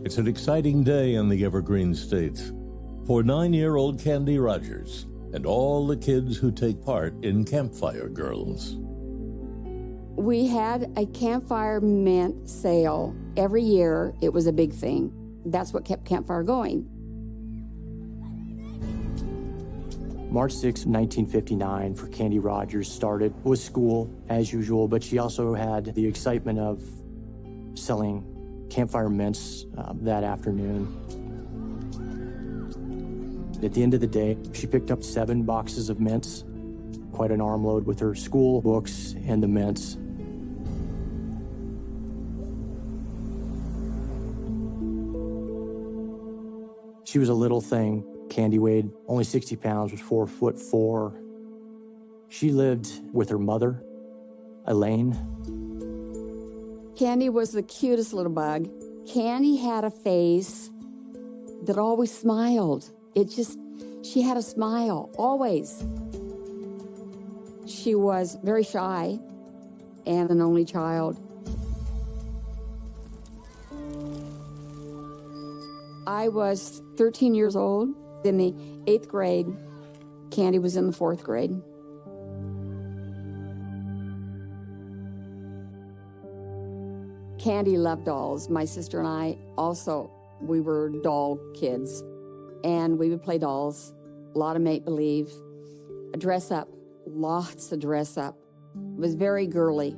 It's an exciting day in the Evergreen States for 9-year-old Candy Rogers and all the kids who take part in Campfire Girls. We had a Campfire mint sale every year. It was a big thing. That's what kept Campfire going. March 6, 1959 for Candy Rogers started with school as usual, but she also had the excitement of selling Campfire mints that afternoon. At the end of the day, she picked up 7 boxes of mints, quite an armload with her school books and the mints. She was a little thing. Candy weighed only 60 pounds, was 4'4". She lived with her mother, Elaine. Candy was the cutest little bug. Candy had a face that always smiled. She had a smile, always. She was very shy and an only child. I was 13 years old in the 8th grade. Candy was in the 4th grade. Candy loved dolls. My sister and I also, we were doll kids. And we would play dolls, a lot of make-believe, dress up, lots of dress up. It was very girly.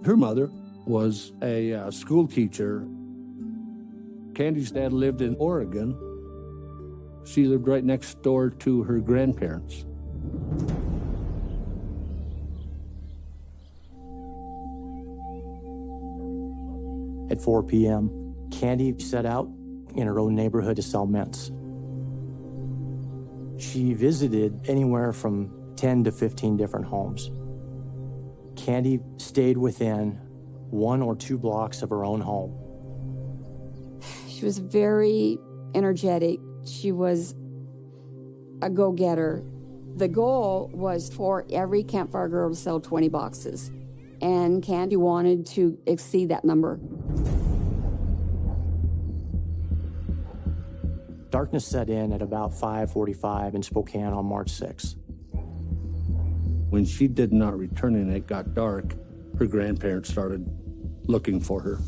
Her mother was a school teacher. Candy's dad lived in Oregon. She lived right next door to her grandparents. At 4 p.m., Candy set out in her own neighborhood to sell mints. She visited anywhere from 10 to 15 different homes. Candy stayed within 1 or 2 blocks of her own home. She was very energetic. She was a go-getter. The goal was for every Campfire Girl to sell 20 boxes, and Candy wanted to exceed that number. Darkness set in at about 5:45 in Spokane on March 6. When she did not return and it got dark, her grandparents started looking for her.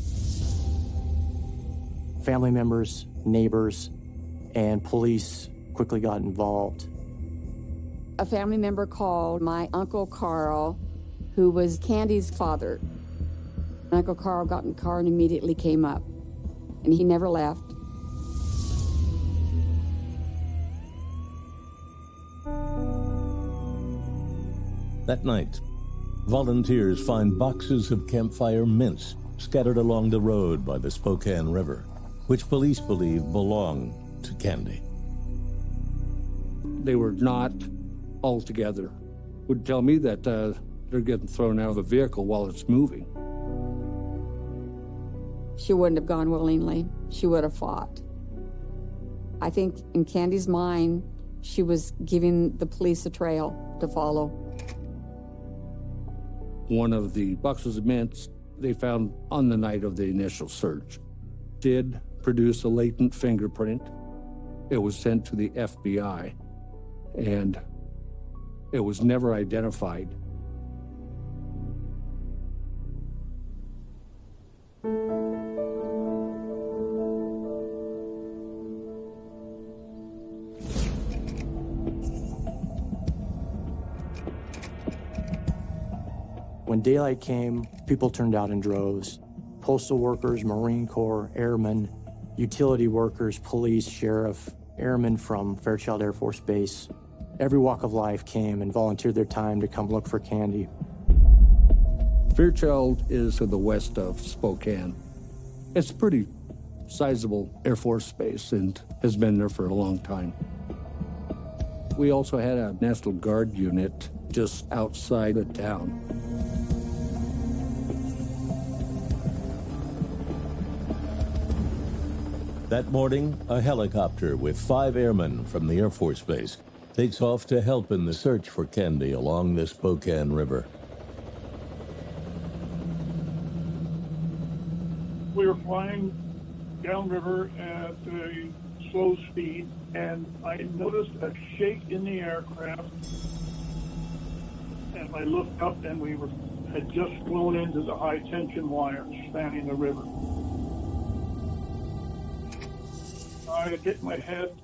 Family members, neighbors, and police quickly got involved. A family member called my Uncle Carl, who was Candy's father. Uncle Carl got in the car and immediately came up, and he never left. That night, volunteers find boxes of Campfire mints scattered along the road by the Spokane River, which police believe belong to Candy. They were not all together. Would tell me that they're getting thrown out of a vehicle while it's moving. She wouldn't have gone willingly. She would have fought. I think in Candy's mind, she was giving the police a trail to follow. One of the boxes of mints they found on the night of the initial search did produce a latent fingerprint. It was sent to the FBI, and it was never identified. When daylight came, people turned out in droves. Postal workers, Marine Corps, airmen, utility workers, police, sheriff, airmen from Fairchild Air Force Base. Every walk of life came and volunteered their time to come look for Candy. Fairchild is to the west of Spokane. It's a pretty sizable Air Force base and has been there for a long time. We also had a National Guard unit just outside of town. That morning, a helicopter with 5 airmen from the Air Force Base takes off to help in the search for Candy along the Spokane River. We were flying downriver at a slow speed, and I noticed a shake in the aircraft. And I looked up, and we had just flown into the high tension wires spanning the river. I had hit my head.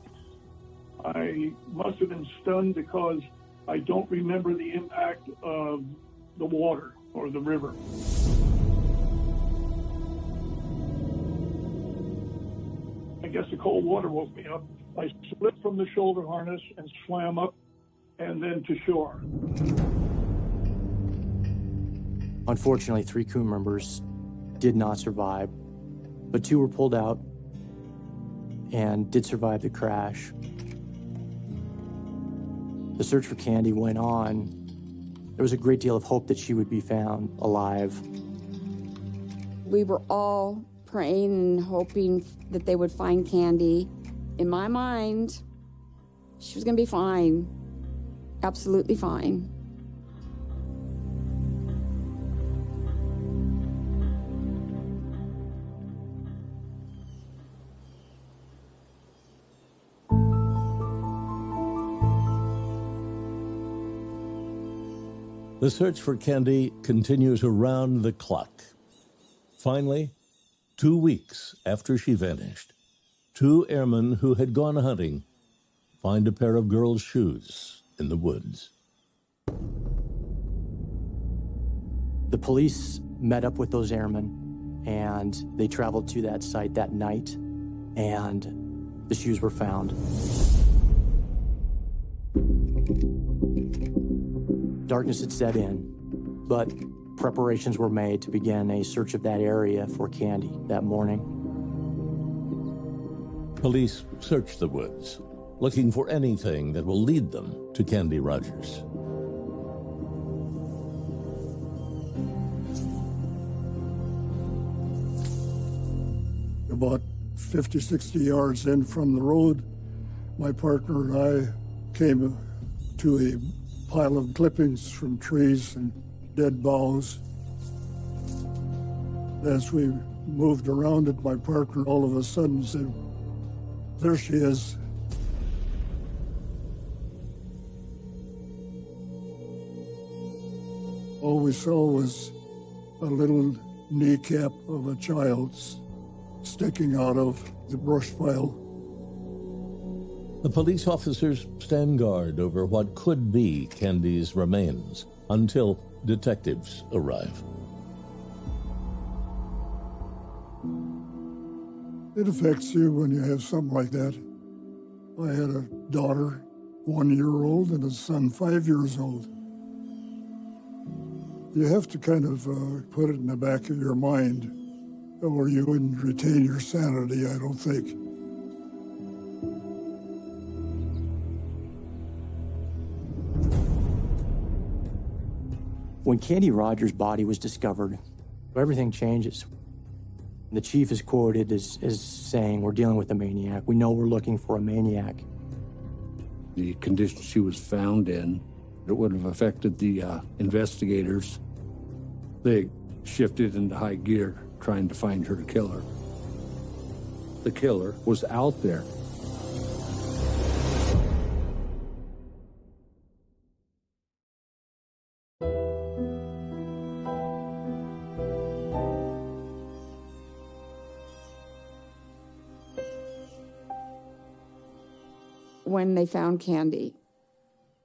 I must have been stunned because I don't remember the impact of the water or the river. I guess the cold water woke me up. I slipped from the shoulder harness and swam up and then to shore. Unfortunately, 3 crew members did not survive, but 2 were pulled out and did survive the crash. The search for Candy went on. There was a great deal of hope that she would be found alive. We were all praying and hoping that they would find Candy. In my mind, she was going to be fine, absolutely fine. The search for Candy continues around the clock. Finally, 2 weeks after she vanished, 2 airmen who had gone hunting find a pair of girls' shoes in the woods. The police met up with those airmen, and they traveled to that site that night, and the shoes were found. Darkness had set in, but preparations were made to begin a search of that area for Candy that morning. Police search the woods, looking for anything that will lead them to Candy Rogers. About 50, 60 yards in from the road, my partner and I came to a pile of clippings from trees and dead boughs. As we moved around it, my partner all of a sudden said, "There she is." All we saw was a little kneecap of a child sticking out of the brush pile. The police officers stand guard over what could be Candy's remains until detectives arrive. It affects you when you have something like that. I had a daughter, 1 year old, and a son, 5 years old. You have to kind of put it in the back of your mind, or you wouldn't retain your sanity, I don't think. When Candy Rogers' body was discovered, everything changes. The chief is quoted as saying, "We're dealing with a maniac. We know we're looking for a maniac." The condition she was found in, it would have affected the investigators. They shifted into high gear, trying to find her killer. The killer was out there. When they found Candy,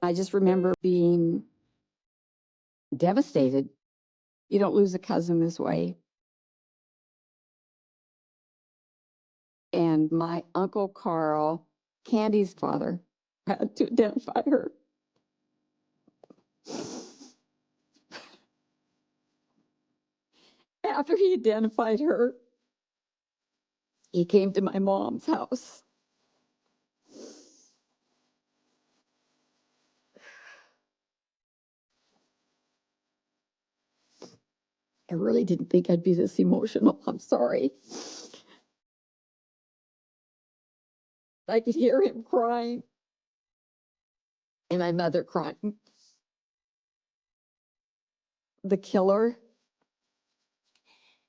I just remember being devastated. You don't lose a cousin this way. And my Uncle Carl, Candy's father, had to identify her. After he identified her, he came to my mom's house. I really didn't think I'd be this emotional. I'm sorry. I could hear him crying and my mother crying. The killer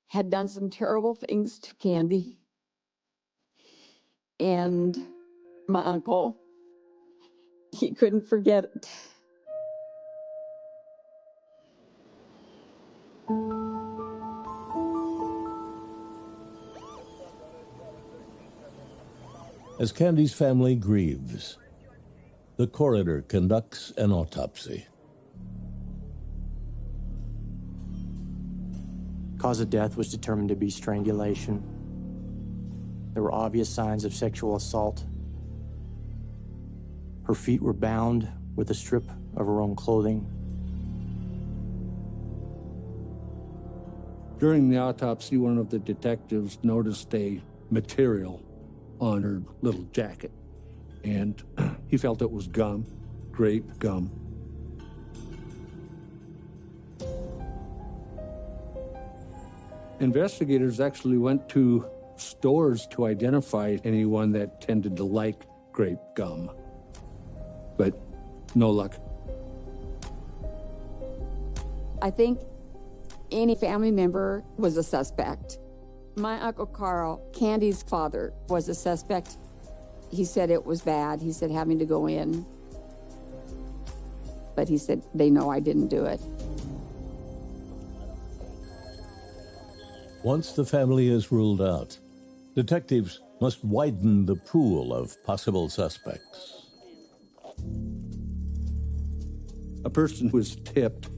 had done some terrible things to Candy. And my uncle, he couldn't forget it. As Candy's family grieves, the coroner conducts an autopsy. Cause of death was determined to be strangulation. There were obvious signs of sexual assault. Her feet were bound with a strip of her own clothing. During the autopsy, one of the detectives noticed a material on her little jacket, and he felt it was gum, grape gum. Investigators actually went to stores to identify anyone that tended to like grape gum, but no luck. I think any family member was a suspect. My Uncle Carl, Candy's father, was a suspect. He said it was bad. He said having to go in. But he said, they know I didn't do it. Once the family is ruled out, detectives must widen the pool of possible suspects. A person who was tipped,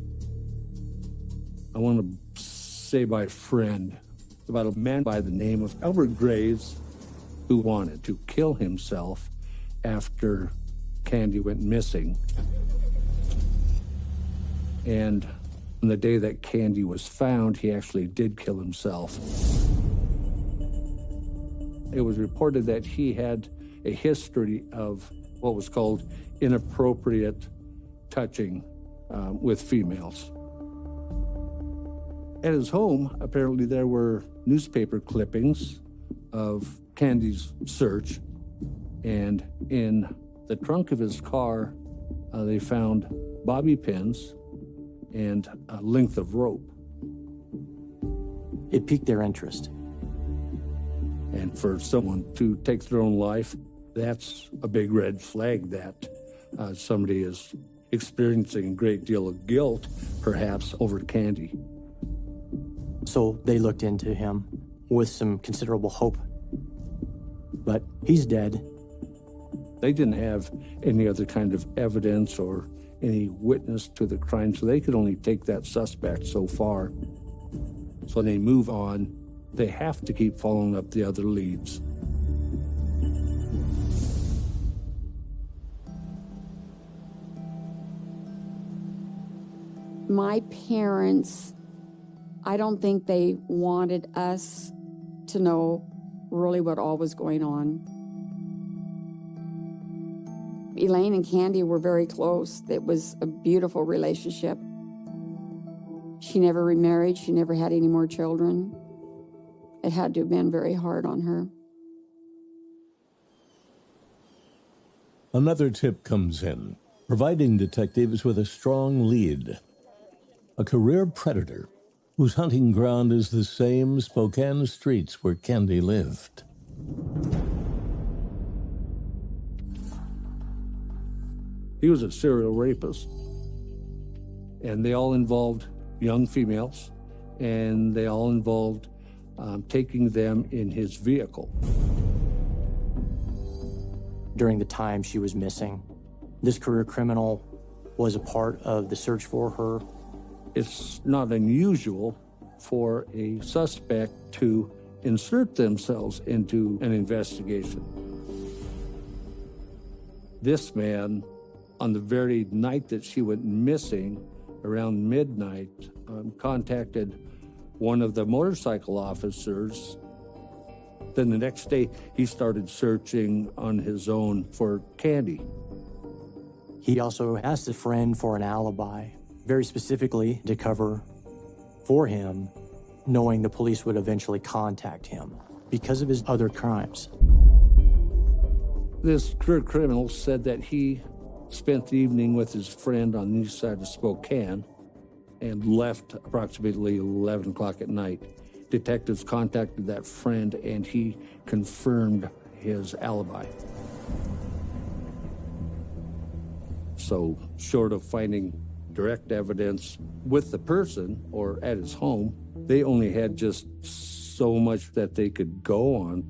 I want to say by a friend, about a man by the name of Albert Graves, who wanted to kill himself after Candy went missing. And on the day that Candy was found, he actually did kill himself. It was reported that he had a history of what was called inappropriate touching with females. At his home, apparently there were newspaper clippings of Candy's search, and in the trunk of his car, they found bobby pins and a length of rope. It piqued their interest. And for someone to take their own life, that's a big red flag that somebody is experiencing a great deal of guilt, perhaps, over Candy. So they looked into him with some considerable hope. But he's dead. They didn't have any other kind of evidence or any witness to the crime, so they could only take that suspect so far. So they move on. They have to keep following up the other leads. My parents, I don't think they wanted us to know really what all was going on. Elaine and Candy were very close. It was a beautiful relationship. She never remarried. She never had any more children. It had to have been very hard on her. Another tip comes in, providing detectives with a strong lead. A career predator whose hunting ground is the same Spokane streets where Candy lived. He was a serial rapist, and they all involved young females, and they all involved taking them in his vehicle. During the time she was missing, this career criminal was a part of the search for her. It's not unusual for a suspect to insert themselves into an investigation. This man, on the very night that she went missing, around midnight, contacted one of the motorcycle officers. Then the next day, he started searching on his own for Candy. He also asked a friend for an alibi, very specifically to cover for him, knowing the police would eventually contact him because of his other crimes. This career criminal said that he spent the evening with his friend on the east side of Spokane and left approximately 11 o'clock at night. detectives contacted that friend, and he confirmed his alibi. So, short of finding direct evidence with the person or at his home, they only had just so much that they could go on.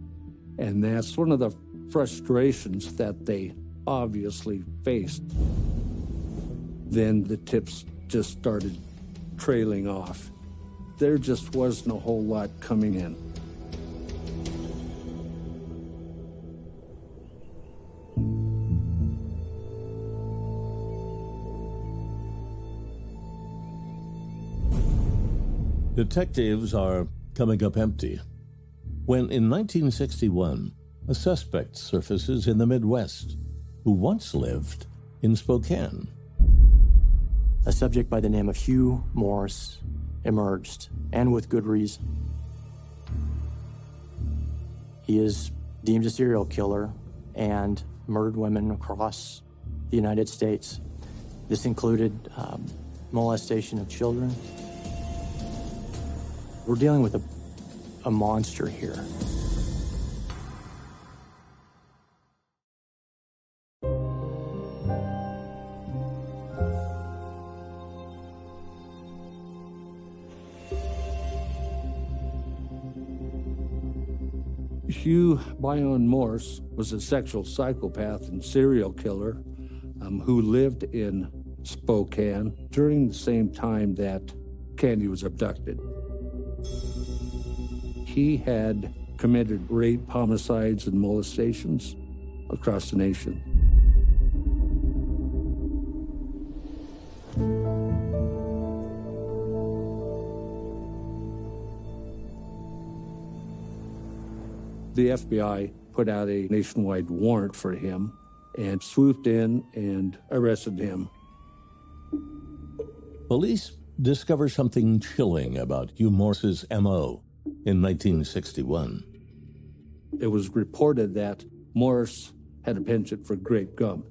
And that's one of the frustrations that they obviously faced. Then the tips just started trailing off. There just wasn't a whole lot coming in. Detectives are coming up empty when, in 1961, a suspect surfaces in the Midwest who once lived in Spokane. A subject by the name of Hugh Morris emerged, and with good reason. He is deemed a serial killer and murdered women across the United States. This included molestation of children. We're dealing with a monster here. Hugh Bion Morse was a sexual psychopath and serial killer who lived in Spokane during the same time that Candy was abducted. He had committed rape, homicides, and molestations across the nation. The FBI put out a nationwide warrant for him and swooped in and arrested him. Police discover something chilling about Hugh Morse's M.O. in 1961. It was reported that Morse had a penchant for grape gum,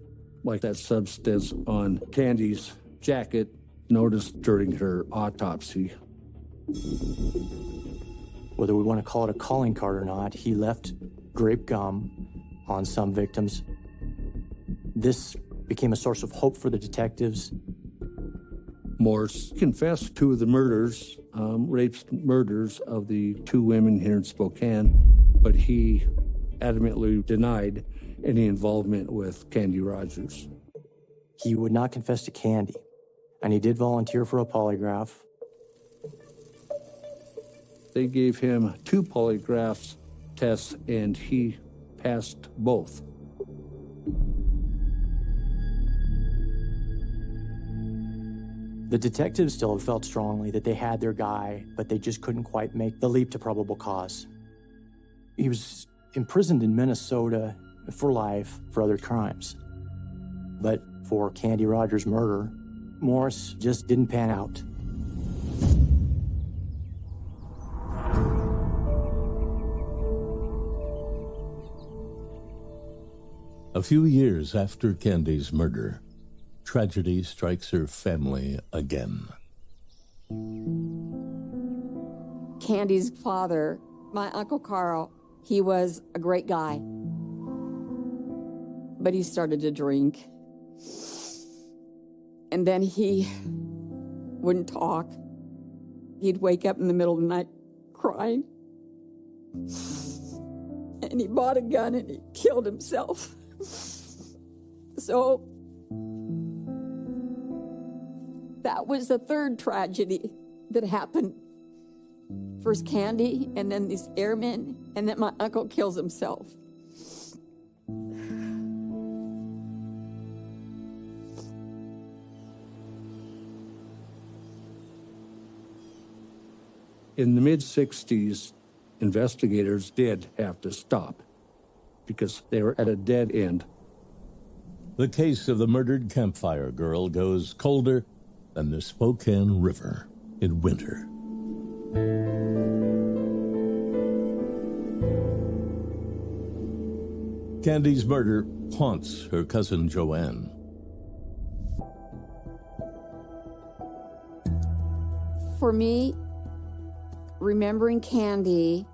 like that substance on Candy's jacket noticed during her autopsy. Whether we want to call it a calling card or not, he left grape gum on some victims. This became a source of hope for the detectives. Morse confessed to the murders, murders of the two women here in Spokane, but he adamantly denied any involvement with Candy Rogers. He would not confess to Candy, and he did volunteer for a polygraph. They gave him 2 polygraph tests, and he passed both. The detectives still felt strongly that they had their guy, but they just couldn't quite make the leap to probable cause. He was imprisoned in Minnesota for life for other crimes. But for Candy Rogers' murder, Morse just didn't pan out. A few years after Candy's murder, tragedy strikes her family again. Candy's father, my Uncle Carl, he was a great guy. But he started to drink. And then he wouldn't talk. He'd wake up in the middle of the night crying. And he bought a gun and he killed himself. So that was the third tragedy that happened. First Candy, and then these airmen, and then my uncle kills himself. In the mid-60s, investigators did have to stop because they were at a dead end. The case of the murdered Campfire girl goes colder than the Spokane River in winter. Candy's murder haunts her cousin Joanne. For me, remembering Candy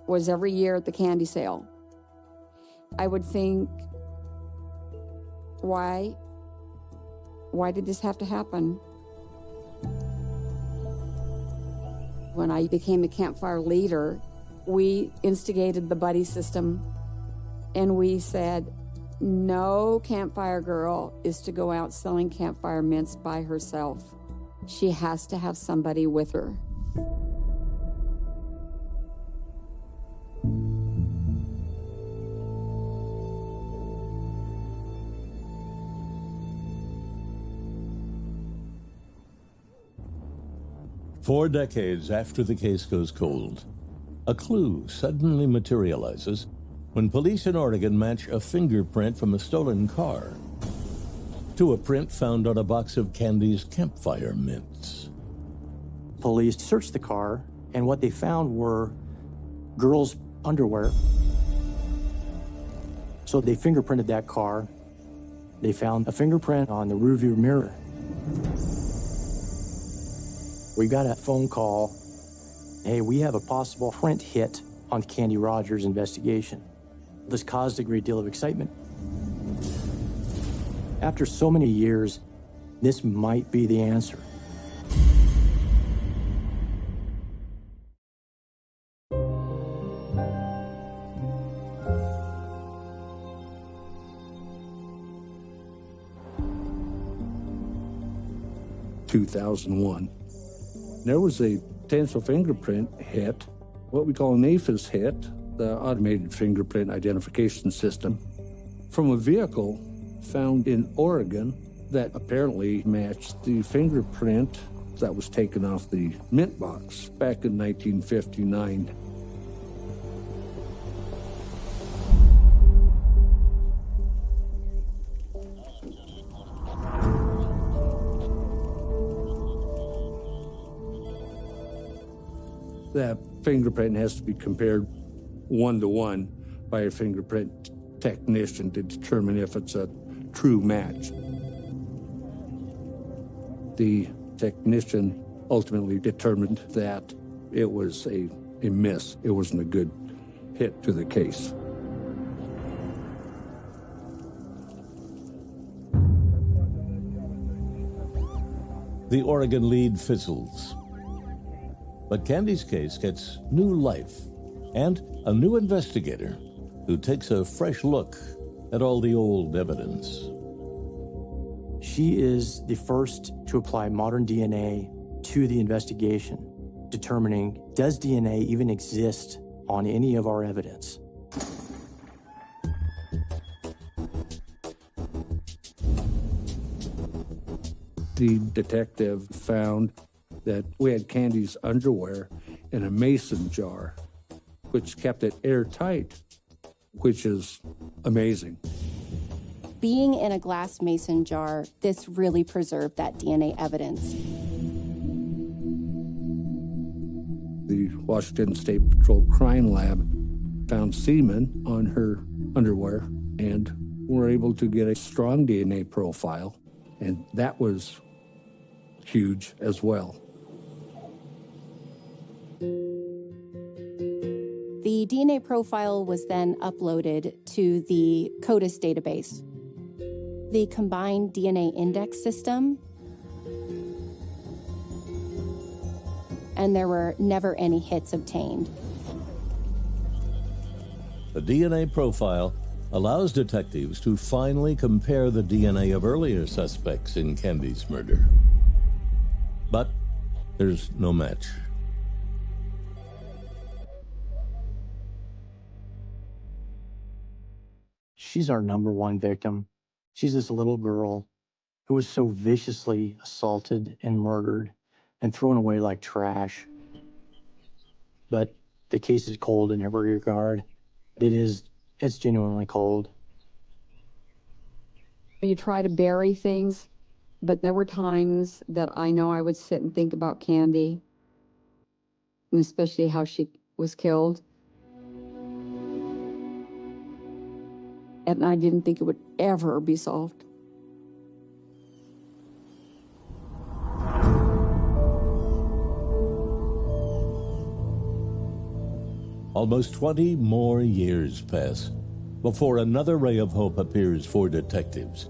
was every year at the candy sale. I would think, why did this have to happen? When I became a Campfire leader, we instigated the buddy system, and we said, no Campfire girl is to go out selling campfire mints by herself. She has to have somebody with her. Four decades after the case goes cold, a clue suddenly materializes when police in Oregon match a fingerprint from a stolen car to a print found on a box of Candy's Campfire mints. Police searched the car, and what they found were girls' underwear. So they fingerprinted that car. They found a fingerprint on the rearview mirror. We got a phone call, hey, we have a possible print hit on Candy Rogers' investigation. This caused a great deal of excitement. After so many years, this might be the answer. In 2001. There was a potential fingerprint hit, what we call an APHIS hit, the Automated Fingerprint Identification System, from a vehicle found in Oregon that apparently matched the fingerprint that was taken off the mint box back in 1959. That fingerprint has to be compared 1-to-1 by a fingerprint technician to determine if it's a true match. The technician ultimately determined that it was a miss. It wasn't a good hit to the case. The Oregon lead fizzles. But Candy's case gets new life and a new investigator who takes a fresh look at all the old evidence. She is the first to apply modern DNA to the investigation, determining, does DNA even exist on any of our evidence? The detective found that we had Candy's underwear in a mason jar, which kept it airtight, which is amazing. Being in a glass mason jar, this really preserved that DNA evidence. The Washington State Patrol Crime Lab found semen on her underwear and were able to get a strong DNA profile, and that was huge as well. The DNA profile was then uploaded to the CODIS database. The combined DNA index system, and there were never any hits obtained. The DNA profile allows detectives to finally compare the DNA of earlier suspects in Candy's murder. But there's no match. She's our number one victim. She's this little girl who was so viciously assaulted and murdered and thrown away like trash. But the case is cold in every regard. It's genuinely cold. You try to bury things, but there were times that I know I would sit and think about Candy, and especially how she was killed. And I didn't think it would ever be solved. Almost 20 more years pass before another ray of hope appears for detectives,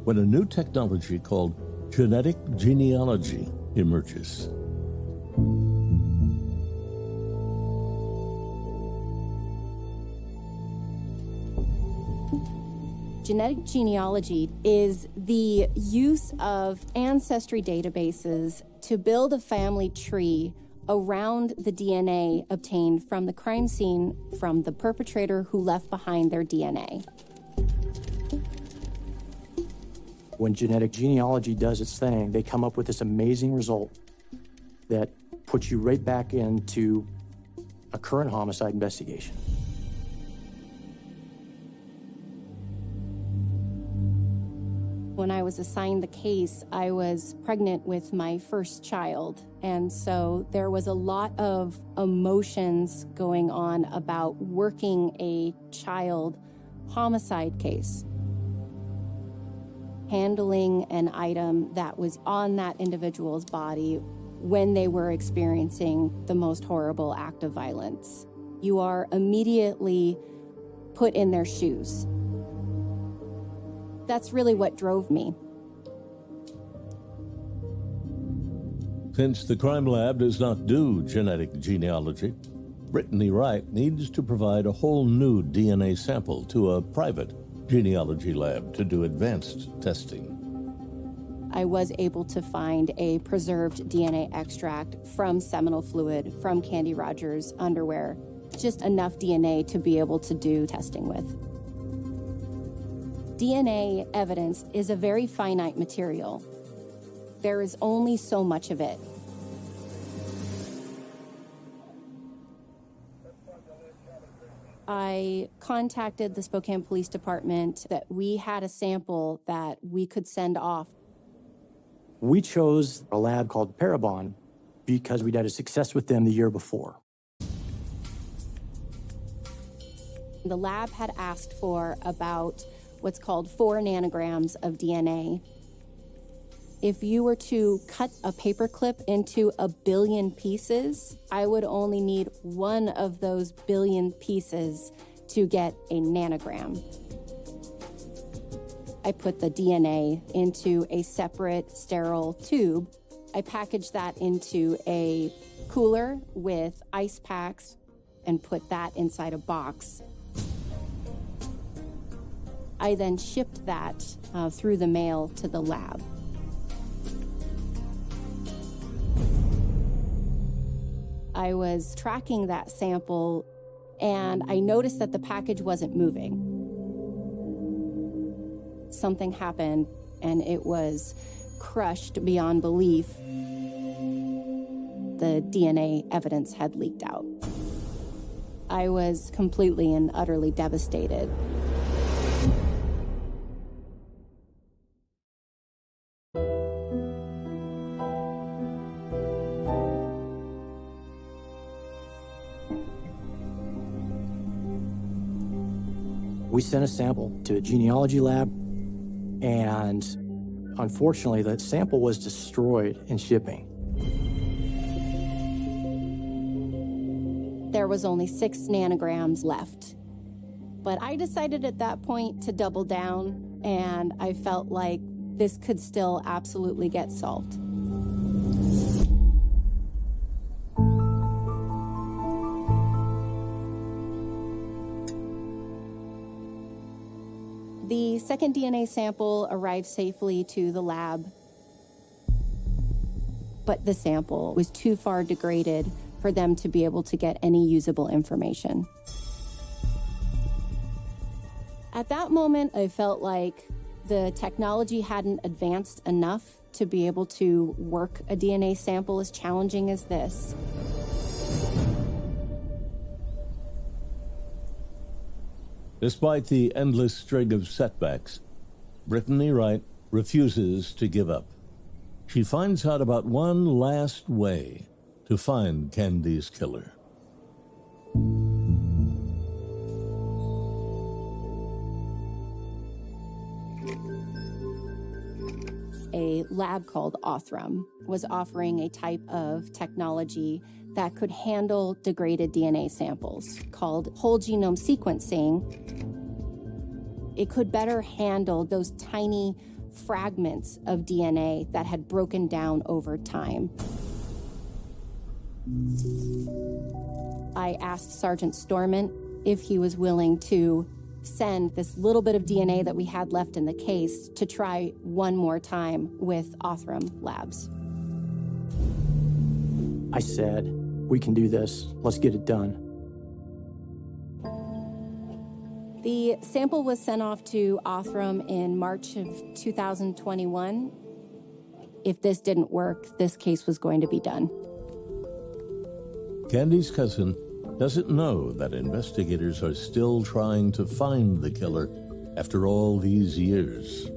when a new technology called genetic genealogy emerges. Genetic genealogy is the use of ancestry databases to build a family tree around the DNA obtained from the crime scene from the perpetrator who left behind their DNA. When genetic genealogy does its thing, they come up with this amazing result that puts you right back into a current homicide investigation. When I was assigned the case, I was pregnant with my first child. And so there was a lot of emotions going on about working a child homicide case. Handling an item that was on that individual's body when they were experiencing the most horrible act of violence. You are immediately put in their shoes. That's really what drove me. Since the crime lab does not do genetic genealogy, Brittany Wright needs to provide a whole new DNA sample to a private genealogy lab to do advanced testing. I was able to find a preserved DNA extract from seminal fluid from Candy Rogers' underwear, just enough DNA to be able to do testing with. DNA evidence is a very finite material. There is only so much of it. I contacted the Spokane Police Department that we had a sample that we could send off. We chose a lab called Parabon because we'd had a success with them the year before. The lab had asked for about what's called 4 nanograms of DNA. If you were to cut a paperclip into 1 billion pieces, I would only need 1 of those billion pieces to get a nanogram. I put the DNA into a separate sterile tube. I packaged that into a cooler with ice packs and put that inside a box. I then shipped that through the mail to the lab. I was tracking that sample and I noticed that the package wasn't moving. Something happened and it was crushed beyond belief. The DNA evidence had leaked out. I was completely and utterly devastated. We sent a sample to a genealogy lab, and unfortunately, that sample was destroyed in shipping. There was only 6 nanograms left. But I decided at that point to double down, and I felt like this could still absolutely get solved. The second DNA sample arrived safely to the lab, but the sample was too far degraded for them to be able to get any usable information. At that moment, I felt like the technology hadn't advanced enough to be able to work a DNA sample as challenging as this. Despite the endless string of setbacks, Brittany Wright refuses to give up. She finds out about one last way to find Candy's killer. A lab called Othram was offering a type of technology that could handle degraded DNA samples called whole genome sequencing. It could better handle those tiny fragments of DNA that had broken down over time. I asked Sergeant Storment if he was willing to send this little bit of DNA that we had left in the case to try one more time with Othram Labs. I said, we can do this. Let's get it done. The sample was sent off to Othram in March of 2021. If this didn't work, this case was going to be done. Candy's cousin doesn't know that investigators are still trying to find the killer after all these years.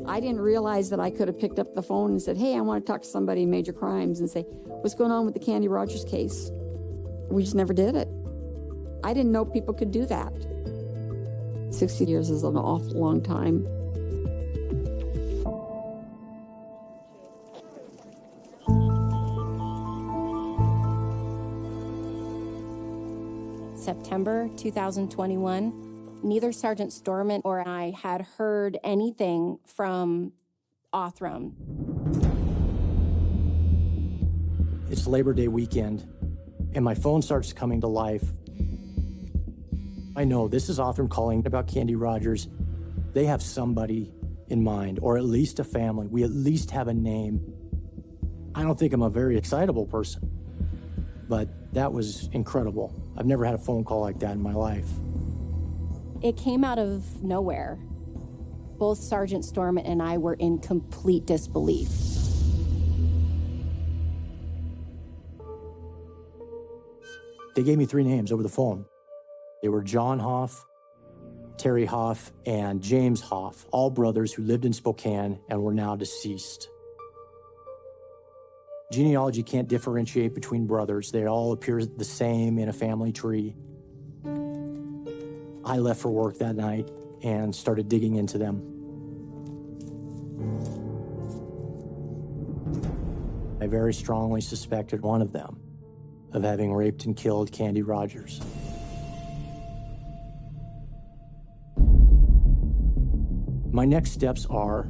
I didn't realize that I could have picked up the phone and said, hey, I want to talk to somebody in major crimes and say, what's going on with the Candy Rogers case? We just never did it. I didn't know people could do that. 60 years is an awful long time. September 2021, neither Sergeant Storment or I had heard anything from Othram. It's Labor Day weekend, and my phone starts coming to life. I know this is Othram calling about Candy Rogers. They have somebody in mind, or at least a family. We at least have a name. I don't think I'm a very excitable person, but that was incredible. I've never had a phone call like that in my life. It came out of nowhere. Both Sergeant Storment and I were in complete disbelief. They gave me 3 names over the phone. They were John Hoff, Terry Hoff, and James Hoff, all brothers who lived in Spokane and were now deceased. Genealogy can't differentiate between brothers. They all appear the same in a family tree. I left for work that night and started digging into them. I very strongly suspected one of them of having raped and killed Candy Rogers. My next steps are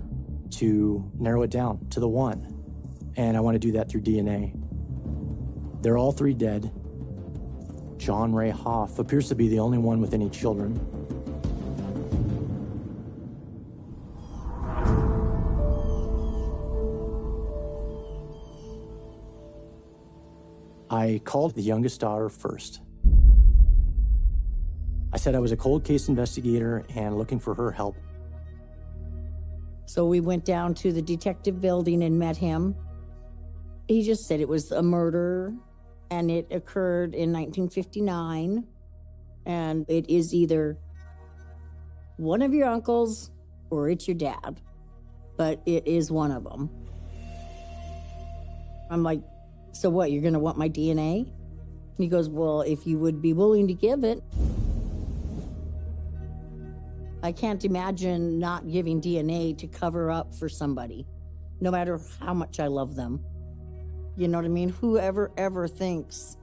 to narrow it down to the one. And I want to do that through DNA. They're all 3 dead. John Ray Hoff appears to be the only one with any children. I called the youngest daughter first. I said I was a cold case investigator and looking for her help. So we went down to the detective building and met him. He just said it was a murder, and it occurred in 1959, and it is either one of your uncles or it's your dad, but it is one of them. I'm like, so what, you're gonna want my DNA? And he goes, well, if you would be willing to give it. I can't imagine not giving DNA to cover up for somebody, no matter how much I love them. You know what I mean? Whoever ever thinks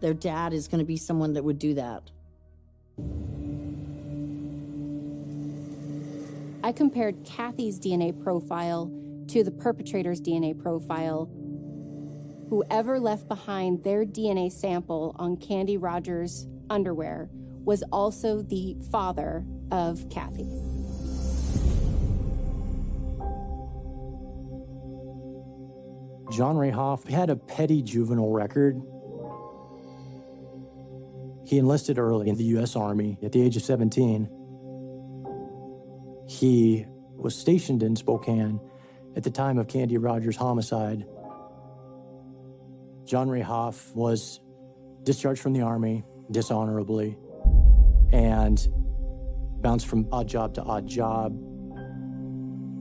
their dad is going to be someone that would do that. I compared Kathy's DNA profile to the perpetrator's DNA profile. Whoever left behind their DNA sample on Candy Rogers' underwear was also the father of Kathy. John Ray Hoff had a petty juvenile record. He enlisted early in the U.S. Army at the age of 17. He was stationed in Spokane at the time of Candy Rogers' homicide. John Ray Hoff was discharged from the Army dishonorably and bounced from odd job to odd job.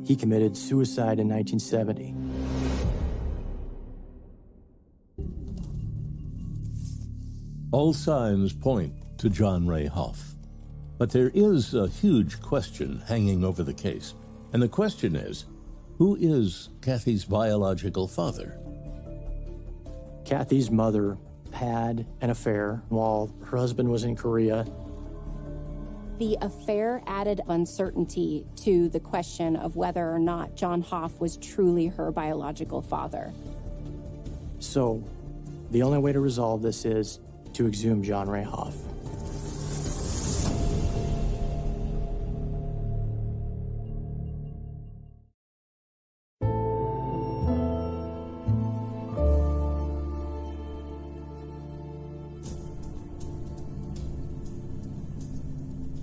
He committed suicide in 1970. All signs point to John Ray Hoff. But there is a huge question hanging over the case. And the question is, who is Kathy's biological father? Kathy's mother had an affair while her husband was in Korea. The affair added uncertainty to the question of whether or not John Hoff was truly her biological father. So, the only way to resolve this is to exhume John Ray Hoff.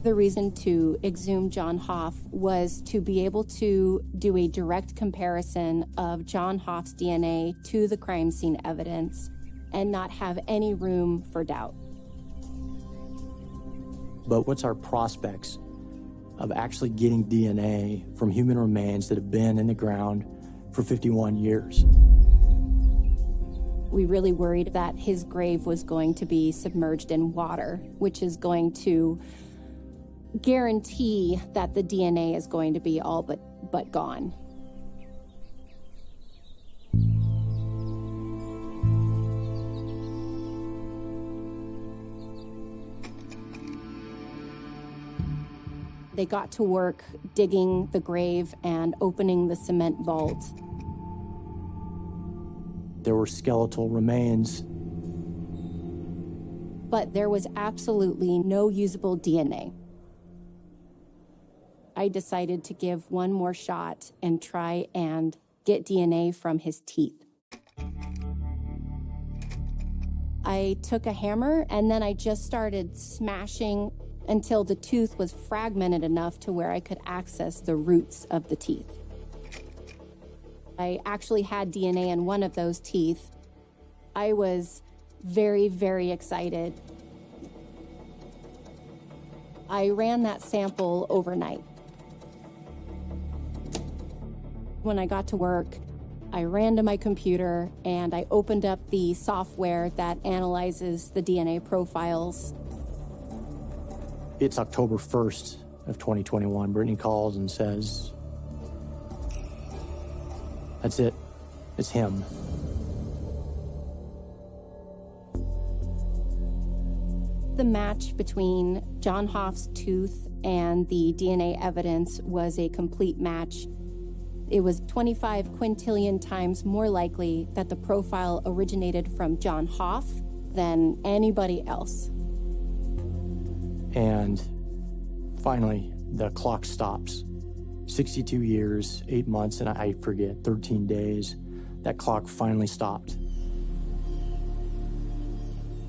The reason to exhume John Hoff was to be able to do a direct comparison of John Hoff's DNA to the crime scene evidence and not have any room for doubt. But what's our prospects of actually getting DNA from human remains that have been in the ground for 51 years? We really worried that his grave was going to be submerged in water, which is going to guarantee that the DNA is going to be all but gone. They got to work digging the grave and opening the cement vault. There were skeletal remains. But there was absolutely no usable DNA. I decided to give one more shot and try and get DNA from his teeth. I took a hammer and then I just started smashing until the tooth was fragmented enough to where I could access the roots of the teeth. I actually had DNA in one of those teeth. I was very, very excited. I ran that sample overnight. When I got to work, I ran to my computer and I opened up the software that analyzes the DNA profiles. It's October 1st of 2021. Brittany calls and says, "That's it. It's him." The match between John Hoff's tooth and the DNA evidence was a complete match. It was 25 quintillion times more likely that the profile originated from John Hoff than anybody else. And finally, the clock stops. 62 years, 8 months, and I forget, 13 days. That clock finally stopped.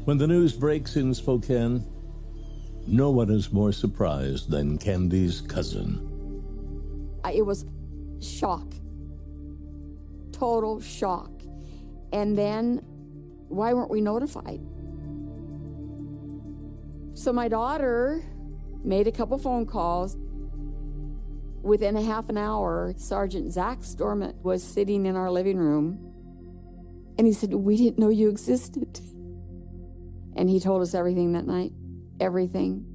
When the news breaks in Spokane, no one is more surprised than Candy's cousin. It was shock, total shock. And then, why weren't we notified? So my daughter made a couple phone calls. Within a half an hour, Sergeant Zach Stormont was sitting in our living room, and he said, "We didn't know you existed." And he told us everything that night, everything.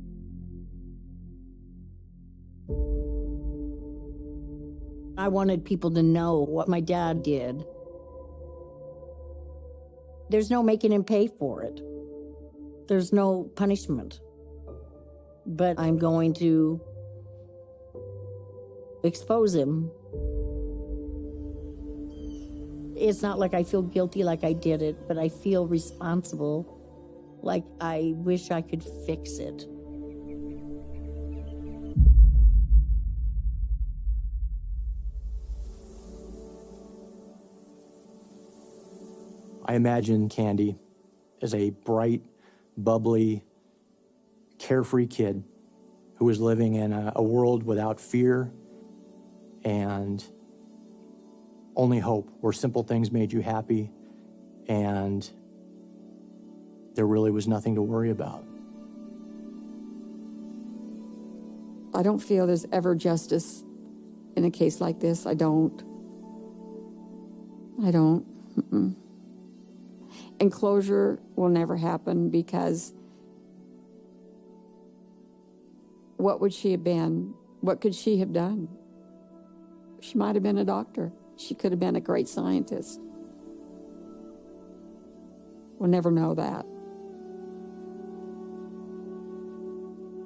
I wanted people to know what my dad did. There's no making him pay for it. There's no punishment. But I'm going to expose him. It's not like I feel guilty like I did it, but I feel responsible, like I wish I could fix it. I imagine Candy as a bright, bubbly, carefree kid who was living in a world without fear and only hope, where simple things made you happy and there really was nothing to worry about. I don't feel there's ever justice in a case like this. I don't. Mm-mm. And closure will never happen, because what would she have been? What could she have done? She might have been a doctor. She could have been a great scientist. We'll never know that.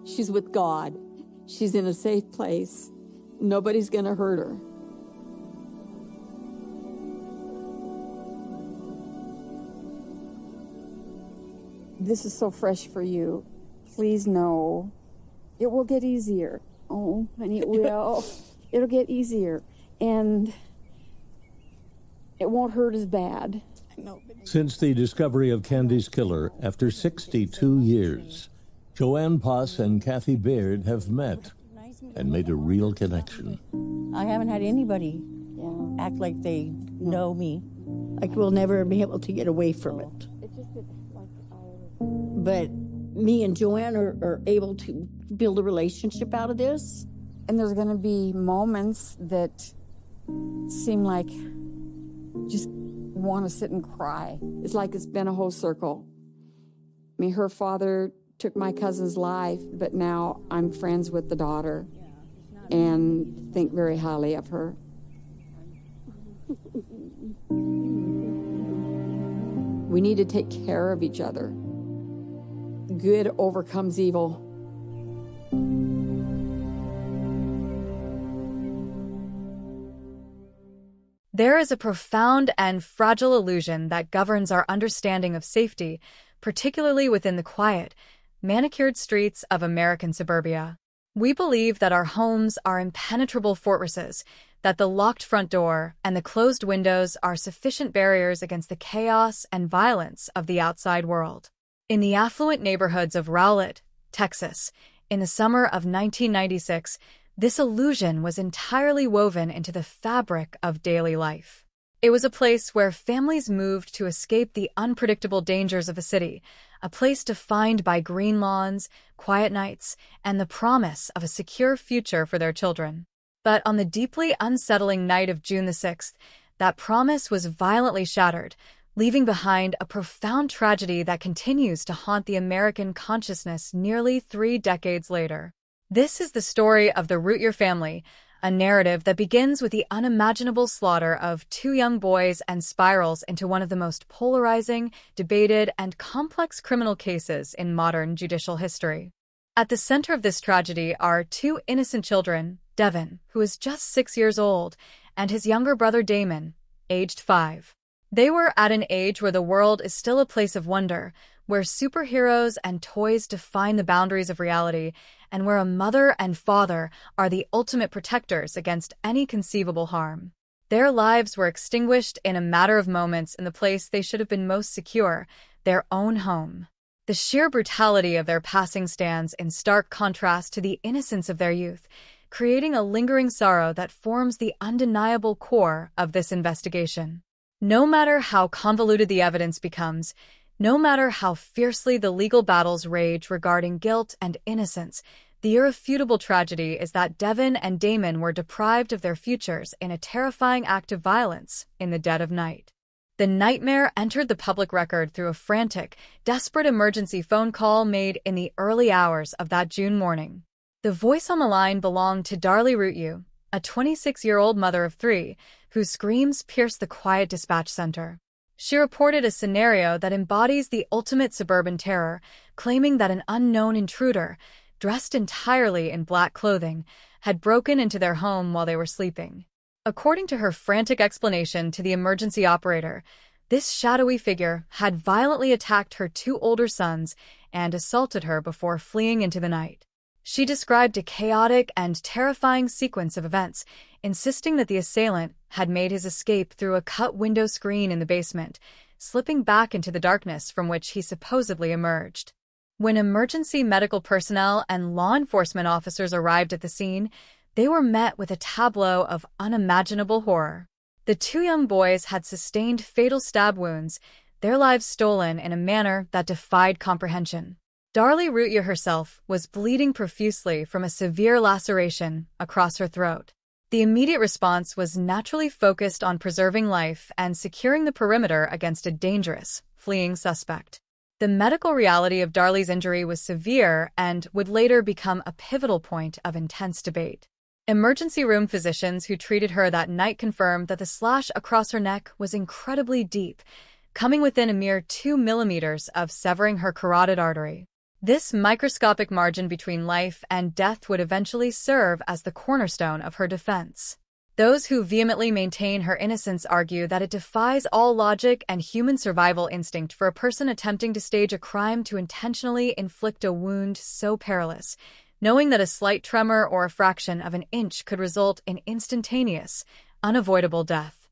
She's with God. She's in a safe place. Nobody's going to hurt her. This is so fresh for you. Please know it will get easier. Oh, honey, it will. It'll get easier. And it won't hurt as bad. Since the discovery of Candy's killer, after 62 years, Joanne Poss and Kathy Baird have met and made a real connection. I haven't had anybody act like they know me. Like we'll never be able to get away from it. But me and Joanne are able to build a relationship out of this. And there's going to be moments that seem like just want to sit and cry. It's like it's been a whole circle. I mean, her father took my cousin's life, but now I'm friends with the daughter and think very highly of her. We need to take care of each other. Good overcomes evil. There is a profound and fragile illusion that governs our understanding of safety, particularly within the quiet, manicured streets of American suburbia. We believe that our homes are impenetrable fortresses, that the locked front door and the closed windows are sufficient barriers against the chaos and violence of the outside world. In the affluent neighborhoods of Rowlett, Texas, in the summer of 1996, this illusion was entirely woven into the fabric of daily life. It was a place where families moved to escape the unpredictable dangers of a city, a place defined by green lawns, quiet nights, and the promise of a secure future for their children. But on the deeply unsettling night of June the 6th, that promise was violently shattered, leaving behind a profound tragedy that continues to haunt the American consciousness nearly 3 decades later. This is the story of the Routier family, a narrative that begins with the unimaginable slaughter of 2 young boys and spirals into one of the most polarizing, debated, and complex criminal cases in modern judicial history. At the center of this tragedy are 2 innocent children, Devin, who is just 6 years old, and his younger brother Damon, aged 5. They were at an age where the world is still a place of wonder, where superheroes and toys define the boundaries of reality, and where a mother and father are the ultimate protectors against any conceivable harm. Their lives were extinguished in a matter of moments in the place they should have been most secure, their own home. The sheer brutality of their passing stands in stark contrast to the innocence of their youth, creating a lingering sorrow that forms the undeniable core of this investigation. No matter how convoluted the evidence becomes, no matter how fiercely the legal battles rage regarding guilt and innocence, the irrefutable tragedy is that Devin and Damon were deprived of their futures in a terrifying act of violence in the dead of night. The nightmare entered the public record through a frantic, desperate emergency phone call made in the early hours of that June morning. The voice on the line belonged to Darlie Routier, a 26-year-old mother of 3, whose screams pierced the quiet dispatch center. She reported a scenario that embodies the ultimate suburban terror, claiming that an unknown intruder, dressed entirely in black clothing, had broken into their home while they were sleeping. According to her frantic explanation to the emergency operator, this shadowy figure had violently attacked her 2 older sons and assaulted her before fleeing into the night. She described a chaotic and terrifying sequence of events, insisting that the assailant had made his escape through a cut window screen in the basement, slipping back into the darkness from which he supposedly emerged. When emergency medical personnel and law enforcement officers arrived at the scene, they were met with a tableau of unimaginable horror. The 2 young boys had sustained fatal stab wounds, their lives stolen in a manner that defied comprehension. Darlie Routier herself was bleeding profusely from a severe laceration across her throat. The immediate response was naturally focused on preserving life and securing the perimeter against a dangerous, fleeing suspect. The medical reality of Darlie's injury was severe and would later become a pivotal point of intense debate. Emergency room physicians who treated her that night confirmed that the slash across her neck was incredibly deep, coming within a mere 2 millimeters of severing her carotid artery. This microscopic margin between life and death would eventually serve as the cornerstone of her defense. Those who vehemently maintain her innocence argue that it defies all logic and human survival instinct for a person attempting to stage a crime to intentionally inflict a wound so perilous, knowing that a slight tremor or a fraction of an inch could result in instantaneous, unavoidable death.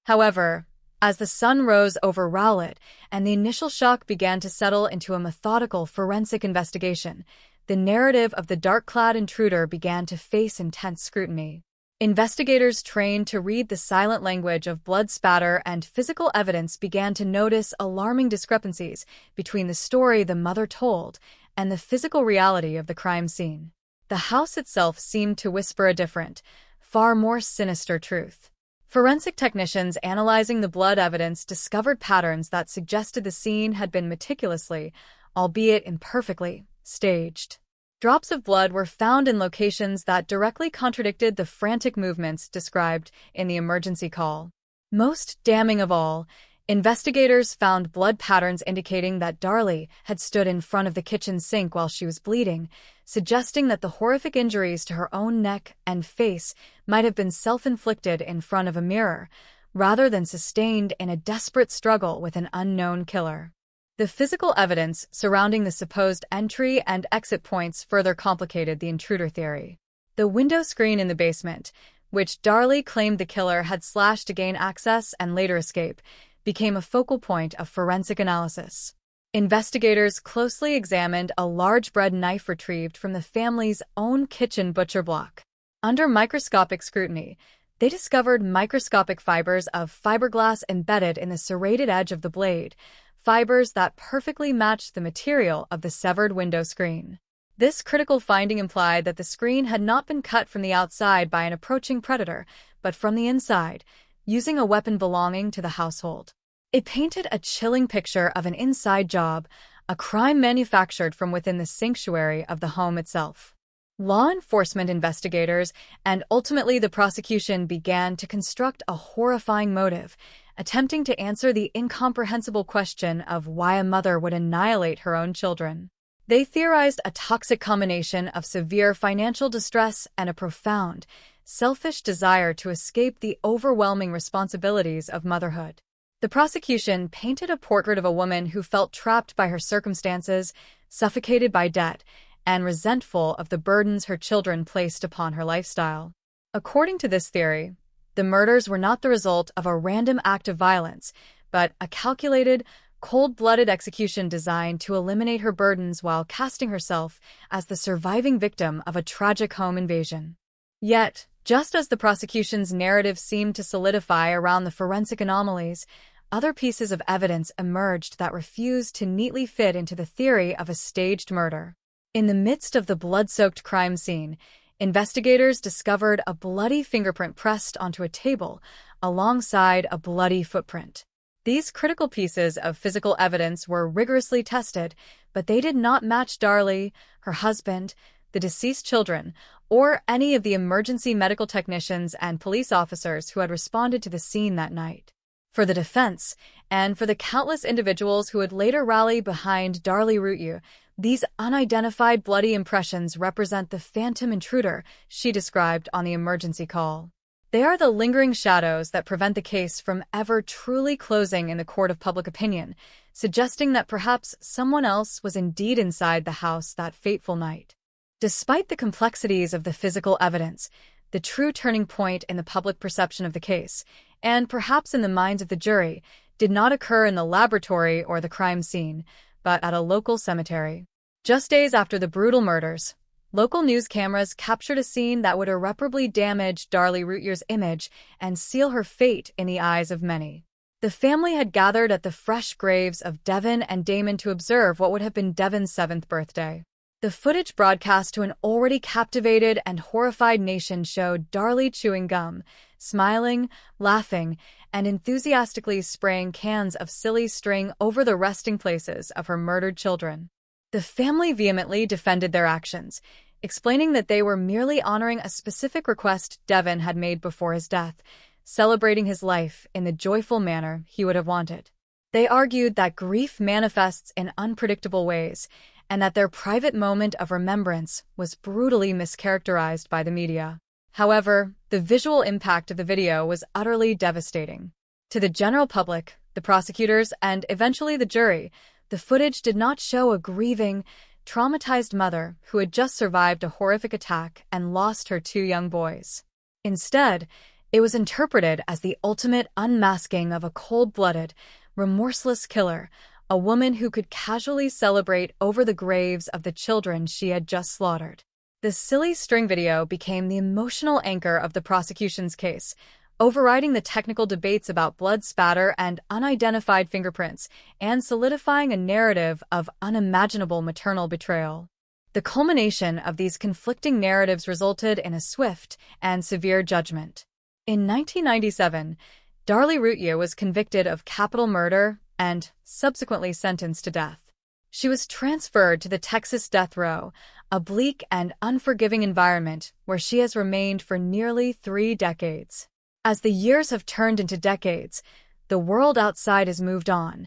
However, as the sun rose over Rowlett and the initial shock began to settle into a methodical forensic investigation, the narrative of the dark-clad intruder began to face intense scrutiny. Investigators trained to read the silent language of blood spatter and physical evidence began to notice alarming discrepancies between the story the mother told and the physical reality of the crime scene. The house itself seemed to whisper a different, far more sinister truth. Forensic technicians analyzing the blood evidence discovered patterns that suggested the scene had been meticulously, albeit imperfectly, staged. Drops of blood were found in locations that directly contradicted the frantic movements described in the emergency call. Most damning of all, investigators found blood patterns indicating that Darlie had stood in front of the kitchen sink while she was bleeding, suggesting that the horrific injuries to her own neck and face might have been self-inflicted in front of a mirror, rather than sustained in a desperate struggle with an unknown killer. The physical evidence surrounding the supposed entry and exit points further complicated the intruder theory. The window screen in the basement, which Darlie claimed the killer had slashed to gain access and later escape, became a focal point of forensic analysis. Investigators closely examined a large bread knife retrieved from the family's own kitchen butcher block. Under microscopic scrutiny, they discovered microscopic fibers of fiberglass embedded in the serrated edge of the blade, fibers that perfectly matched the material of the severed window screen. This critical finding implied that the screen had not been cut from the outside by an approaching predator, but from the inside, using a weapon belonging to the household. It painted a chilling picture of an inside job, a crime manufactured from within the sanctuary of the home itself. Law enforcement investigators and ultimately the prosecution began to construct a horrifying motive, attempting to answer the incomprehensible question of why a mother would annihilate her own children. They theorized a toxic combination of severe financial distress and a profound, selfish desire to escape the overwhelming responsibilities of motherhood. The prosecution painted a portrait of a woman who felt trapped by her circumstances, suffocated by debt, and resentful of the burdens her children placed upon her lifestyle. According to this theory, the murders were not the result of a random act of violence, but a calculated, cold-blooded execution designed to eliminate her burdens while casting herself as the surviving victim of a tragic home invasion. Yet, just as the prosecution's narrative seemed to solidify around the forensic anomalies, other pieces of evidence emerged that refused to neatly fit into the theory of a staged murder. In the midst of the blood-soaked crime scene, investigators discovered a bloody fingerprint pressed onto a table alongside a bloody footprint. These critical pieces of physical evidence were rigorously tested, but they did not match Darlie, her husband, the deceased children, or any of the emergency medical technicians and police officers who had responded to the scene that night. For the defense, and for the countless individuals who would later rally behind Darlie Routier, these unidentified bloody impressions represent the phantom intruder she described on the emergency call. They are the lingering shadows that prevent the case from ever truly closing in the court of public opinion, suggesting that perhaps someone else was indeed inside the house that fateful night. Despite the complexities of the physical evidence, the true turning point in the public perception of the case, and perhaps in the minds of the jury, did not occur in the laboratory or the crime scene, but at a local cemetery. Just days after the brutal murders, local news cameras captured a scene that would irreparably damage Darlie Routier's image and seal her fate in the eyes of many. The family had gathered at the fresh graves of Devon and Damon to observe what would have been Devon's 7th birthday. The footage broadcast to an already captivated and horrified nation showed Darlie chewing gum, smiling, laughing, and enthusiastically spraying cans of silly string over the resting places of her murdered children. The family vehemently defended their actions, explaining that they were merely honoring a specific request Devin had made before his death, celebrating his life in the joyful manner he would have wanted. They argued that grief manifests in unpredictable ways, and that their private moment of remembrance was brutally mischaracterized by the media. However, the visual impact of the video was utterly devastating. To the general public, the prosecutors, and eventually the jury, the footage did not show a grieving, traumatized mother who had just survived a horrific attack and lost her 2 young boys. Instead, it was interpreted as the ultimate unmasking of a cold-blooded, remorseless killer, a woman who could casually celebrate over the graves of the children she had just slaughtered. The silly string video became the emotional anchor of the prosecution's case, overriding the technical debates about blood spatter and unidentified fingerprints, and solidifying a narrative of unimaginable maternal betrayal. The culmination of these conflicting narratives resulted in a swift and severe judgment. In 1997, Darlie Routier was convicted of capital murder and subsequently sentenced to death. She was transferred to the Texas death row, a bleak and unforgiving environment where she has remained for nearly 3 decades. As the years have turned into decades, the world outside has moved on.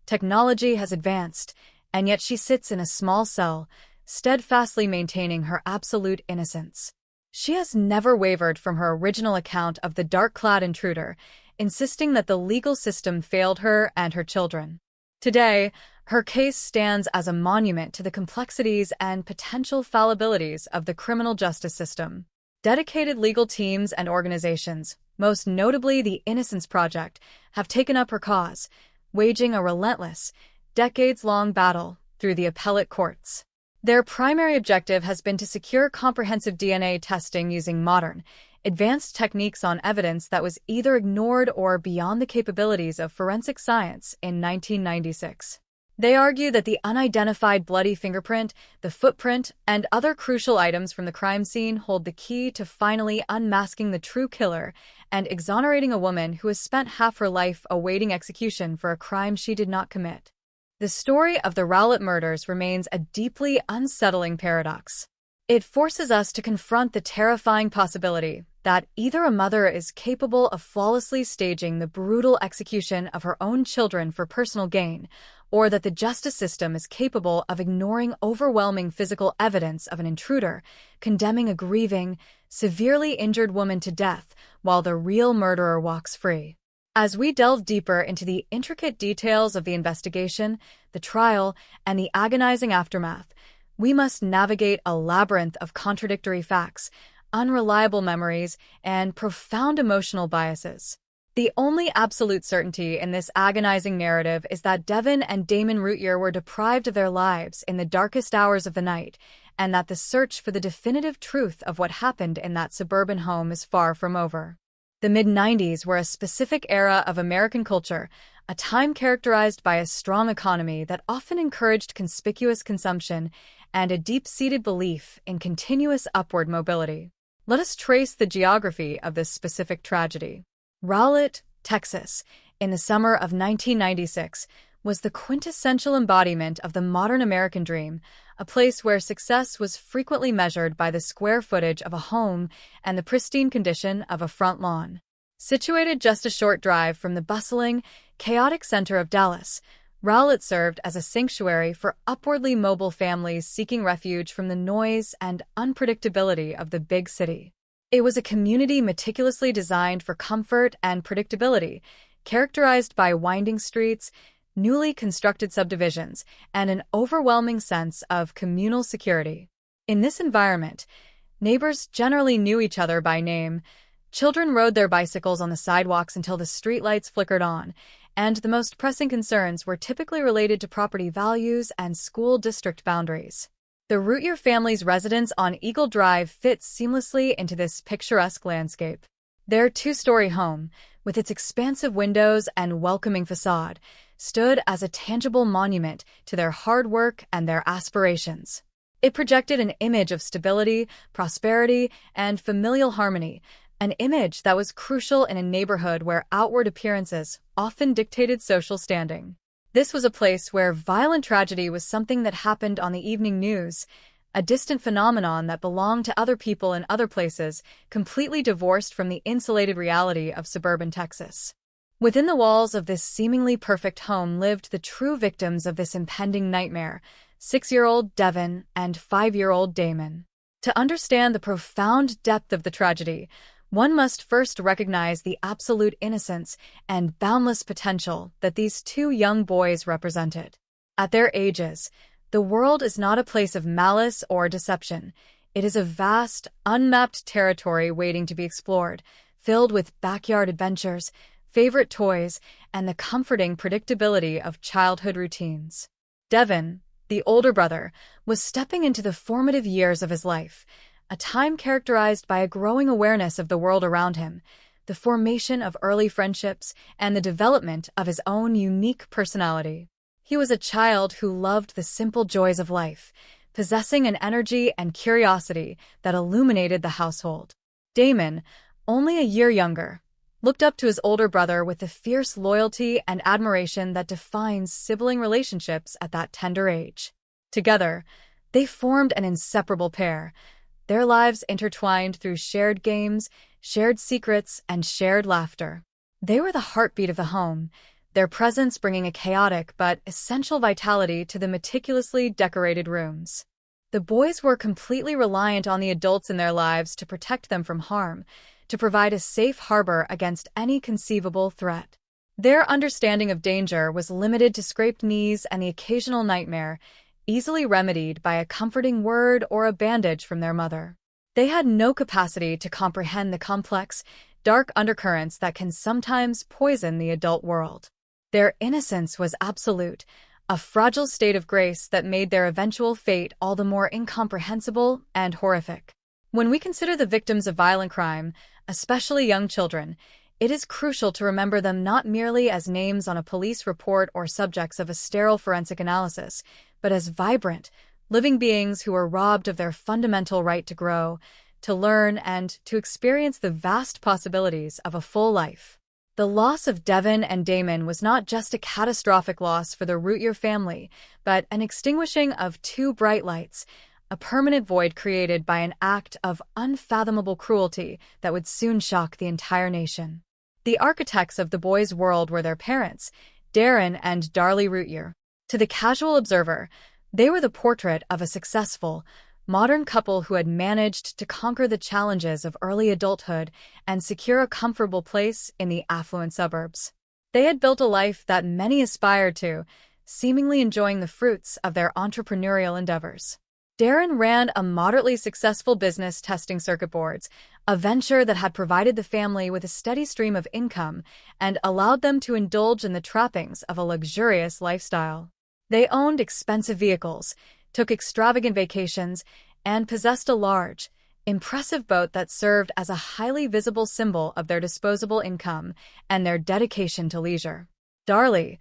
Technology has advanced, and yet she sits in a small cell, steadfastly maintaining her absolute innocence. She has never wavered from her original account of the dark-clad intruder, insisting that the legal system failed her and her children. Today, her case stands as a monument to the complexities and potential fallibilities of the criminal justice system. Dedicated legal teams and organizations, most notably the Innocence Project, have taken up her cause, waging a relentless, decades-long battle through the appellate courts. Their primary objective has been to secure comprehensive DNA testing using modern, advanced techniques on evidence that was either ignored or beyond the capabilities of forensic science in 1996. They argue that the unidentified bloody fingerprint, the footprint, and other crucial items from the crime scene hold the key to finally unmasking the true killer and exonerating a woman who has spent half her life awaiting execution for a crime she did not commit. The story of the Rowlett murders remains a deeply unsettling paradox. It forces us to confront the terrifying possibility that either a mother is capable of flawlessly staging the brutal execution of her own children for personal gain, or that the justice system is capable of ignoring overwhelming physical evidence of an intruder, condemning a grieving, severely injured woman to death while the real murderer walks free. As we delve deeper into the intricate details of the investigation, the trial, and the agonizing aftermath, we must navigate a labyrinth of contradictory facts, unreliable memories, and profound emotional biases. The only absolute certainty in this agonizing narrative is that Devin and Damon Routier were deprived of their lives in the darkest hours of the night, and that the search for the definitive truth of what happened in that suburban home is far from over. The mid-90s were a specific era of American culture, a time characterized by a strong economy that often encouraged conspicuous consumption and a deep-seated belief in continuous upward mobility. Let us trace the geography of this specific tragedy. Rowlett, Texas, in the summer of 1996, was the quintessential embodiment of the modern American dream, a place where success was frequently measured by the square footage of a home and the pristine condition of a front lawn. Situated just a short drive from the bustling, chaotic center of Dallas, Rowlett served as a sanctuary for upwardly mobile families seeking refuge from the noise and unpredictability of the big city. It was a community meticulously designed for comfort and predictability, characterized by winding streets, newly constructed subdivisions, and an overwhelming sense of communal security. In this environment, neighbors generally knew each other by name, children rode their bicycles on the sidewalks until the streetlights flickered on, and the most pressing concerns were typically related to property values and school district boundaries. The Routier family's residence on Eagle Drive fits seamlessly into this picturesque landscape. Their 2-story home, with its expansive windows and welcoming facade, stood as a tangible monument to their hard work and their aspirations. It projected an image of stability, prosperity, and familial harmony, an image that was crucial in a neighborhood where outward appearances often dictated social standing. This was a place where violent tragedy was something that happened on the evening news, a distant phenomenon that belonged to other people in other places, completely divorced from the insulated reality of suburban Texas. Within the walls of this seemingly perfect home lived the true victims of this impending nightmare, 6-year-old Devin and 5-year-old Damon. To understand the profound depth of the tragedy, one must first recognize the absolute innocence and boundless potential that these two young boys represented. At their ages, the world is not a place of malice or deception. It is a vast, unmapped territory waiting to be explored, filled with backyard adventures, favorite toys, and the comforting predictability of childhood routines. Devin, the older brother, was stepping into the formative years of his life, a time characterized by a growing awareness of the world around him, the formation of early friendships, and the development of his own unique personality. He was a child who loved the simple joys of life, possessing an energy and curiosity that illuminated the household. Damon, only a year younger, looked up to his older brother with the fierce loyalty and admiration that defines sibling relationships at that tender age. Together, they formed an inseparable pair, their lives intertwined through shared games, shared secrets, and shared laughter. They were the heartbeat of the home, their presence bringing a chaotic but essential vitality to the meticulously decorated rooms. The boys were completely reliant on the adults in their lives to protect them from harm, to provide a safe harbor against any conceivable threat. Their understanding of danger was limited to scraped knees and the occasional nightmare, easily remedied by a comforting word or a bandage from their mother. They had no capacity to comprehend the complex, dark undercurrents that can sometimes poison the adult world. Their innocence was absolute, a fragile state of grace that made their eventual fate all the more incomprehensible and horrific. When we consider the victims of violent crime, especially young children, it is crucial to remember them not merely as names on a police report or subjects of a sterile forensic analysis, but as vibrant, living beings who were robbed of their fundamental right to grow, to learn, and to experience the vast possibilities of a full life. The loss of Devin and Damon was not just a catastrophic loss for the Routier family, but an extinguishing of two bright lights, a permanent void created by an act of unfathomable cruelty that would soon shock the entire nation. The architects of the boys' world were their parents, Darren and Darlie Routier. To the casual observer, they were the portrait of a successful, modern couple who had managed to conquer the challenges of early adulthood and secure a comfortable place in the affluent suburbs. They had built a life that many aspired to, seemingly enjoying the fruits of their entrepreneurial endeavors. Darren ran a moderately successful business testing circuit boards, a venture that had provided the family with a steady stream of income and allowed them to indulge in the trappings of a luxurious lifestyle. They owned expensive vehicles, took extravagant vacations, and possessed a large, impressive boat that served as a highly visible symbol of their disposable income and their dedication to leisure. Darlie,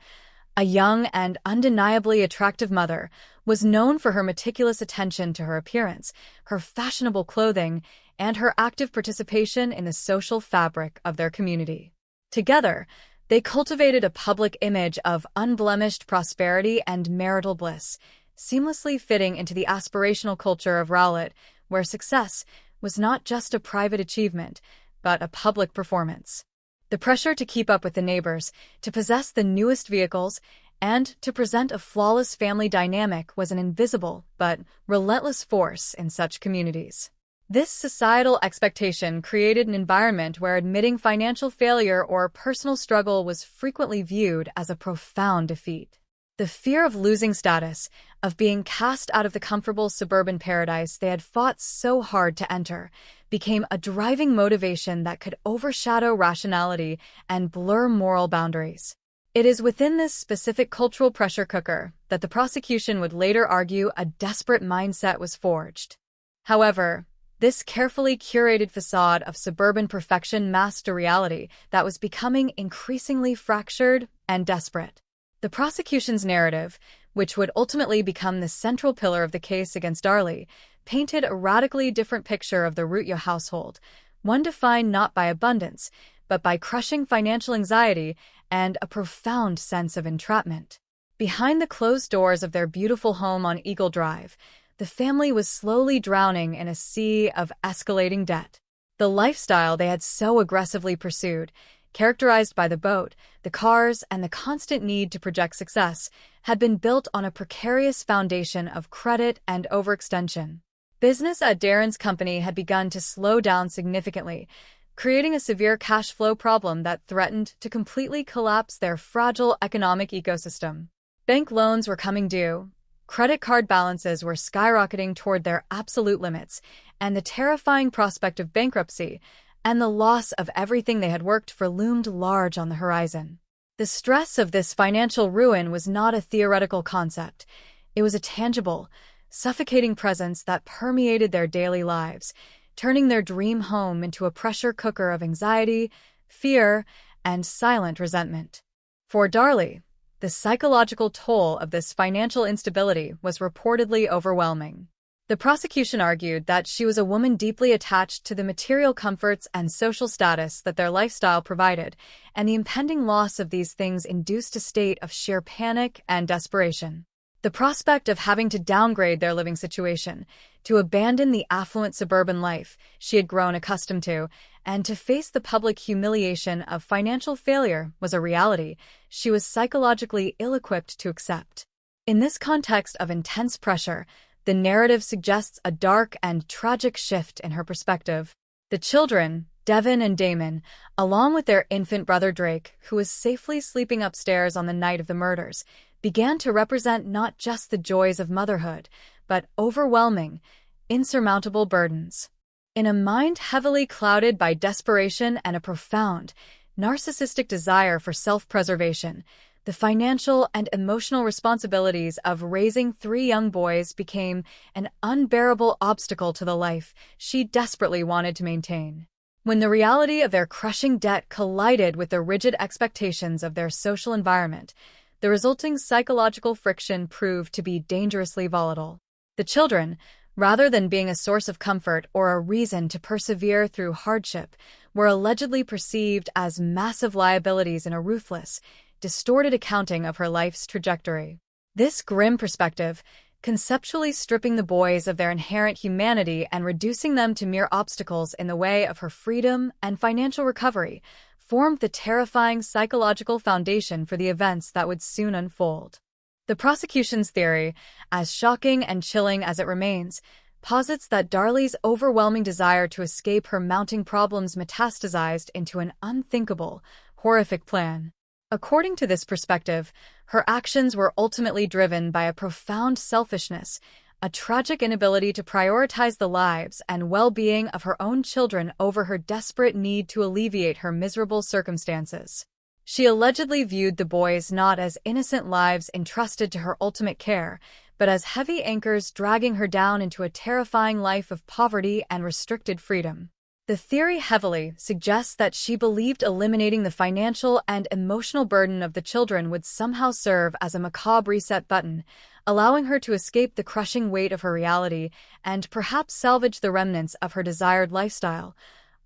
a young and undeniably attractive mother, was known for her meticulous attention to her appearance, her fashionable clothing, and her active participation in the social fabric of their community. Together, they cultivated a public image of unblemished prosperity and marital bliss, seamlessly fitting into the aspirational culture of Rowlett, where success was not just a private achievement, but a public performance. The pressure to keep up with the neighbors, to possess the newest vehicles, and to present a flawless family dynamic was an invisible but relentless force in such communities. This societal expectation created an environment where admitting financial failure or personal struggle was frequently viewed as a profound defeat. The fear of losing status, of being cast out of the comfortable suburban paradise they had fought so hard to enter, became a driving motivation that could overshadow rationality and blur moral boundaries. It is within this specific cultural pressure cooker that the prosecution would later argue a desperate mindset was forged. However, this carefully curated facade of suburban perfection masked a reality that was becoming increasingly fractured and desperate. The prosecution's narrative, which would ultimately become the central pillar of the case against Darlie, painted a radically different picture of the Routier household, one defined not by abundance, but by crushing financial anxiety and a profound sense of entrapment. Behind the closed doors of their beautiful home on Eagle Drive, the family was slowly drowning in a sea of escalating debt. The lifestyle they had so aggressively pursued, characterized by the boat, the cars, and the constant need to project success, had been built on a precarious foundation of credit and overextension. Business at Darren's company had begun to slow down significantly, creating a severe cash flow problem that threatened to completely collapse their fragile economic ecosystem. Bank loans were coming due, credit card balances were skyrocketing toward their absolute limits, and the terrifying prospect of bankruptcy and the loss of everything they had worked for loomed large on the horizon. The stress of this financial ruin was not a theoretical concept. It was a tangible, suffocating presence that permeated their daily lives, turning their dream home into a pressure cooker of anxiety, fear, and silent resentment. For Darlie, the psychological toll of this financial instability was reportedly overwhelming. The prosecution argued that she was a woman deeply attached to the material comforts and social status that their lifestyle provided, and the impending loss of these things induced a state of sheer panic and desperation. The prospect of having to downgrade their living situation, to abandon the affluent suburban life she had grown accustomed to, and to face the public humiliation of financial failure was a reality she was psychologically ill-equipped to accept. In this context of intense pressure, the narrative suggests a dark and tragic shift in her perspective. The children, Devin and Damon, along with their infant brother Drake, who was safely sleeping upstairs on the night of the murders, began to represent not just the joys of motherhood, but overwhelming, insurmountable burdens. In a mind heavily clouded by desperation and a profound, narcissistic desire for self-preservation, the financial and emotional responsibilities of raising 3 young boys became an unbearable obstacle to the life she desperately wanted to maintain. When the reality of their crushing debt collided with the rigid expectations of their social environment, the resulting psychological friction proved to be dangerously volatile. The children, rather than being a source of comfort or a reason to persevere through hardship, were allegedly perceived as massive liabilities in a ruthless, distorted accounting of her life's trajectory. This grim perspective, conceptually stripping the boys of their inherent humanity and reducing them to mere obstacles in the way of her freedom and financial recovery, formed the terrifying psychological foundation for the events that would soon unfold. The prosecution's theory, as shocking and chilling as it remains, posits that Darlie's overwhelming desire to escape her mounting problems metastasized into an unthinkable, horrific plan. According to this perspective, her actions were ultimately driven by a profound selfishness, a tragic inability to prioritize the lives and well-being of her own children over her desperate need to alleviate her miserable circumstances. She allegedly viewed the boys not as innocent lives entrusted to her ultimate care, but as heavy anchors dragging her down into a terrifying life of poverty and restricted freedom. The theory heavily suggests that she believed eliminating the financial and emotional burden of the children would somehow serve as a macabre reset button, allowing her to escape the crushing weight of her reality and perhaps salvage the remnants of her desired lifestyle,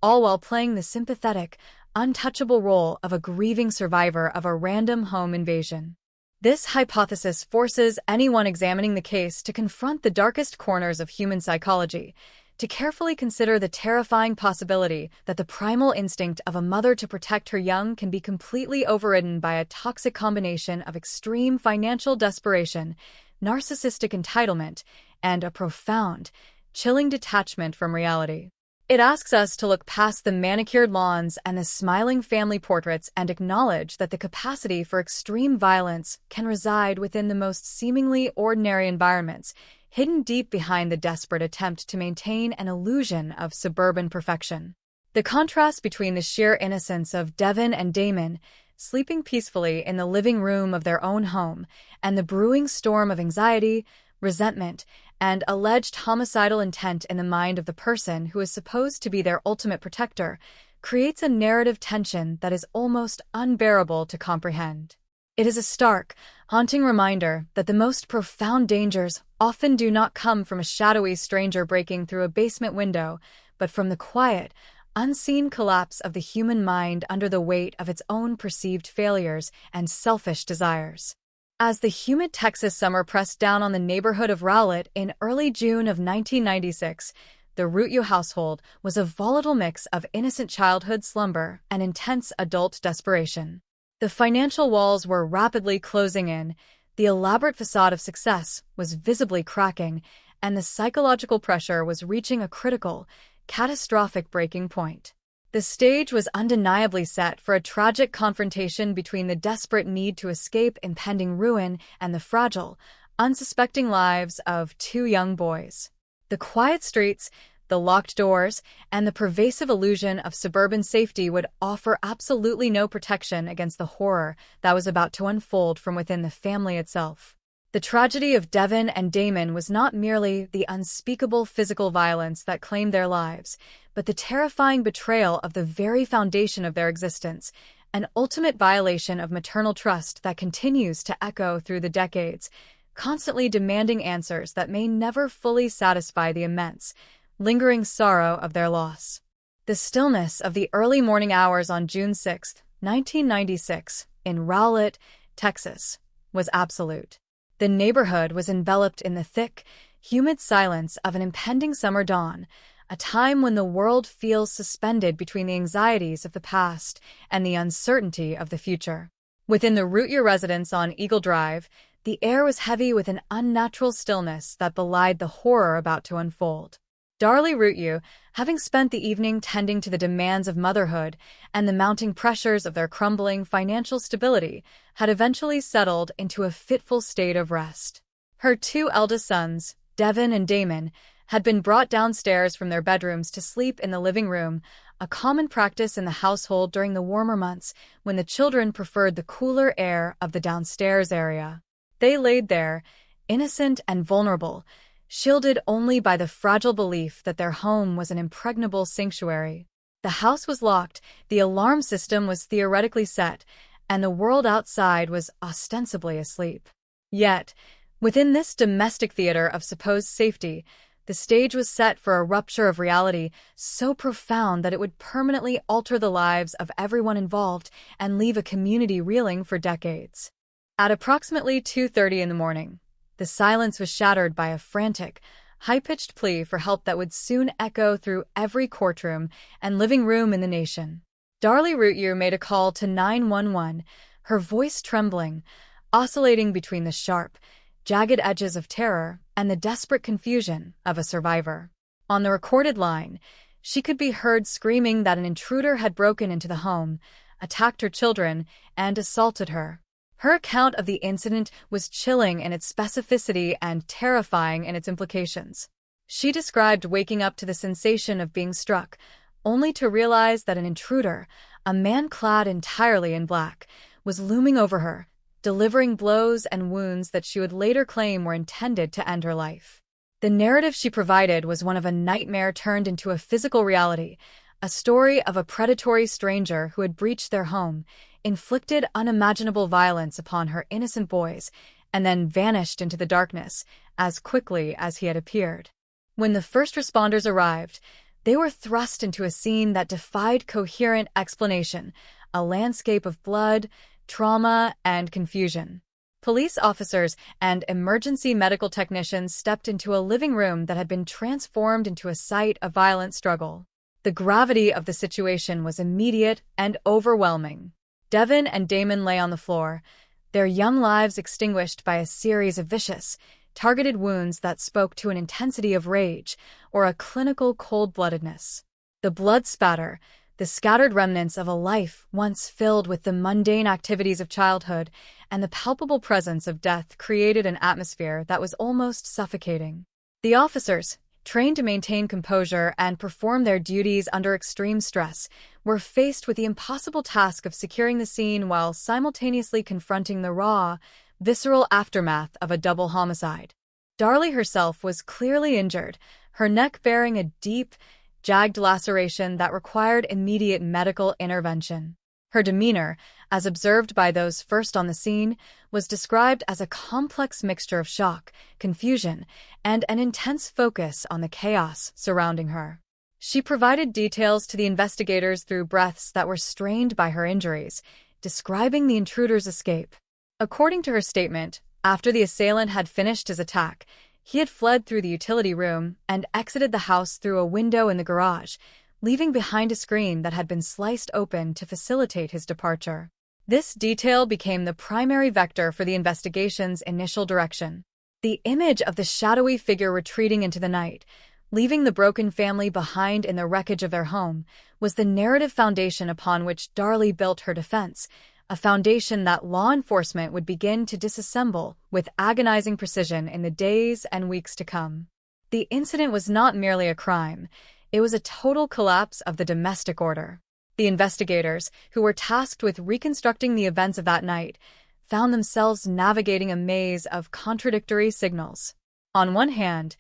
all while playing the sympathetic, untouchable role of a grieving survivor of a random home invasion. This hypothesis forces anyone examining the case to confront the darkest corners of human psychology, to carefully consider the terrifying possibility that the primal instinct of a mother to protect her young can be completely overridden by a toxic combination of extreme financial desperation, narcissistic entitlement, and a profound, chilling detachment from reality. It asks us to look past the manicured lawns and the smiling family portraits and acknowledge that the capacity for extreme violence can reside within the most seemingly ordinary environments, hidden deep behind the desperate attempt to maintain an illusion of suburban perfection. The contrast between the sheer innocence of Devin and Damon, sleeping peacefully in the living room of their own home, and the brewing storm of anxiety, resentment, and alleged homicidal intent in the mind of the person who is supposed to be their ultimate protector, creates a narrative tension that is almost unbearable to comprehend. It is a stark, haunting reminder that the most profound dangers often do not come from a shadowy stranger breaking through a basement window, but from the quiet, unseen collapse of the human mind under the weight of its own perceived failures and selfish desires. As the humid Texas summer pressed down on the neighborhood of Rowlett in early June of 1996, the Rutiu household was a volatile mix of innocent childhood slumber and intense adult desperation. The financial walls were rapidly closing in, the elaborate facade of success was visibly cracking, and the psychological pressure was reaching a critical, catastrophic breaking point. The stage was undeniably set for a tragic confrontation between the desperate need to escape impending ruin and the fragile, unsuspecting lives of two young boys. The quiet streets, the locked doors, and the pervasive illusion of suburban safety would offer absolutely no protection against the horror that was about to unfold from within the family itself. The tragedy of Devin and Damon was not merely the unspeakable physical violence that claimed their lives, but the terrifying betrayal of the very foundation of their existence, an ultimate violation of maternal trust that continues to echo through the decades, constantly demanding answers that may never fully satisfy the immense, lingering sorrow of their loss. The stillness of the early morning hours on June 6, 1996, in Rowlett, Texas, was absolute. The neighborhood was enveloped in the thick, humid silence of an impending summer dawn, a time when the world feels suspended between the anxieties of the past and the uncertainty of the future. Within the Rutiu residence on Eagle Drive, the air was heavy with an unnatural stillness that belied the horror about to unfold. Darlie Rutiu, having spent the evening tending to the demands of motherhood and the mounting pressures of their crumbling financial stability, had eventually settled into a fitful state of rest. Her two eldest sons, Devin and Damon, had been brought downstairs from their bedrooms to sleep in the living room, a common practice in the household during the warmer months when the children preferred the cooler air of the downstairs area. They laid there, innocent and vulnerable, shielded only by the fragile belief that their home was an impregnable sanctuary. The house was locked, the alarm system was theoretically set, and the world outside was ostensibly asleep. Yet, within this domestic theater of supposed safety, the stage was set for a rupture of reality so profound that it would permanently alter the lives of everyone involved and leave a community reeling for decades. At approximately 2:30 in the morning, the silence was shattered by a frantic, high-pitched plea for help that would soon echo through every courtroom and living room in the nation. Darlie Rutiu made a call to 911, her voice trembling, oscillating between the sharp, jagged edges of terror and the desperate confusion of a survivor. On the recorded line, she could be heard screaming that an intruder had broken into the home, attacked her children, and assaulted her. Her account of the incident was chilling in its specificity and terrifying in its implications. She described waking up to the sensation of being struck, only to realize that an intruder, a man clad entirely in black, was looming over her, delivering blows and wounds that she would later claim were intended to end her life. The narrative she provided was one of a nightmare turned into a physical reality, a story of a predatory stranger who had breached their home, inflicted unimaginable violence upon her innocent boys, and then vanished into the darkness as quickly as he had appeared. When the first responders arrived, they were thrust into a scene that defied coherent explanation, a landscape of blood, trauma, and confusion. Police officers and emergency medical technicians stepped into a living room that had been transformed into a site of violent struggle. The gravity of the situation was immediate and overwhelming. Devin and Damon lay on the floor, their young lives extinguished by a series of vicious, targeted wounds that spoke to an intensity of rage or a clinical cold-bloodedness. The blood spatter, the scattered remnants of a life once filled with the mundane activities of childhood, and the palpable presence of death created an atmosphere that was almost suffocating. The officers, trained to maintain composure and perform their duties under extreme stress, were faced with the impossible task of securing the scene while simultaneously confronting the raw, visceral aftermath of a double homicide. Darlie herself was clearly injured, her neck bearing a deep, jagged laceration that required immediate medical intervention. Her demeanor, as observed by those first on the scene, was described as a complex mixture of shock, confusion, and an intense focus on the chaos surrounding her. She provided details to the investigators through breaths that were strained by her injuries, describing the intruder's escape. According to her statement, after the assailant had finished his attack, he had fled through the utility room and exited the house through a window in the garage, leaving behind a screen that had been sliced open to facilitate his departure. This detail became the primary vector for the investigation's initial direction. The image of the shadowy figure retreating into the night, leaving the broken family behind in the wreckage of their home, was the narrative foundation upon which Darlie built her defense, a foundation that law enforcement would begin to disassemble with agonizing precision in the days and weeks to come. The incident was not merely a crime, it was a total collapse of the domestic order. The investigators, who were tasked with reconstructing the events of that night, found themselves navigating a maze of contradictory signals. On one hand,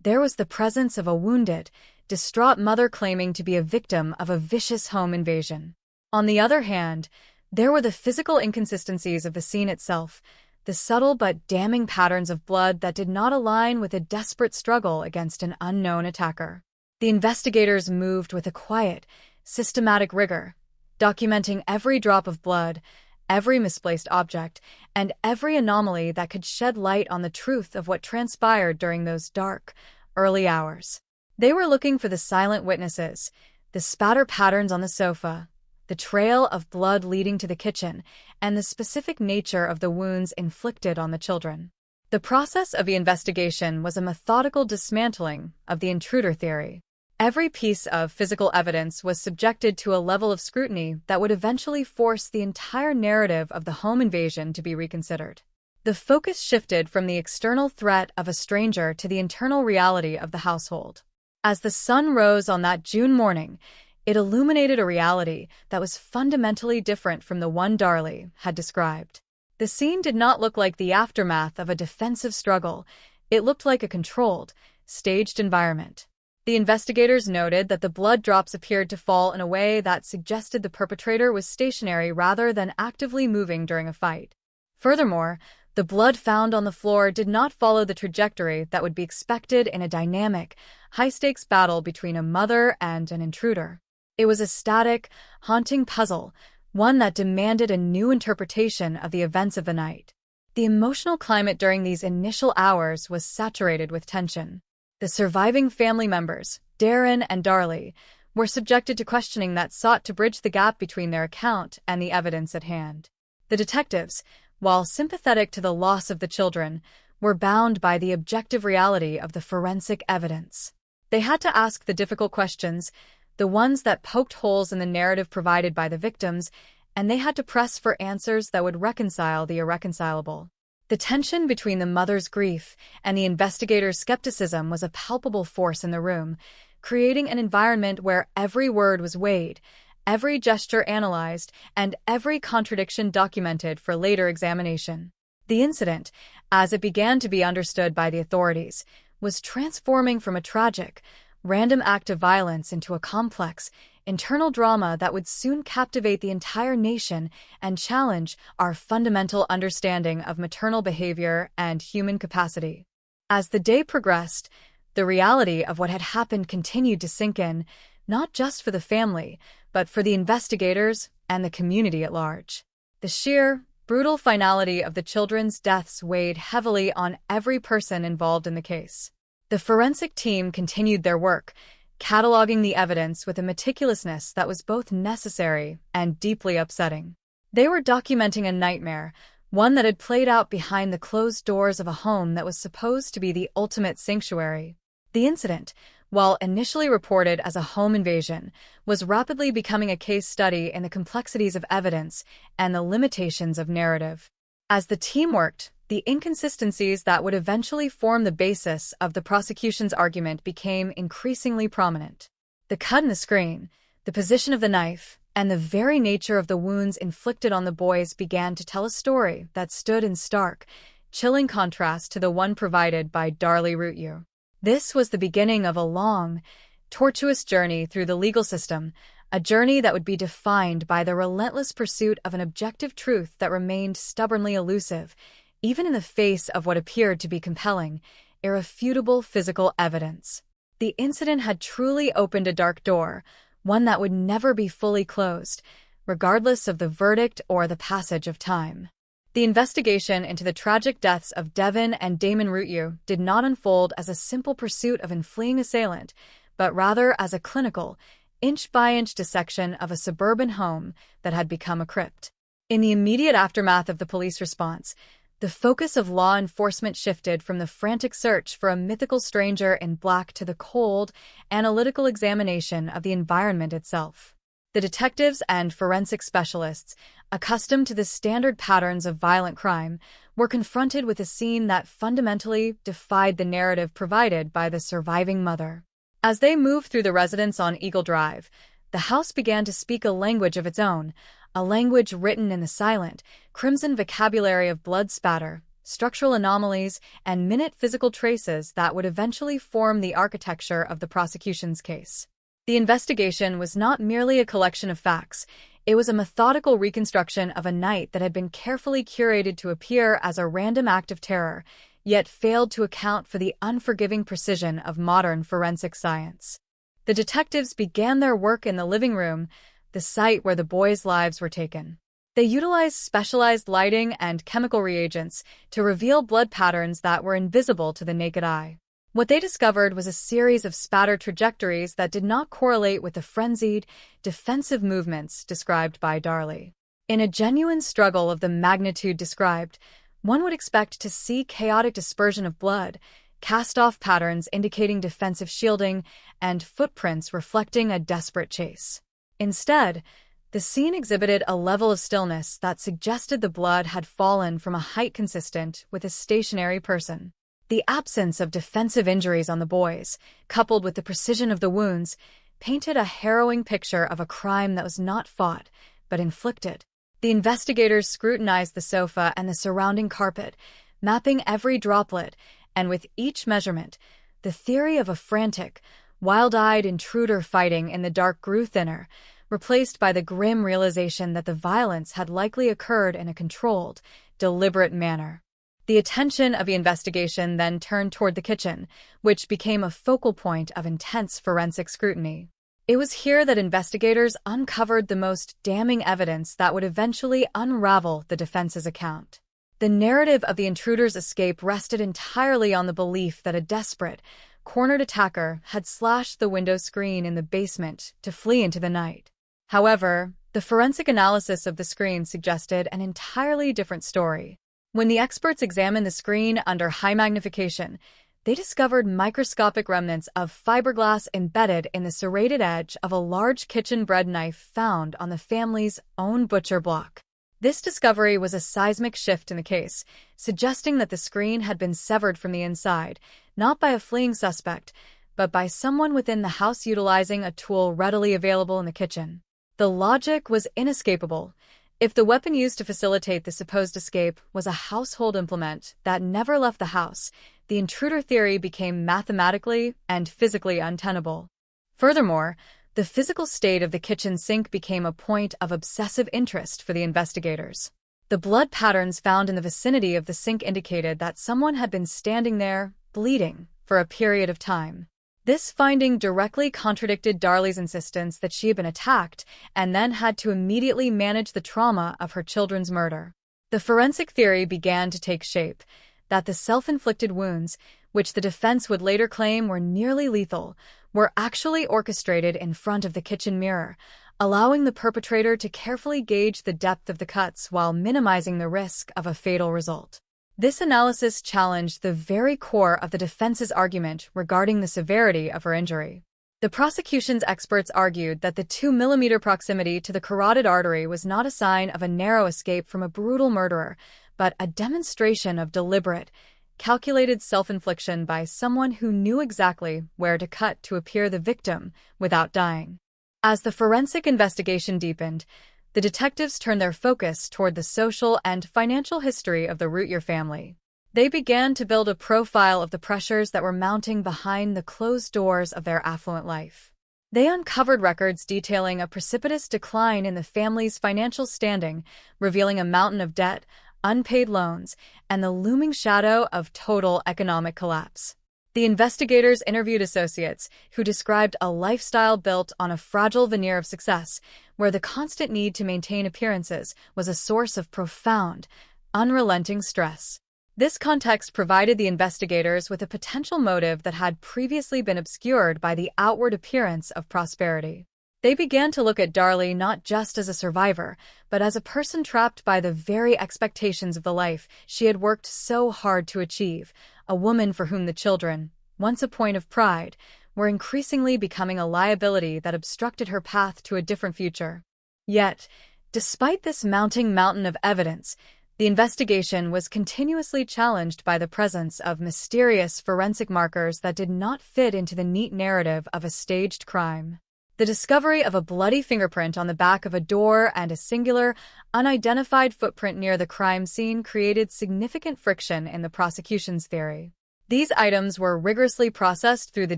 there was the presence of a wounded, distraught mother claiming to be a victim of a vicious home invasion. On the other hand, there were the physical inconsistencies of the scene itself, the subtle but damning patterns of blood that did not align with a desperate struggle against an unknown attacker. The investigators moved with a quiet, systematic rigor, documenting every drop of blood, every misplaced object, and every anomaly that could shed light on the truth of what transpired during those dark, early hours. They were looking for the silent witnesses, the spatter patterns on the sofa, the trail of blood leading to the kitchen, and the specific nature of the wounds inflicted on the children. The process of the investigation was a methodical dismantling of the intruder theory. Every piece of physical evidence was subjected to a level of scrutiny that would eventually force the entire narrative of the home invasion to be reconsidered. The focus shifted from the external threat of a stranger to the internal reality of the household. As the sun rose on that June morning, it illuminated a reality that was fundamentally different from the one Darlie had described. The scene did not look like the aftermath of a defensive struggle. It looked like a controlled, staged environment. The investigators noted that the blood drops appeared to fall in a way that suggested the perpetrator was stationary rather than actively moving during a fight. Furthermore, the blood found on the floor did not follow the trajectory that would be expected in a dynamic, high-stakes battle between a mother and an intruder. It was a static, haunting puzzle, one that demanded a new interpretation of the events of the night. The emotional climate during these initial hours was saturated with tension. The surviving family members, Darren and Darlie, were subjected to questioning that sought to bridge the gap between their account and the evidence at hand. The detectives, while sympathetic to the loss of the children, were bound by the objective reality of the forensic evidence. They had to ask the difficult questions, the ones that poked holes in the narrative provided by the victims, and they had to press for answers that would reconcile the irreconcilable. The tension between the mother's grief and the investigator's skepticism was a palpable force in the room, creating an environment where every word was weighed, every gesture analyzed, and every contradiction documented for later examination. The incident, as it began to be understood by the authorities, was transforming from a tragic, random act of violence into a complex, internal drama that would soon captivate the entire nation and challenge our fundamental understanding of maternal behavior and human capacity. As the day progressed, the reality of what had happened continued to sink in, not just for the family, but for the investigators and the community at large. The sheer, brutal finality of the children's deaths weighed heavily on every person involved in the case. The forensic team continued their work, cataloging the evidence with a meticulousness that was both necessary and deeply upsetting. They were documenting a nightmare, one that had played out behind the closed doors of a home that was supposed to be the ultimate sanctuary. The incident, while initially reported as a home invasion, was rapidly becoming a case study in the complexities of evidence and the limitations of narrative. As the team worked, the inconsistencies that would eventually form the basis of the prosecution's argument became increasingly prominent. The cut in the screen, the position of the knife, and the very nature of the wounds inflicted on the boys began to tell a story that stood in stark, chilling contrast to the one provided by Darlie Routier. This was the beginning of a long, tortuous journey through the legal system, a journey that would be defined by the relentless pursuit of an objective truth that remained stubbornly elusive, even in the face of what appeared to be compelling, irrefutable physical evidence. The incident had truly opened a dark door, one that would never be fully closed, regardless of the verdict or the passage of time. The investigation into the tragic deaths of Devin and Damon Routeux did not unfold as a simple pursuit of a fleeing assailant, but rather as a clinical, inch-by-inch dissection of a suburban home that had become a crypt. In the immediate aftermath of the police response, the focus of law enforcement shifted from the frantic search for a mythical stranger in black to the cold, analytical examination of the environment itself. The detectives and forensic specialists, accustomed to the standard patterns of violent crime, were confronted with a scene that fundamentally defied the narrative provided by the surviving mother. As they moved through the residence on Eagle Drive, the house began to speak a language of its own, a language written in the silent, crimson vocabulary of blood spatter, structural anomalies, and minute physical traces that would eventually form the architecture of the prosecution's case. The investigation was not merely a collection of facts. It was a methodical reconstruction of a night that had been carefully curated to appear as a random act of terror, yet failed to account for the unforgiving precision of modern forensic science. The detectives began their work in the living room, the site where the boys' lives were taken. They utilized specialized lighting and chemical reagents to reveal blood patterns that were invisible to the naked eye. What they discovered was a series of spatter trajectories that did not correlate with the frenzied, defensive movements described by Darley. In a genuine struggle of the magnitude described, one would expect to see chaotic dispersion of blood, cast-off patterns indicating defensive shielding, and footprints reflecting a desperate chase. Instead, the scene exhibited a level of stillness that suggested the blood had fallen from a height consistent with a stationary person. The absence of defensive injuries on the boys, coupled with the precision of the wounds, painted a harrowing picture of a crime that was not fought, but inflicted. The investigators scrutinized the sofa and the surrounding carpet, mapping every droplet, and with each measurement, the theory of a frantic, wild-eyed intruder fighting in the dark grew thinner, replaced by the grim realization that the violence had likely occurred in a controlled, deliberate manner. The attention of the investigation then turned toward the kitchen, which became a focal point of intense forensic scrutiny. It was here that investigators uncovered the most damning evidence that would eventually unravel the defense's account. The narrative of the intruder's escape rested entirely on the belief that a desperate, cornered attacker had slashed the window screen in the basement to flee into the night. However, the forensic analysis of the screen suggested an entirely different story. When the experts examined the screen under high magnification, they discovered microscopic remnants of fiberglass embedded in the serrated edge of a large kitchen bread knife found on the family's own butcher block. This discovery was a seismic shift in the case, suggesting that the screen had been severed from the inside, not by a fleeing suspect, but by someone within the house utilizing a tool readily available in the kitchen. The logic was inescapable. If the weapon used to facilitate the supposed escape was a household implement that never left the house, the intruder theory became mathematically and physically untenable. Furthermore, the physical state of the kitchen sink became a point of obsessive interest for the investigators. The blood patterns found in the vicinity of the sink indicated that someone had been standing there, bleeding, for a period of time. This finding directly contradicted Darley's insistence that she had been attacked and then had to immediately manage the trauma of her children's murder. The forensic theory began to take shape, that the self-inflicted wounds, which the defense would later claim were nearly lethal, were actually orchestrated in front of the kitchen mirror, allowing the perpetrator to carefully gauge the depth of the cuts while minimizing the risk of a fatal result. This analysis challenged the very core of the defense's argument regarding the severity of her injury. The prosecution's experts argued that the 2-millimeter proximity to the carotid artery was not a sign of a narrow escape from a brutal murderer, but a demonstration of deliberate, calculated self-infliction by someone who knew exactly where to cut to appear the victim without dying. As the forensic investigation deepened, the detectives turned their focus toward the social and financial history of the Routeux family. They began to build a profile of the pressures that were mounting behind the closed doors of their affluent life. They uncovered records detailing a precipitous decline in the family's financial standing, revealing a mountain of debt, unpaid loans, and the looming shadow of total economic collapse. The investigators interviewed associates who described a lifestyle built on a fragile veneer of success, where the constant need to maintain appearances was a source of profound, unrelenting stress. This context provided the investigators with a potential motive that had previously been obscured by the outward appearance of prosperity. They began to look at Darlie not just as a survivor, but as a person trapped by the very expectations of the life she had worked so hard to achieve, a woman for whom the children, once a point of pride, were increasingly becoming a liability that obstructed her path to a different future. Yet, despite this mounting mountain of evidence, the investigation was continuously challenged by the presence of mysterious forensic markers that did not fit into the neat narrative of a staged crime. The discovery of a bloody fingerprint on the back of a door and a singular, unidentified footprint near the crime scene created significant friction in the prosecution's theory. These items were rigorously processed through the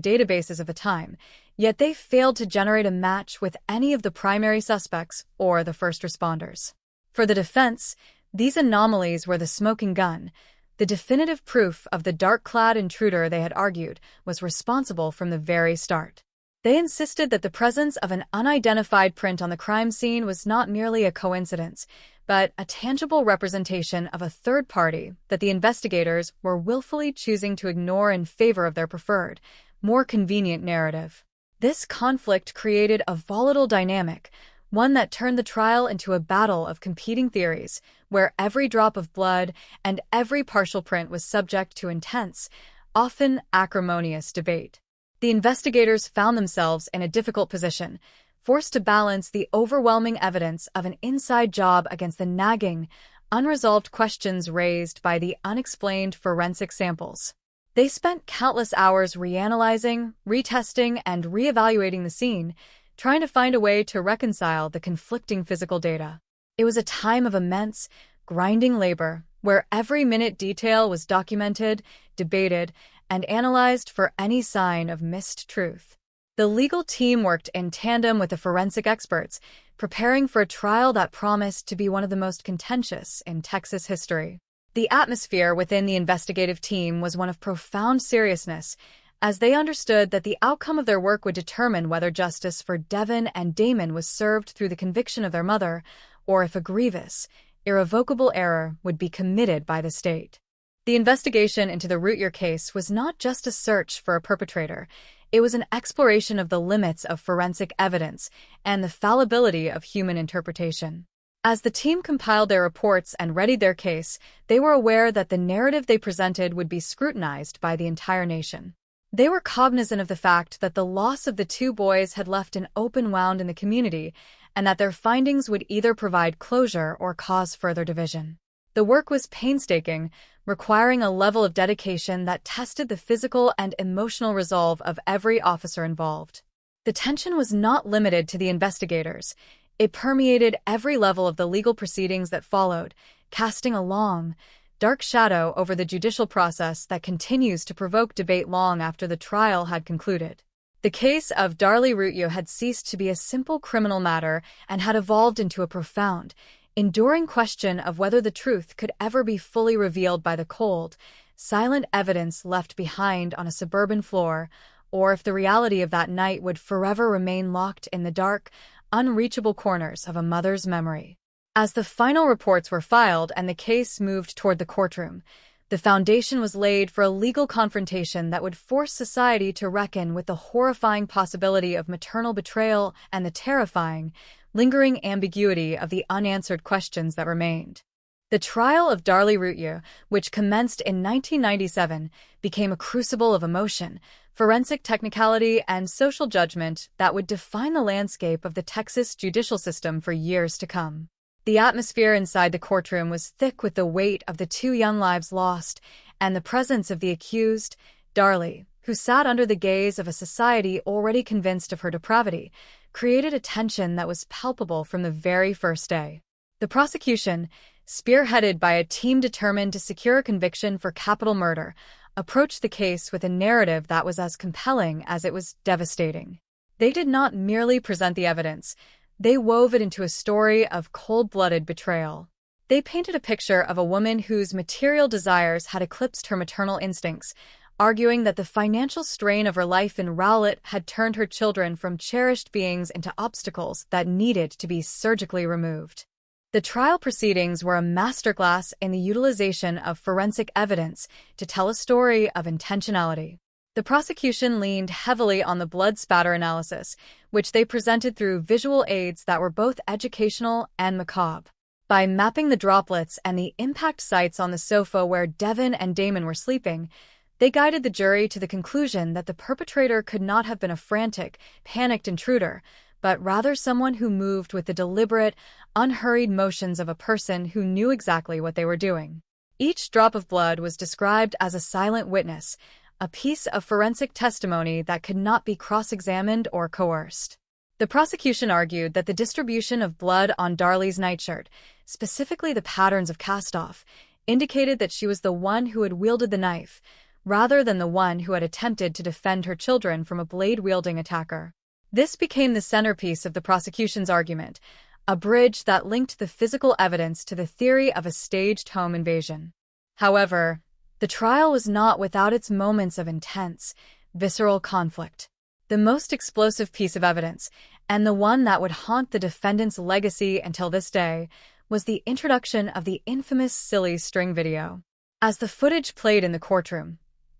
databases of the time, yet they failed to generate a match with any of the primary suspects or the first responders. For the defense, these anomalies were the smoking gun, the definitive proof of the dark-clad intruder they had argued was responsible from the very start. They insisted that the presence of an unidentified print on the crime scene was not merely a coincidence, but a tangible representation of a third party that the investigators were willfully choosing to ignore in favor of their preferred, more convenient narrative. This conflict created a volatile dynamic, one that turned the trial into a battle of competing theories, where every drop of blood and every partial print was subject to intense, often acrimonious debate. The investigators found themselves in a difficult position, forced to balance the overwhelming evidence of an inside job against the nagging, unresolved questions raised by the unexplained forensic samples. They spent countless hours reanalyzing, retesting, and reevaluating the scene, trying to find a way to reconcile the conflicting physical data. It was a time of immense, grinding labor, where every minute detail was documented, debated, and analyzed for any sign of missed truth. The legal team worked in tandem with the forensic experts, preparing for a trial that promised to be one of the most contentious in Texas history. The atmosphere within the investigative team was one of profound seriousness, as they understood that the outcome of their work would determine whether justice for Devin and Damon was served through the conviction of their mother, or if a grievous, irrevocable error would be committed by the state. The investigation into the Routier case was not just a search for a perpetrator. It was an exploration of the limits of forensic evidence and the fallibility of human interpretation. As the team compiled their reports and readied their case, they were aware that the narrative they presented would be scrutinized by the entire nation. They were cognizant of the fact that the loss of the two boys had left an open wound in the community, and that their findings would either provide closure or cause further division. The work was painstaking, requiring a level of dedication that tested the physical and emotional resolve of every officer involved. The tension was not limited to the investigators. It permeated every level of the legal proceedings that followed, casting a long, dark shadow over the judicial process that continues to provoke debate long after the trial had concluded. The case of Darlie Routier had ceased to be a simple criminal matter and had evolved into a profound, enduring question of whether the truth could ever be fully revealed by the cold, silent evidence left behind on a suburban floor, or if the reality of that night would forever remain locked in the dark, unreachable corners of a mother's memory. As the final reports were filed and the case moved toward the courtroom, the foundation was laid for a legal confrontation that would force society to reckon with the horrifying possibility of maternal betrayal and the terrifying, lingering ambiguity of the unanswered questions that remained. The trial of Darlie Routier, which commenced in 1997, became a crucible of emotion, forensic technicality, and social judgment that would define the landscape of the Texas judicial system for years to come. The atmosphere inside the courtroom was thick with the weight of the two young lives lost and the presence of the accused, Darlie, who sat under the gaze of a society already convinced of her depravity, created a tension that was palpable from the very first day. The prosecution, spearheaded by a team determined to secure a conviction for capital murder, approached the case with a narrative that was as compelling as it was devastating. They did not merely present the evidence. They wove it into a story of cold-blooded betrayal. They painted a picture of a woman whose material desires had eclipsed her maternal instincts, arguing that the financial strain of her life in Rowlett had turned her children from cherished beings into obstacles that needed to be surgically removed. The trial proceedings were a masterclass in the utilization of forensic evidence to tell a story of intentionality. The prosecution leaned heavily on the blood spatter analysis, which they presented through visual aids that were both educational and macabre. By mapping the droplets and the impact sites on the sofa where Devin and Damon were sleeping, they guided the jury to the conclusion that the perpetrator could not have been a frantic, panicked intruder, but rather someone who moved with the deliberate, unhurried motions of a person who knew exactly what they were doing. Each drop of blood was described as a silent witness, a piece of forensic testimony that could not be cross-examined or coerced. The prosecution argued that the distribution of blood on Darlie's nightshirt, specifically the patterns of cast-off, indicated that she was the one who had wielded the knife, rather than the one who had attempted to defend her children from a blade-wielding attacker. This became the centerpiece of the prosecution's argument, a bridge that linked the physical evidence to the theory of a staged home invasion. However, the trial was not without its moments of intense, visceral conflict. The most explosive piece of evidence, and the one that would haunt the defendant's legacy until this day, was the introduction of the infamous silly string video. As the footage played in the courtroom,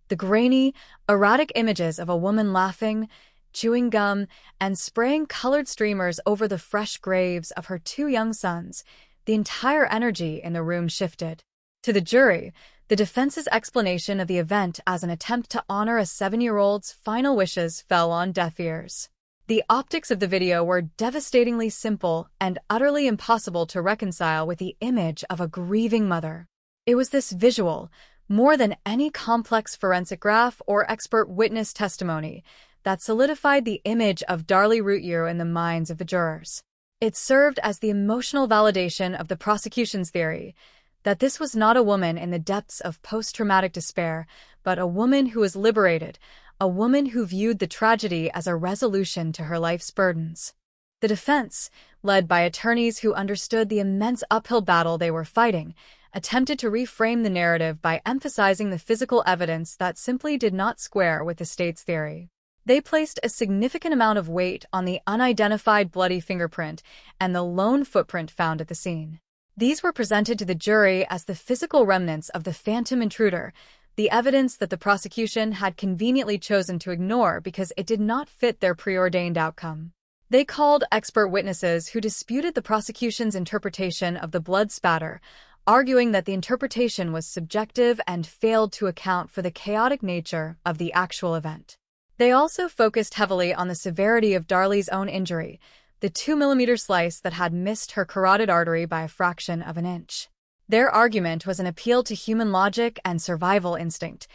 the grainy, erratic images of a woman laughing, chewing gum, and spraying colored streamers over the fresh graves of her two young sons, the entire energy in the room shifted. To the jury, the defense's explanation of the event as an attempt to honor a 7-year-old's final wishes fell on deaf ears. The optics of the video were devastatingly simple and utterly impossible to reconcile with the image of a grieving mother. It was this visual, more than any complex forensic graph or expert witness testimony, that solidified the image of Darlie Routier in the minds of the jurors. It served as the emotional validation of the prosecution's theory that this was not a woman in the depths of post-traumatic despair, but a woman who was liberated, a woman who viewed the tragedy as a resolution to her life's burdens. The defense, led by attorneys who understood the immense uphill battle they were fighting, attempted to reframe the narrative by emphasizing the physical evidence that simply did not square with the state's theory. They placed a significant amount of weight on the unidentified bloody fingerprint and the lone footprint found at the scene. These were presented to the jury as the physical remnants of the phantom intruder, the evidence that the prosecution had conveniently chosen to ignore because it did not fit their preordained outcome. They called expert witnesses who disputed the prosecution's interpretation of the blood spatter, arguing that the interpretation was subjective and failed to account for the chaotic nature of the actual event. They also focused heavily on the severity of Darlie's own injury, the 2mm slice that had missed her carotid artery by a fraction of an inch. Their argument was an appeal to human logic and survival instinct.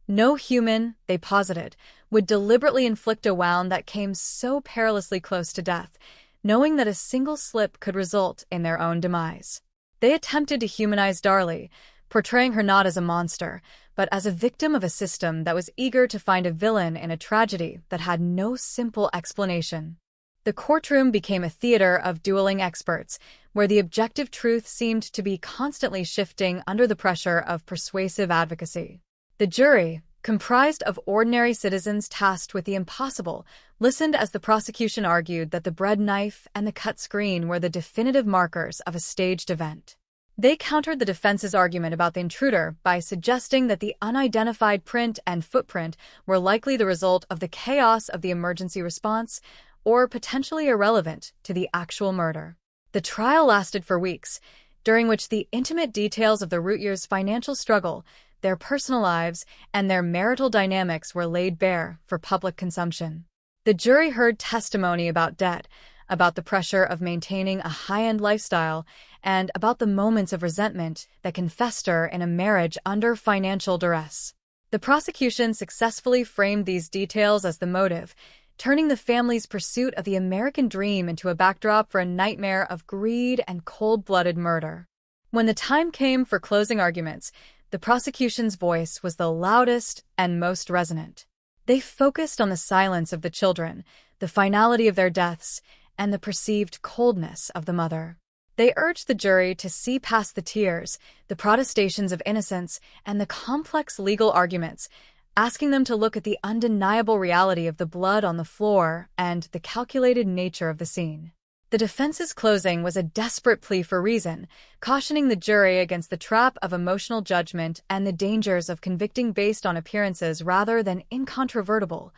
No human, they posited, would deliberately inflict a wound that came so perilously close to death, knowing that a single slip could result in their own demise. They attempted to humanize Darlie, portraying her not as a monster, but as a victim of a system that was eager to find a villain in a tragedy that had no simple explanation. The courtroom became a theater of dueling experts, where the objective truth seemed to be constantly shifting under the pressure of persuasive advocacy. The jury, comprised of ordinary citizens tasked with the impossible, listened as the prosecution argued that the bread knife and the cut screen were the definitive markers of a staged event. They countered the defense's argument about the intruder by suggesting that the unidentified print and footprint were likely the result of the chaos of the emergency response, or potentially irrelevant to the actual murder. The trial lasted for weeks, during which the intimate details of the Routiers' financial struggle, their personal lives, and their marital dynamics were laid bare for public consumption. The jury heard testimony about debt, about the pressure of maintaining a high-end lifestyle, and about the moments of resentment that can fester in a marriage under financial duress. The prosecution successfully framed these details as the motive, turning the family's pursuit of the American dream into a backdrop for a nightmare of greed and cold-blooded murder. When the time came for closing arguments, the prosecution's voice was the loudest and most resonant. They focused on the silence of the children, the finality of their deaths, and the perceived coldness of the mother. They urged the jury to see past the tears, the protestations of innocence, and the complex legal arguments, asking them to look at the undeniable reality of the blood on the floor and the calculated nature of the scene. The defense's closing was a desperate plea for reason, cautioning the jury against the trap of emotional judgment and the dangers of convicting based on appearances rather than incontrovertible,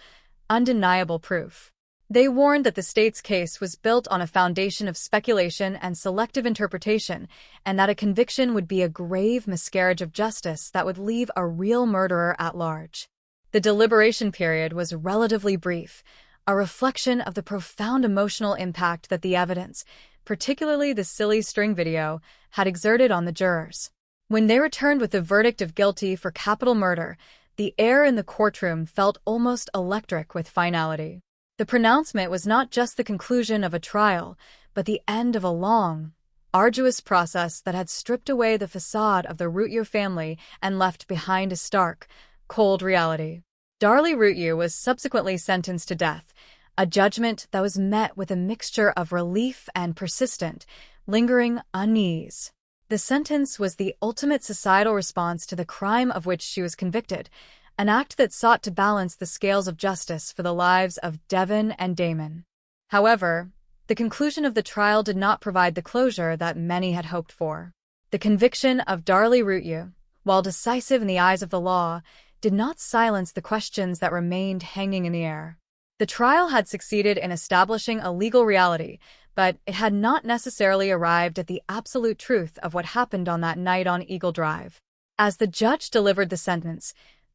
undeniable proof. They warned that the state's case was built on a foundation of speculation and selective interpretation, and that a conviction would be a grave miscarriage of justice that would leave a real murderer at large. The deliberation period was relatively brief, a reflection of the profound emotional impact that the evidence, particularly the silly string video, had exerted on the jurors. When they returned with the verdict of guilty for capital murder, the air in the courtroom felt almost electric with finality. The pronouncement was not just the conclusion of a trial, but the end of a long, arduous process that had stripped away the facade of the Routier family and left behind a stark, cold reality. Darlie Routier was subsequently sentenced to death, a judgment that was met with a mixture of relief and persistent, lingering unease. The sentence was the ultimate societal response to the crime of which she was convicted, an act that sought to balance the scales of justice for the lives of Devin and Damon. However, the conclusion of the trial did not provide the closure that many had hoped for. The conviction of Darlie Routier, while decisive in the eyes of the law, did not silence the questions that remained hanging in the air. The trial had succeeded in establishing a legal reality, but it had not necessarily arrived at the absolute truth of what happened on that night on Eagle Drive. As the judge delivered the sentence,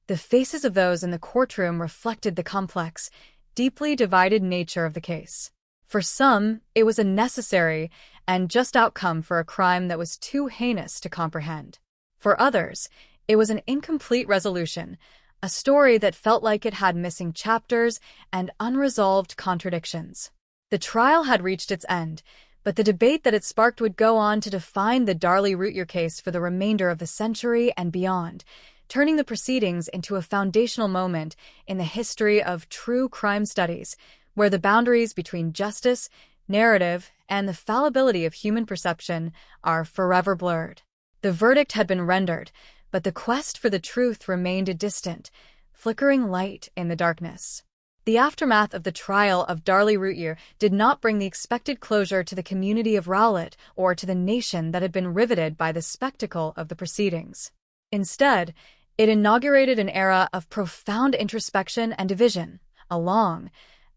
the faces of those in the courtroom reflected the complex, deeply divided nature of the case. For some, it was a necessary and just outcome for a crime that was too heinous to comprehend. For others, it was an incomplete resolution, a story that felt like it had missing chapters and unresolved contradictions. The trial had reached its end, but the debate that it sparked would go on to define the Darlie Routier case for the remainder of the century and beyond, turning the proceedings into a foundational moment in the history of true crime studies, where the boundaries between justice, narrative, and the fallibility of human perception are forever blurred. The verdict had been rendered, but the quest for the truth remained a distant, flickering light in the darkness. The aftermath of the trial of Darlie Routier did not bring the expected closure to the community of Rowlett or to the nation that had been riveted by the spectacle of the proceedings. Instead, it inaugurated an era of profound introspection and division, a long,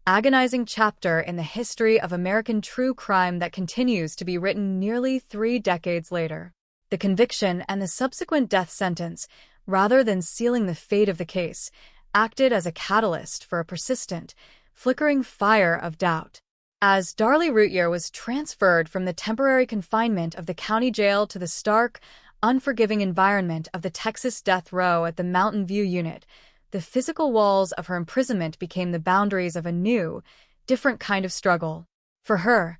agonizing chapter in the history of American true crime that continues to be written nearly 3 decades later. The conviction and the subsequent death sentence, rather than sealing the fate of the case, acted as a catalyst for a persistent, flickering fire of doubt. As Darlie Routier was transferred from the temporary confinement of the county jail to the stark, unforgiving environment of the Texas death row at the Mountain View unit, the physical walls of her imprisonment became the boundaries of a new, different kind of struggle. For her,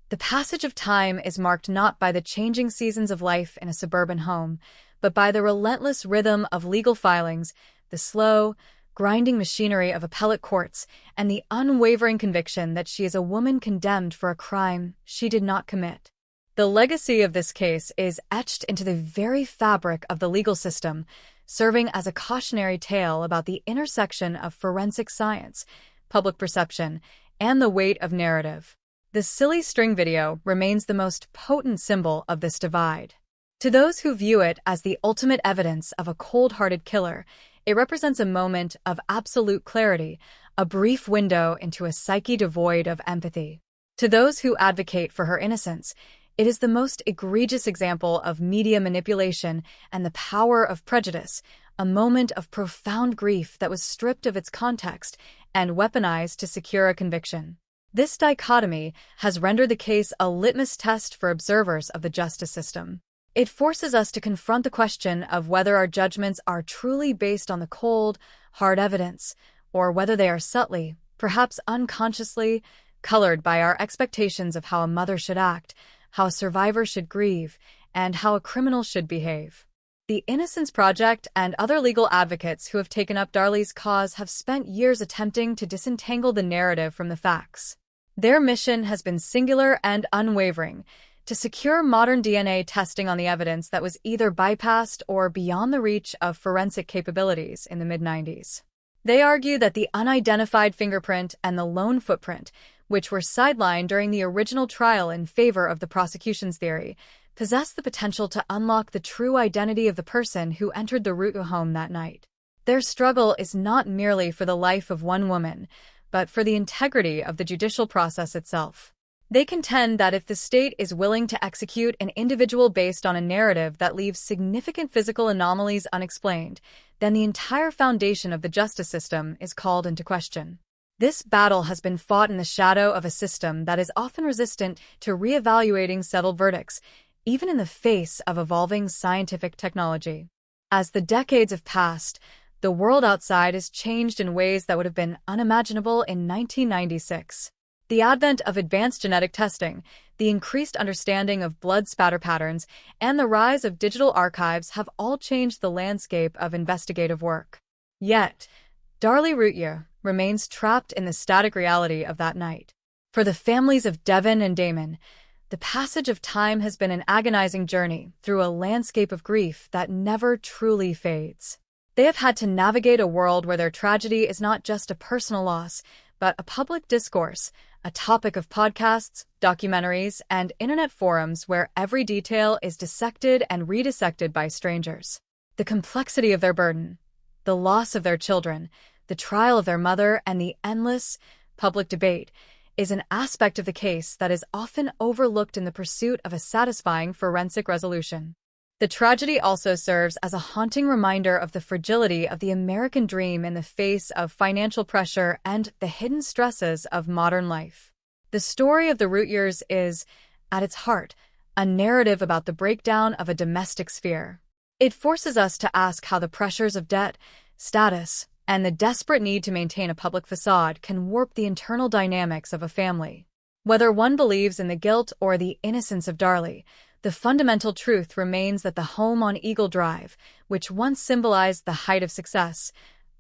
the passage of time is marked not by the changing seasons of life in a suburban home, but by the relentless rhythm of legal filings, the slow, grinding machinery of appellate courts, and the unwavering conviction that she is a woman condemned for a crime she did not commit. The legacy of this case is etched into the very fabric of the legal system, serving as a cautionary tale about the intersection of forensic science, public perception, and the weight of narrative. The silly string video remains the most potent symbol of this divide. To those who view it as the ultimate evidence of a cold-hearted killer, it represents a moment of absolute clarity, a brief window into a psyche devoid of empathy. To those who advocate for her innocence, it is the most egregious example of media manipulation and the power of prejudice, a moment of profound grief that was stripped of its context and weaponized to secure a conviction. This dichotomy has rendered the case a litmus test for observers of the justice system. It forces us to confront the question of whether our judgments are truly based on the cold, hard evidence, or whether they are subtly, perhaps unconsciously, colored by our expectations of how a mother should act, how a survivor should grieve, and how a criminal should behave. The Innocence Project and other legal advocates who have taken up Darlie's cause have spent years attempting to disentangle the narrative from the facts. Their mission has been singular and unwavering: to secure modern DNA testing on the evidence that was either bypassed or beyond the reach of forensic capabilities in the mid-90s. They argue that the unidentified fingerprint and the lone footprint, which were sidelined during the original trial in favor of the prosecution's theory, possess the potential to unlock the true identity of the person who entered the Routeux home that night. Their struggle is not merely for the life of one woman, but for the integrity of the judicial process itself. They contend that if the state is willing to execute an individual based on a narrative that leaves significant physical anomalies unexplained, then the entire foundation of the justice system is called into question. This battle has been fought in the shadow of a system that is often resistant to reevaluating settled verdicts, even in the face of evolving scientific technology. As the decades have passed, the world outside has changed in ways that would have been unimaginable in 1996. The advent of advanced genetic testing, the increased understanding of blood spatter patterns, and the rise of digital archives have all changed the landscape of investigative work. Yet, Darlie Routeux remains trapped in the static reality of that night. For the families of Devin and Damon, the passage of time has been an agonizing journey through a landscape of grief that never truly fades. They have had to navigate a world where their tragedy is not just a personal loss, but a public discourse, a topic of podcasts, documentaries, and internet forums where every detail is dissected and redissected by strangers. The complexity of their burden, the loss of their children, the trial of their mother, and the endless public debate is an aspect of the case that is often overlooked in the pursuit of a satisfying forensic resolution. The tragedy also serves as a haunting reminder of the fragility of the American dream in the face of financial pressure and the hidden stresses of modern life. The story of the Routeux is, at its heart, a narrative about the breakdown of a domestic sphere. It forces us to ask how the pressures of debt, status, and the desperate need to maintain a public facade can warp the internal dynamics of a family. Whether one believes in the guilt or the innocence of Darlie, the fundamental truth remains that the home on Eagle Drive, which once symbolized the height of success,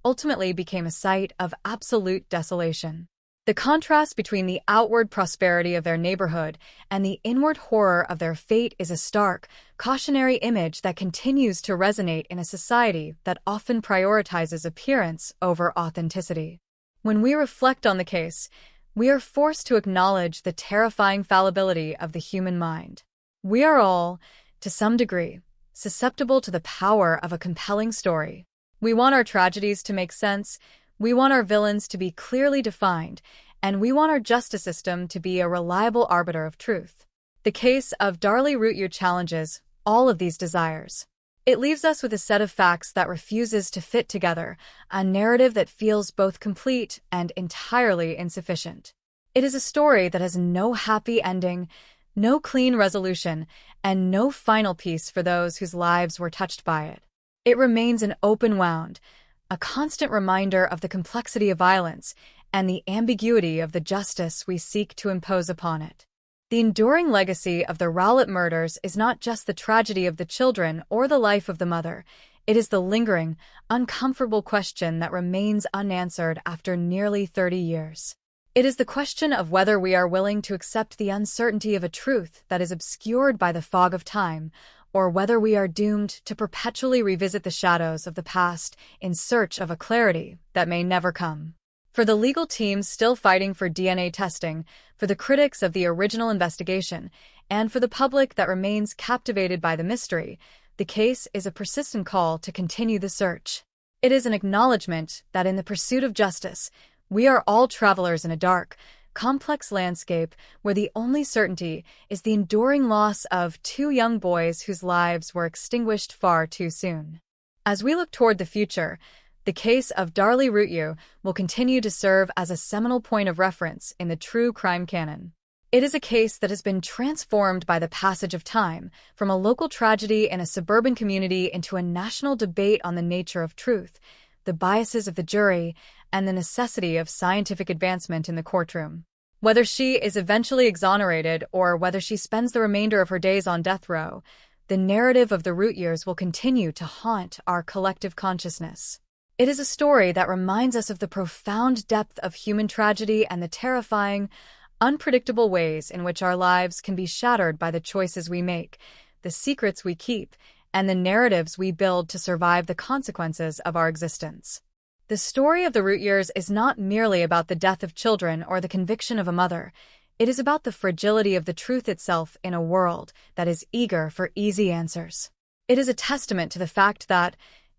ultimately became a site of absolute desolation. The contrast between the outward prosperity of their neighborhood and the inward horror of their fate is a stark, cautionary image that continues to resonate in a society that often prioritizes appearance over authenticity. When we reflect on the case, we are forced to acknowledge the terrifying fallibility of the human mind. We are all, to some degree, susceptible to the power of a compelling story. We want our tragedies to make sense, we want our villains to be clearly defined, and we want our justice system to be a reliable arbiter of truth. The case of Darlie Routeux challenges all of these desires. It leaves us with a set of facts that refuses to fit together, a narrative that feels both complete and entirely insufficient. It is a story that has no happy ending, no clean resolution, and no final piece for those whose lives were touched by it. It remains an open wound, a constant reminder of the complexity of violence and the ambiguity of the justice we seek to impose upon it. The enduring legacy of the Rowlett murders is not just the tragedy of the children or the life of the mother. It is the lingering, uncomfortable question that remains unanswered after nearly 30 years. It is the question of whether we are willing to accept the uncertainty of a truth that is obscured by the fog of time, or whether we are doomed to perpetually revisit the shadows of the past in search of a clarity that may never come. For the legal teams still fighting for DNA testing, for the critics of the original investigation, and for the public that remains captivated by the mystery, the case is a persistent call to continue the search. It is an acknowledgement that in the pursuit of justice, we are all travelers in a dark, complex landscape where the only certainty is the enduring loss of two young boys whose lives were extinguished far too soon. As we look toward the future, the case of Darlie Routeux will continue to serve as a seminal point of reference in the true crime canon. It is a case that has been transformed by the passage of time, from a local tragedy in a suburban community into a national debate on the nature of truth, the biases of the jury, and the necessity of scientific advancement in the courtroom. Whether she is eventually exonerated or whether she spends the remainder of her days on death row, the narrative of the Routeux will continue to haunt our collective consciousness. It is a story that reminds us of the profound depth of human tragedy and the terrifying, unpredictable ways in which our lives can be shattered by the choices we make, the secrets we keep, and the narratives we build to survive the consequences of our existence. The story of the root years is not merely about the death of children or the conviction of a mother. It is about the fragility of the truth itself in a world that is eager for easy answers. It is a testament to the fact that,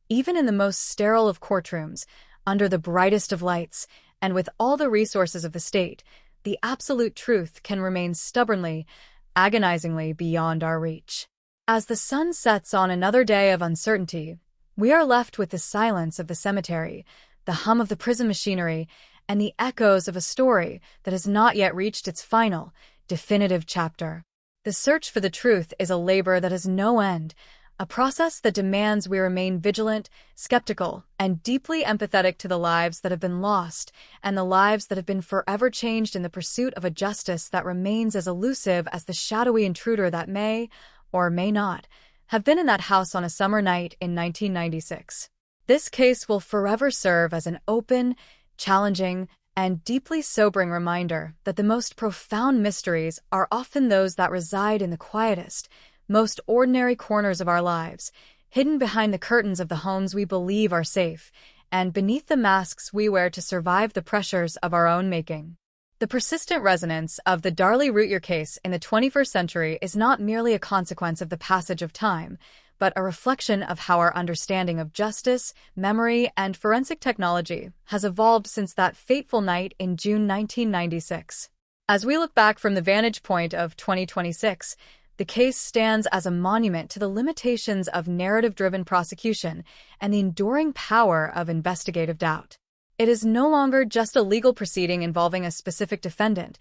even in the most sterile of courtrooms, under the brightest of lights, and with all the resources of the state, the absolute truth can remain stubbornly, agonizingly beyond our reach. As the sun sets on another day of uncertainty, we are left with the silence of the cemetery, the hum of the prison machinery, and the echoes of a story that has not yet reached its final, definitive chapter. The search for the truth is a labor that has no end, a process that demands we remain vigilant, skeptical, and deeply empathetic to the lives that have been lost and the lives that have been forever changed in the pursuit of a justice that remains as elusive as the shadowy intruder that may, or may not, have been in that house on a summer night in 1996. This case will forever serve as an open, challenging, and deeply sobering reminder that the most profound mysteries are often those that reside in the quietest, most ordinary corners of our lives, hidden behind the curtains of the homes we believe are safe, and beneath the masks we wear to survive the pressures of our own making. The persistent resonance of the Darlie Routier case in the 21st century is not merely a consequence of the passage of time, but a reflection of how our understanding of justice, memory, and forensic technology has evolved since that fateful night in June 1996. As we look back from the vantage point of 2026, the case stands as a monument to the limitations of narrative-driven prosecution and the enduring power of investigative doubt. It is no longer just a legal proceeding involving a specific defendant.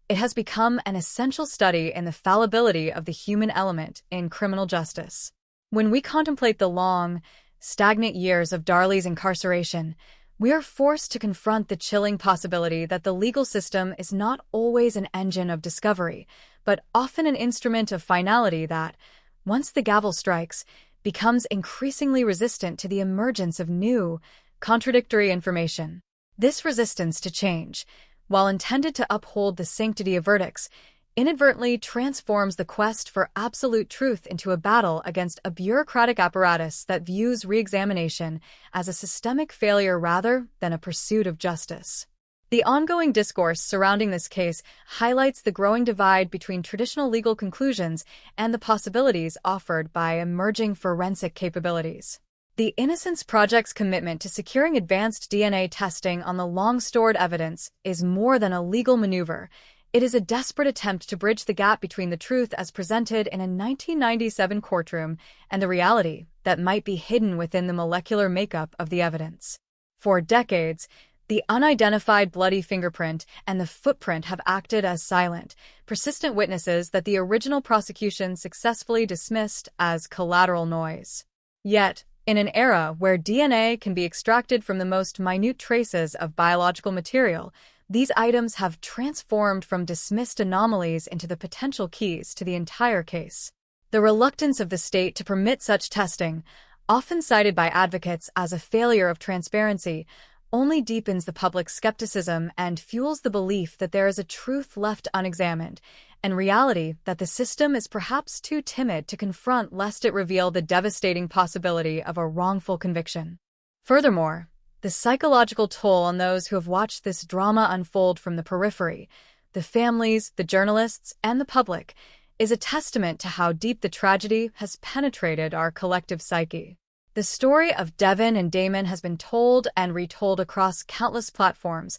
It has become an essential study in the fallibility of the human element in criminal justice. When we contemplate the long, stagnant years of Darlie's incarceration, we are forced to confront the chilling possibility that the legal system is not always an engine of discovery, but often an instrument of finality that, once the gavel strikes, becomes increasingly resistant to the emergence of new, contradictory information. This resistance to change, while intended to uphold the sanctity of verdicts, inadvertently transforms the quest for absolute truth into a battle against a bureaucratic apparatus that views re-examination as a systemic failure rather than a pursuit of justice. The ongoing discourse surrounding this case highlights the growing divide between traditional legal conclusions and the possibilities offered by emerging forensic capabilities. The Innocence Project's commitment to securing advanced DNA testing on the long-stored evidence is more than a legal maneuver. It is a desperate attempt to bridge the gap between the truth as presented in a 1997 courtroom and the reality that might be hidden within the molecular makeup of the evidence. For decades, the unidentified bloody fingerprint and the footprint have acted as silent, persistent witnesses that the original prosecution successfully dismissed as collateral noise. Yet, in an era where DNA can be extracted from the most minute traces of biological material, these items have transformed from dismissed anomalies into the potential keys to the entire case. The reluctance of the state to permit such testing, often cited by advocates as a failure of transparency, only deepens the public's skepticism and fuels the belief that there is a truth left unexamined, and reality that the system is perhaps too timid to confront lest it reveal the devastating possibility of a wrongful conviction. Furthermore, the psychological toll on those who have watched this drama unfold from the periphery, the families, the journalists, and the public, is a testament to how deep the tragedy has penetrated our collective psyche. The story of Devin and Damon has been told and retold across countless platforms,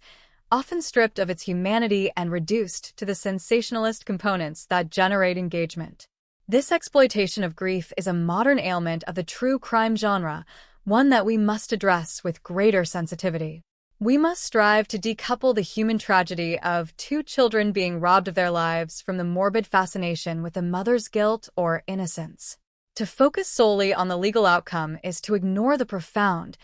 often stripped of its humanity and reduced to the sensationalist components that generate engagement. This exploitation of grief is a modern ailment of the true crime genre, one that we must address with greater sensitivity. We must strive to decouple the human tragedy of two children being robbed of their lives from the morbid fascination with a mother's guilt or innocence. To focus solely on the legal outcome is to ignore the profound,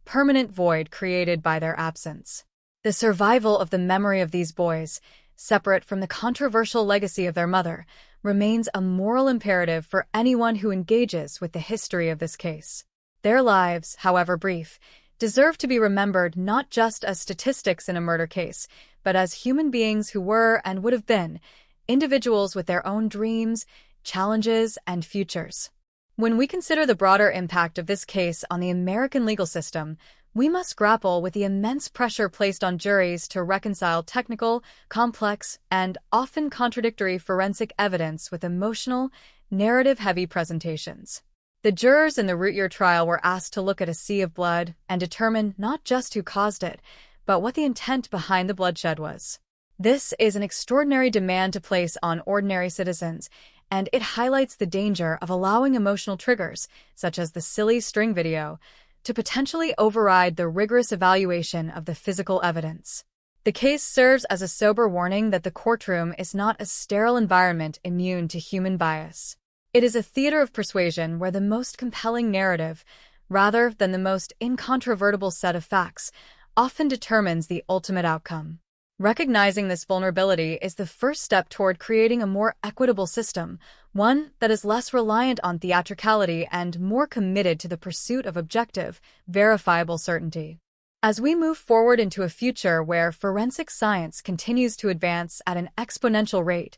permanent void created by their absence. The survival of the memory of these boys, separate from the controversial legacy of their mother, remains a moral imperative for anyone who engages with the history of this case. Their lives, however brief, deserve to be remembered not just as statistics in a murder case, but as human beings who were and would have been, individuals with their own dreams, challenges, and futures. When we consider the broader impact of this case on the American legal system, We must grapple with the immense pressure placed on juries to reconcile technical, complex, and often contradictory forensic evidence with emotional, narrative-heavy presentations. The jurors in the Routier trial were asked to look at a sea of blood and determine not just who caused it, but what the intent behind the bloodshed was. This is an extraordinary demand to place on ordinary citizens, and it highlights the danger of allowing emotional triggers, such as the silly string video, to potentially override the rigorous evaluation of the physical evidence. The case serves as a sober warning that the courtroom is not a sterile environment immune to human bias. It is a theater of persuasion where the most compelling narrative, rather than the most incontrovertible set of facts, often determines the ultimate outcome. Recognizing this vulnerability is the first step toward creating a more equitable system, one that is less reliant on theatricality and more committed to the pursuit of objective, verifiable certainty. As we move forward into a future where forensic science continues to advance at an exponential rate,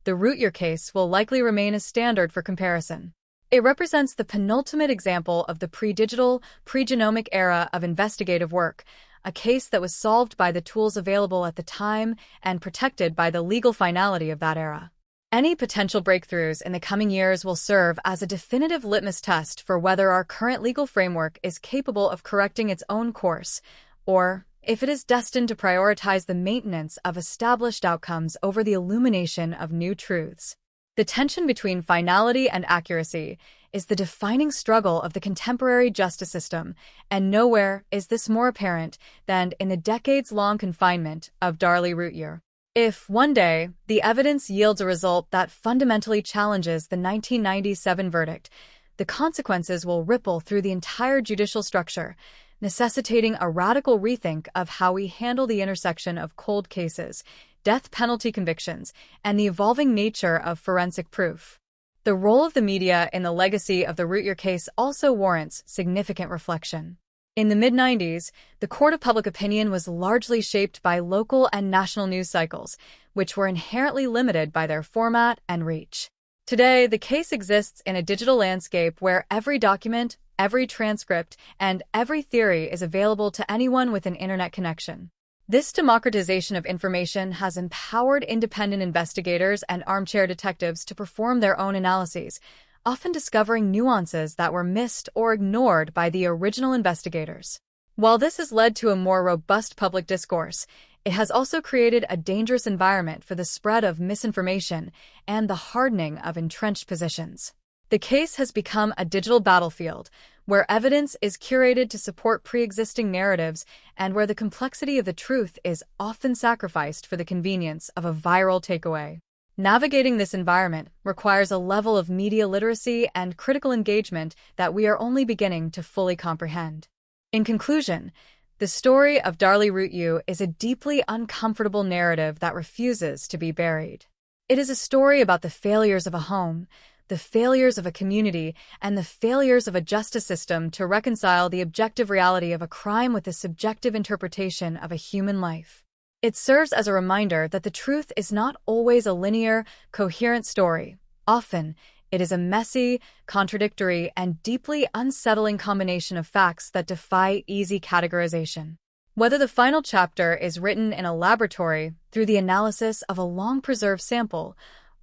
the Routier case will likely remain a standard for comparison. It represents the penultimate example of the pre-digital, pre-genomic era of investigative work, a case that was solved by the tools available at the time and protected by the legal finality of that era. Any potential breakthroughs in the coming years will serve as a definitive litmus test for whether our current legal framework is capable of correcting its own course, or if it is destined to prioritize the maintenance of established outcomes over the illumination of new truths. The tension between finality and accuracy is the defining struggle of the contemporary justice system, and nowhere is this more apparent than in the decades-long confinement of Darlie Routier. If, one day, the evidence yields a result that fundamentally challenges the 1997 verdict, the consequences will ripple through the entire judicial structure, necessitating a radical rethink of how we handle the intersection of cold cases, death penalty convictions, and the evolving nature of forensic proof. The role of the media in the legacy of the Routier case also warrants significant reflection. In the mid-90s, the court of public opinion was largely shaped by local and national news cycles, which were inherently limited by their format and reach. Today, the case exists in a digital landscape where every document, every transcript, and every theory is available to anyone with an internet connection. This democratization of information has empowered independent investigators and armchair detectives to perform their own analyses, often discovering nuances that were missed or ignored by the original investigators. While this has led to a more robust public discourse, it has also created a dangerous environment for the spread of misinformation and the hardening of entrenched positions. The case has become a digital battlefield, where evidence is curated to support pre-existing narratives and where the complexity of the truth is often sacrificed for the convenience of a viral takeaway. Navigating this environment requires a level of media literacy and critical engagement that we are only beginning to fully comprehend. In conclusion, the story of Darlie Routier is a deeply uncomfortable narrative that refuses to be buried. It is a story about the failures of a home, the failures of a community, and the failures of a justice system to reconcile the objective reality of a crime with the subjective interpretation of a human life. It serves as a reminder that the truth is not always a linear, coherent story. Often, it is a messy, contradictory, and deeply unsettling combination of facts that defy easy categorization. Whether the final chapter is written in a laboratory through the analysis of a long-preserved sample,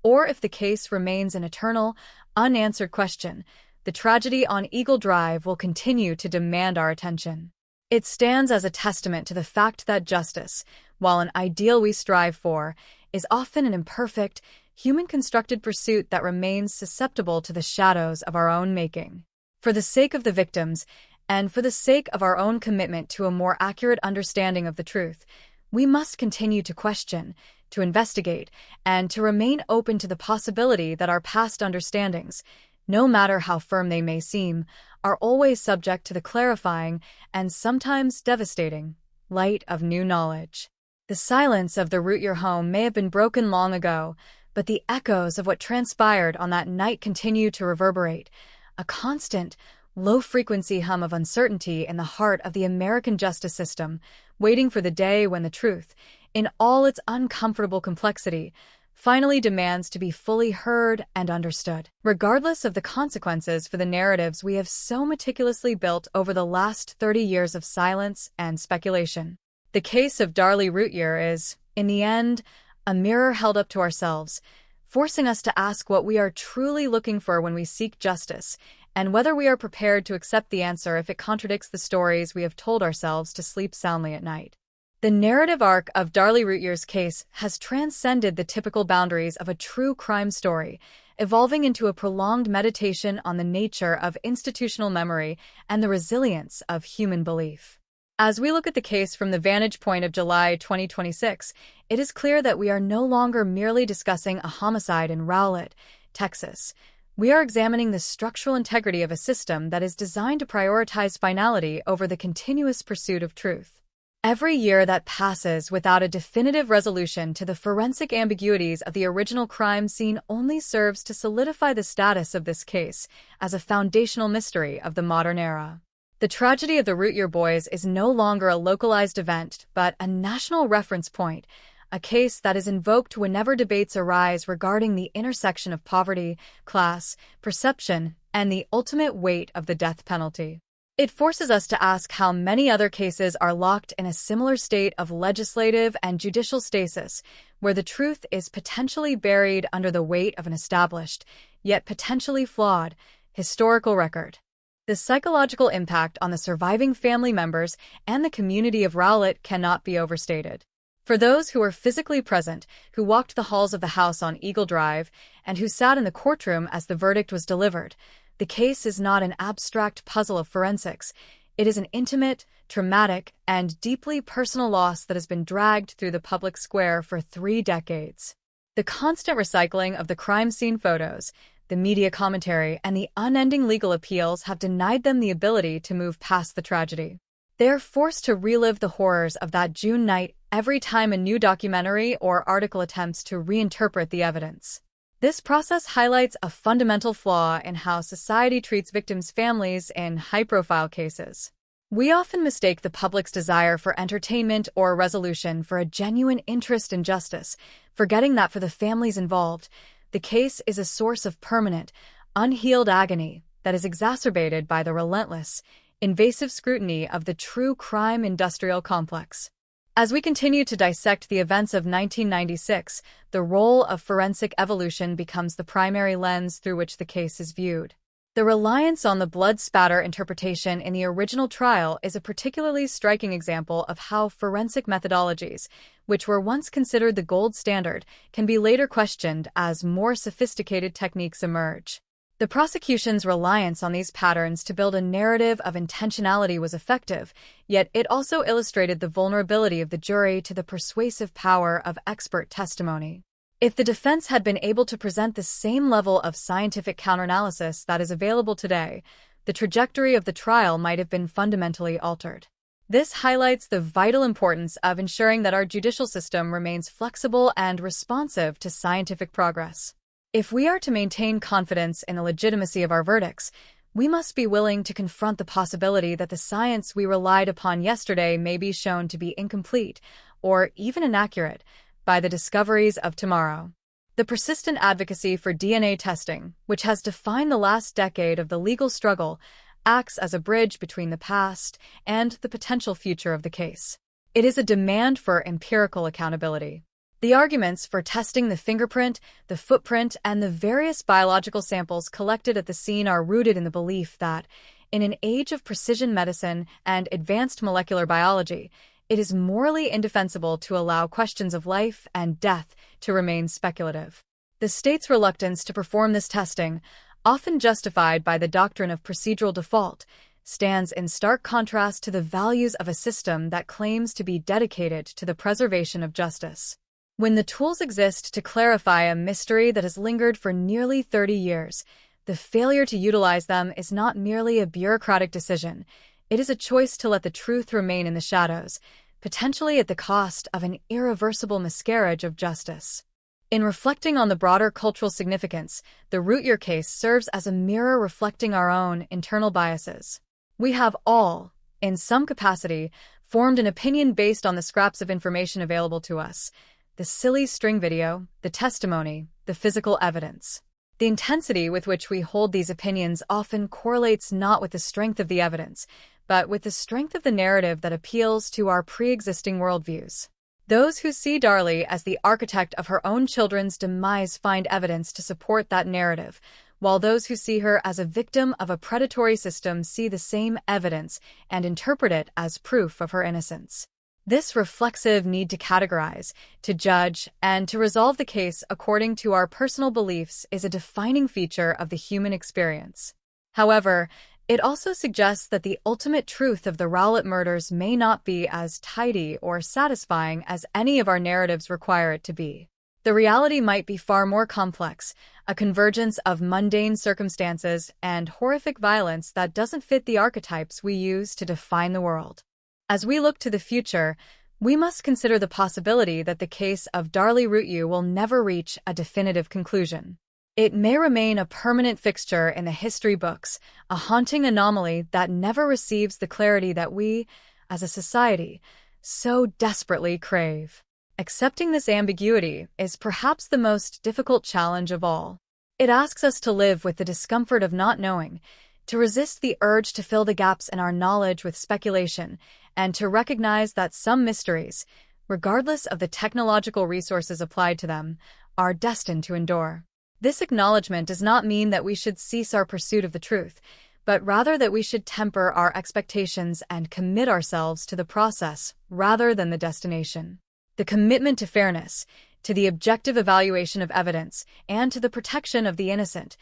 or if the case remains an eternal, unanswered question, the tragedy on Eagle Drive will continue to demand our attention. It stands as a testament to the fact that justice, while an ideal we strive for, is often an imperfect, human-constructed pursuit that remains susceptible to the shadows of our own making. For the sake of the victims, and for the sake of our own commitment to a more accurate understanding of the truth, we must continue to question, to investigate, and to remain open to the possibility that our past understandings, no matter how firm they may seem, are always subject to the clarifying and sometimes devastating light of new knowledge. The silence of the Routier home may have been broken long ago, but the echoes of what transpired on that night continue to reverberate, a constant, low-frequency hum of uncertainty in the heart of the American justice system, waiting for the day when the truth, in all its uncomfortable complexity, finally demands to be fully heard and understood, regardless of the consequences for the narratives we have so meticulously built over the last 30 years of silence and speculation. The case of Darlie Routier is, in the end, a mirror held up to ourselves, forcing us to ask what we are truly looking for when we seek justice, and whether we are prepared to accept the answer if it contradicts the stories we have told ourselves to sleep soundly at night. The narrative arc of Darlie Routier's case has transcended the typical boundaries of a true crime story, evolving into a prolonged meditation on the nature of institutional memory and the resilience of human belief. As we look at the case from the vantage point of July 2026, it is clear that we are no longer merely discussing a homicide in Rowlett, Texas. We are examining the structural integrity of a system that is designed to prioritize finality over the continuous pursuit of truth. Every year that passes without a definitive resolution to the forensic ambiguities of the original crime scene only serves to solidify the status of this case as a foundational mystery of the modern era. The tragedy of the Routier boys is no longer a localized event, but a national reference point, a case that is invoked whenever debates arise regarding the intersection of poverty, class, perception, and the ultimate weight of the death penalty. It forces us to ask how many other cases are locked in a similar state of legislative and judicial stasis, where the truth is potentially buried under the weight of an established, yet potentially flawed, historical record. The psychological impact on the surviving family members and the community of Rowlett cannot be overstated. For those who were physically present, who walked the halls of the house on Eagle Drive, and who sat in the courtroom as the verdict was delivered, the case is not an abstract puzzle of forensics. It is an intimate, traumatic, and deeply personal loss that has been dragged through the public square for 3 decades. The constant recycling of the crime scene photos, the media commentary, and the unending legal appeals have denied them the ability to move past the tragedy. They are forced to relive the horrors of that June night every time a new documentary or article attempts to reinterpret the evidence. This process highlights a fundamental flaw in how society treats victims' families in high-profile cases. We often mistake the public's desire for entertainment or resolution for a genuine interest in justice, forgetting that for the families involved, the case is a source of permanent, unhealed agony that is exacerbated by the relentless, invasive scrutiny of the true crime industrial complex. As we continue to dissect the events of 1996, the role of forensic evolution becomes the primary lens through which the case is viewed. The reliance on the blood spatter interpretation in the original trial is a particularly striking example of how forensic methodologies, which were once considered the gold standard, can be later questioned as more sophisticated techniques emerge. The prosecution's reliance on these patterns to build a narrative of intentionality was effective, yet it also illustrated the vulnerability of the jury to the persuasive power of expert testimony. If the defense had been able to present the same level of scientific counteranalysis that is available today, the trajectory of the trial might have been fundamentally altered. This highlights the vital importance of ensuring that our judicial system remains flexible and responsive to scientific progress. If we are to maintain confidence in the legitimacy of our verdicts, we must be willing to confront the possibility that the science we relied upon yesterday may be shown to be incomplete or even inaccurate by the discoveries of tomorrow. The persistent advocacy for DNA testing, which has defined the last decade of the legal struggle, acts as a bridge between the past and the potential future of the case. It is a demand for empirical accountability. The arguments for testing the fingerprint, the footprint, and the various biological samples collected at the scene are rooted in the belief that, in an age of precision medicine and advanced molecular biology, it is morally indefensible to allow questions of life and death to remain speculative. The state's reluctance to perform this testing, often justified by the doctrine of procedural default, stands in stark contrast to the values of a system that claims to be dedicated to the preservation of justice. When the tools exist to clarify a mystery that has lingered for nearly 30 years, the failure to utilize them is not merely a bureaucratic decision. It is a choice to let the truth remain in the shadows, potentially at the cost of an irreversible miscarriage of justice. In reflecting on the broader cultural significance, the Routier case serves as a mirror reflecting our own internal biases. We have all, in some capacity, formed an opinion based on the scraps of information available to us. the silly string video, the testimony, the physical evidence. The intensity with which we hold these opinions often correlates not with the strength of the evidence, but with the strength of the narrative that appeals to our pre-existing worldviews. Those who see Darlie as the architect of her own children's demise find evidence to support that narrative, while those who see her as a victim of a predatory system see the same evidence and interpret it as proof of her innocence. This reflexive need to categorize, to judge, and to resolve the case according to our personal beliefs is a defining feature of the human experience. However, it also suggests that the ultimate truth of the Rowlett murders may not be as tidy or satisfying as any of our narratives require it to be. The reality might be far more complex, a convergence of mundane circumstances and horrific violence that doesn't fit the archetypes we use to define the world. As we look to the future, we must consider the possibility that the case of Darlie Routier will never reach a definitive conclusion. It may remain a permanent fixture in the history books, a haunting anomaly that never receives the clarity that we, as a society, so desperately crave. Accepting this ambiguity is perhaps the most difficult challenge of all. It asks us to live with the discomfort of not knowing, to resist the urge to fill the gaps in our knowledge with speculation, and to recognize that some mysteries, regardless of the technological resources applied to them, are destined to endure. This acknowledgement does not mean that we should cease our pursuit of the truth, but rather that we should temper our expectations and commit ourselves to the process rather than the destination. The commitment to fairness, to the objective evaluation of evidence, and to the protection of the innocent,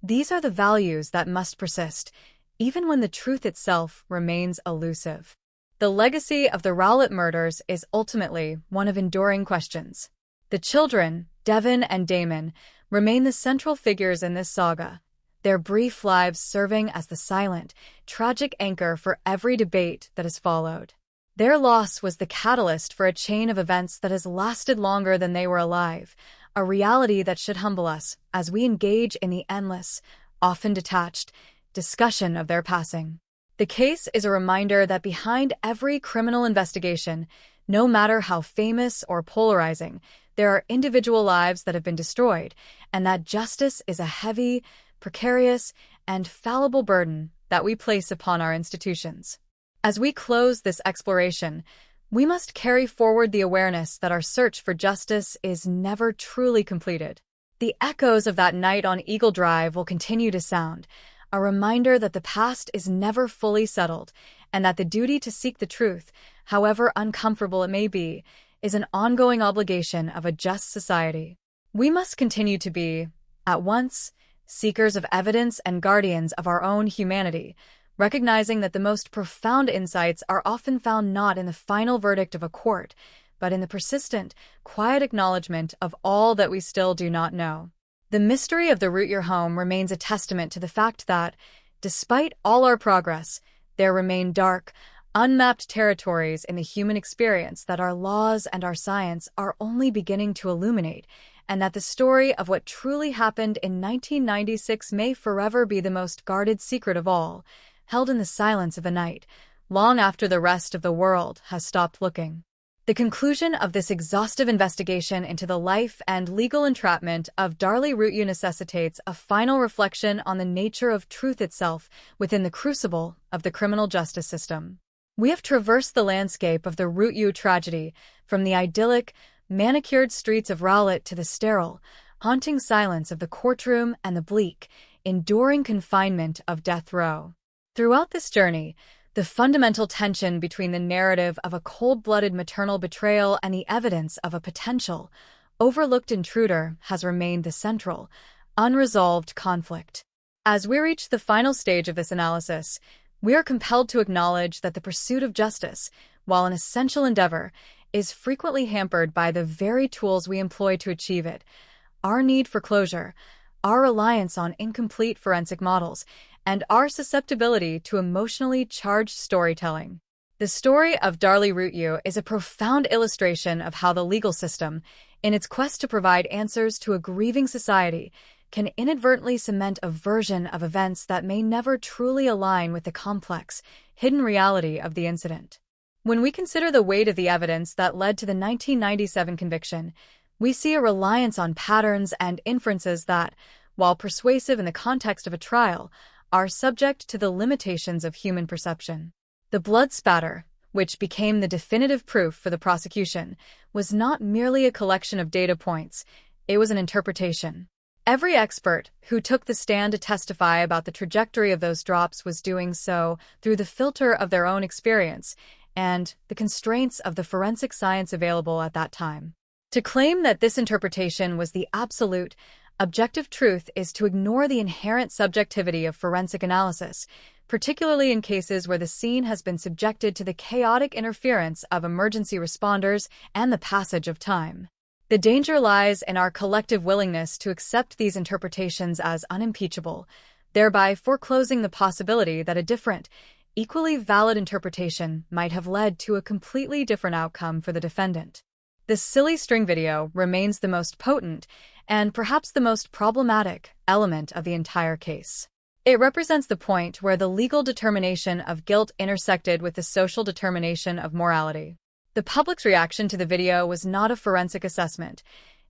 these are the values that must persist, even when the truth itself remains elusive. The legacy of the Rowlett murders is ultimately one of enduring questions. The children, Devon and Damon, remain the central figures in this saga, their brief lives serving as the silent, tragic anchor for every debate that has followed. Their loss was the catalyst for a chain of events that has lasted longer than they were alive, a reality that should humble us as we engage in the endless, often detached, discussion of their passing. The case is a reminder that behind every criminal investigation, no matter how famous or polarizing, there are individual lives that have been destroyed, and that justice is a heavy, precarious, and fallible burden that we place upon our institutions. As we close this exploration, we must carry forward the awareness that our search for justice is never truly completed. The echoes of that night on Eagle Drive will continue to sound, a reminder that the past is never fully settled, and that the duty to seek the truth, however uncomfortable it may be, is an ongoing obligation of a just society. We must continue to be, at once, seekers of evidence and guardians of our own humanity, recognizing that the most profound insights are often found not in the final verdict of a court, but in the persistent, quiet acknowledgement of all that we still do not know. The mystery of the Routier home remains a testament to the fact that, despite all our progress, there remain dark, unmapped territories in the human experience that our laws and our science are only beginning to illuminate, and that the story of what truly happened in 1996 may forever be the most guarded secret of all, held in the silence of the night, long after the rest of the world has stopped looking. The conclusion of this exhaustive investigation into the life and legal entrapment of Darlie Routier necessitates a final reflection on the nature of truth itself within the crucible of the criminal justice system. We have traversed the landscape of the Routier tragedy, from the idyllic, manicured streets of Rowlett to the sterile, haunting silence of the courtroom and the bleak, enduring confinement of death row. Throughout this journey, the fundamental tension between the narrative of a cold-blooded maternal betrayal and the evidence of a potential, overlooked intruder has remained the central, unresolved conflict. As we reach the final stage of this analysis, we are compelled to acknowledge that the pursuit of justice, while an essential endeavor, is frequently hampered by the very tools we employ to achieve it: our need for closure, our reliance on incomplete forensic models, and our susceptibility to emotionally charged storytelling. The story of Darlie Routier is a profound illustration of how the legal system, in its quest to provide answers to a grieving society, can inadvertently cement a version of events that may never truly align with the complex, hidden reality of the incident. When we consider the weight of the evidence that led to the 1997 conviction, we see a reliance on patterns and inferences that, while persuasive in the context of a trial, are subject to the limitations of human perception. The blood spatter, which became the definitive proof for the prosecution, was not merely a collection of data points, it was an interpretation. Every expert who took the stand to testify about the trajectory of those drops was doing so through the filter of their own experience and the constraints of the forensic science available at that time. To claim that this interpretation was the absolute, objective truth is to ignore the inherent subjectivity of forensic analysis, particularly in cases where the scene has been subjected to the chaotic interference of emergency responders and the passage of time. The danger lies in our collective willingness to accept these interpretations as unimpeachable, thereby foreclosing the possibility that a different, equally valid interpretation might have led to a completely different outcome for the defendant. The silly string video remains the most potent and perhaps the most problematic element of the entire case. It represents the point where the legal determination of guilt intersected with the social determination of morality. The public's reaction to the video was not a forensic assessment.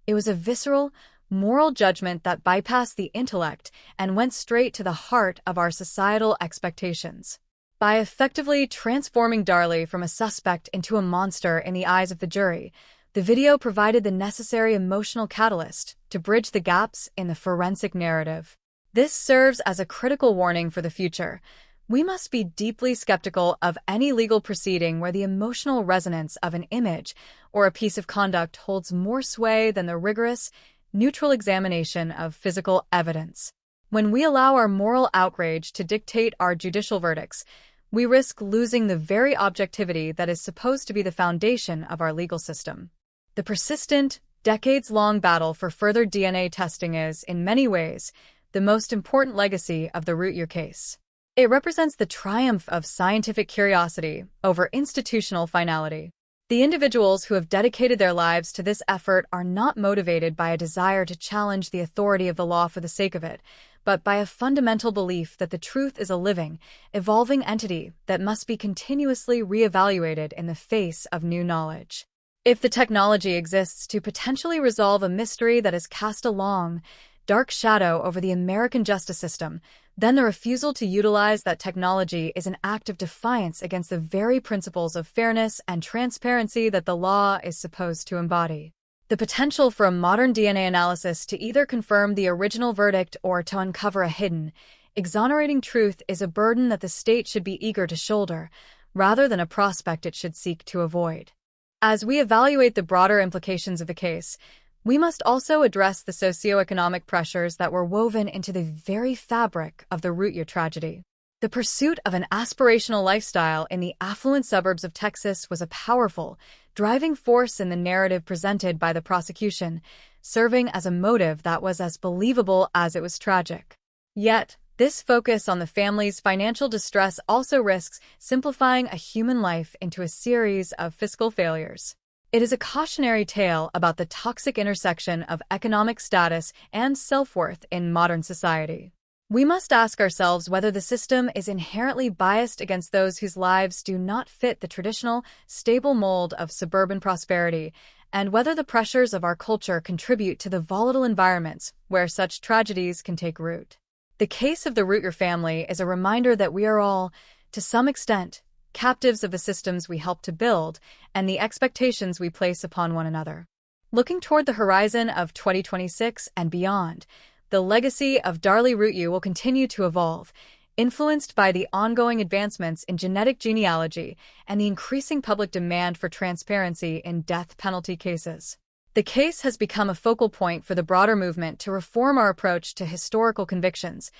It was a visceral, moral judgment that bypassed the intellect and went straight to the heart of our societal expectations. By effectively transforming Darlie from a suspect into a monster in the eyes of the jury, the video provided the necessary emotional catalyst to bridge the gaps in the forensic narrative. This serves as a critical warning for the future. We must be deeply skeptical of any legal proceeding where the emotional resonance of an image or a piece of conduct holds more sway than the rigorous, neutral examination of physical evidence. When we allow our moral outrage to dictate our judicial verdicts, we risk losing the very objectivity that is supposed to be the foundation of our legal system. The persistent, decades-long battle for further DNA testing is, in many ways, the most important legacy of the Routier case. It represents the triumph of scientific curiosity over institutional finality. The individuals who have dedicated their lives to this effort are not motivated by a desire to challenge the authority of the law for the sake of it, but by a fundamental belief that the truth is a living, evolving entity that must be continuously reevaluated in the face of new knowledge. If the technology exists to potentially resolve a mystery that has cast a long, dark shadow over the American justice system, then the refusal to utilize that technology is an act of defiance against the very principles of fairness and transparency that the law is supposed to embody. The potential for a modern DNA analysis to either confirm the original verdict or to uncover a hidden, exonerating truth is a burden that the state should be eager to shoulder, rather than a prospect it should seek to avoid. As we evaluate the broader implications of the case, we must also address the socioeconomic pressures that were woven into the very fabric of the Routier tragedy. The pursuit of an aspirational lifestyle in the affluent suburbs of Texas was a powerful, driving force in the narrative presented by the prosecution, serving as a motive that was as believable as it was tragic. Yet, this focus on the family's financial distress also risks simplifying a human life into a series of fiscal failures. It is a cautionary tale about the toxic intersection of economic status and self-worth in modern society. We must ask ourselves whether the system is inherently biased against those whose lives do not fit the traditional, stable mold of suburban prosperity, and whether the pressures of our culture contribute to the volatile environments where such tragedies can take root. The case of the Routier family is a reminder that we are all, to some extent, captives of the systems we help to build and the expectations we place upon one another. Looking toward the horizon of 2026 and beyond, the legacy of Darlie Routier will continue to evolve, influenced by the ongoing advancements in genetic genealogy and the increasing public demand for transparency in death penalty cases. The case has become a focal point for the broader movement to reform our approach to historical convictions,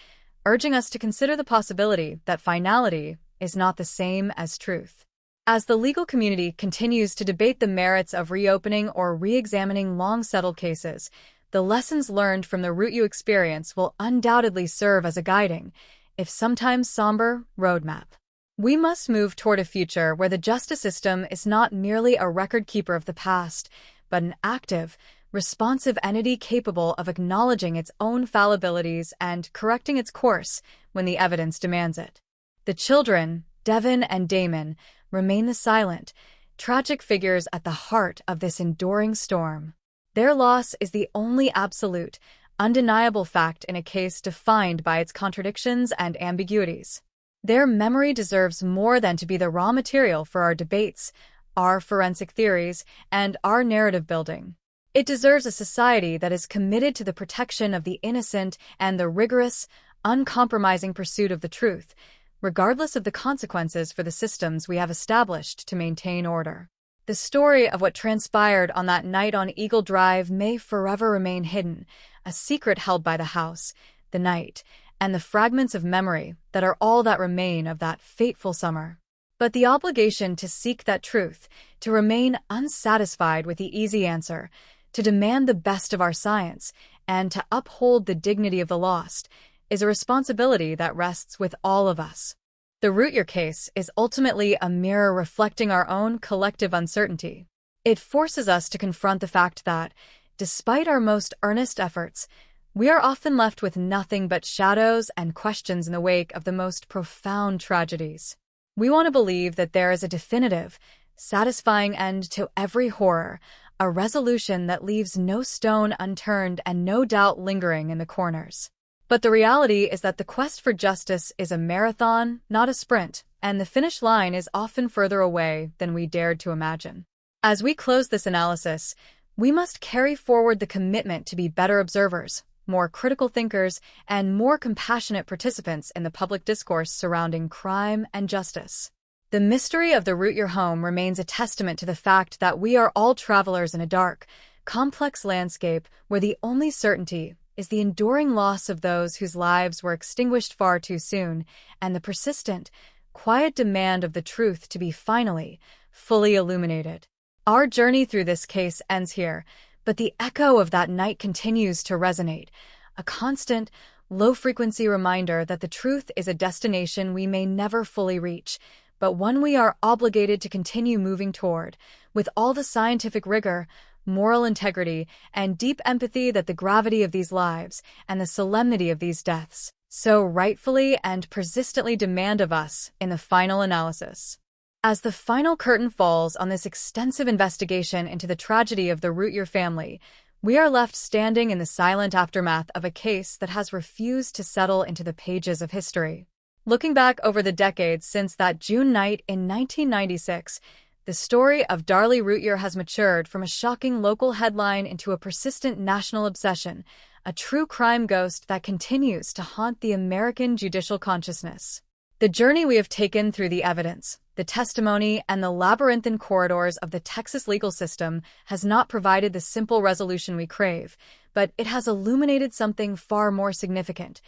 urging us to consider the possibility that finality is not the same as truth. As the legal community continues to debate the merits of reopening or re-examining long-settled cases, the lessons learned from the Routier experience will undoubtedly serve as a guiding, if sometimes somber, roadmap. We must move toward a future where the justice system is not merely a record-keeper of the past, but an active, responsive entity capable of acknowledging its own fallibilities and correcting its course when the evidence demands it. The children, Devin and Damon, remain the silent, tragic figures at the heart of this enduring storm. Their loss is the only absolute, undeniable fact in a case defined by its contradictions and ambiguities. Their memory deserves more than to be the raw material for our debates, our forensic theories, and our narrative building. It deserves a society that is committed to the protection of the innocent and the rigorous, uncompromising pursuit of the truth, regardless of the consequences for the systems we have established to maintain order. The story of what transpired on that night on Eagle Drive may forever remain hidden, a secret held by the house, the night, and the fragments of memory that are all that remain of that fateful summer. But the obligation to seek that truth, to remain unsatisfied with the easy answer, to demand the best of our science, and to uphold the dignity of the lost, is a responsibility that rests with all of us. The Routier case is ultimately a mirror reflecting our own collective uncertainty. It forces us to confront the fact that, despite our most earnest efforts, we are often left with nothing but shadows and questions in the wake of the most profound tragedies. We want to believe that there is a definitive, satisfying end to every horror, a resolution that leaves no stone unturned and no doubt lingering in the corners. But the reality is that the quest for justice is a marathon, not a sprint, and the finish line is often further away than we dared to imagine. As we close this analysis, we must carry forward the commitment to be better observers, more critical thinkers, and more compassionate participants in the public discourse surrounding crime and justice. The mystery of the Routier home remains a testament to the fact that we are all travelers in a dark, complex landscape where the only certainty is the enduring loss of those whose lives were extinguished far too soon, and the persistent, quiet demand of the truth to be finally, fully illuminated. Our journey through this case ends here, but the echo of that night continues to resonate, a constant, low-frequency reminder that the truth is a destination we may never fully reach, but one we are obligated to continue moving toward, with all the scientific rigor, moral integrity, and deep empathy that the gravity of these lives and the solemnity of these deaths so rightfully and persistently demand of us in the final analysis. As the final curtain falls on this extensive investigation into the tragedy of the Routier family, we are left standing in the silent aftermath of a case that has refused to settle into the pages of history. Looking back over the decades since that June night in 1996, the story of Darlie Routier has matured from a shocking local headline into a persistent national obsession, a true crime ghost that continues to haunt the American judicial consciousness. The journey we have taken through the evidence, the testimony, and the labyrinthine corridors of the Texas legal system has not provided the simple resolution we crave, but it has illuminated something far more significant: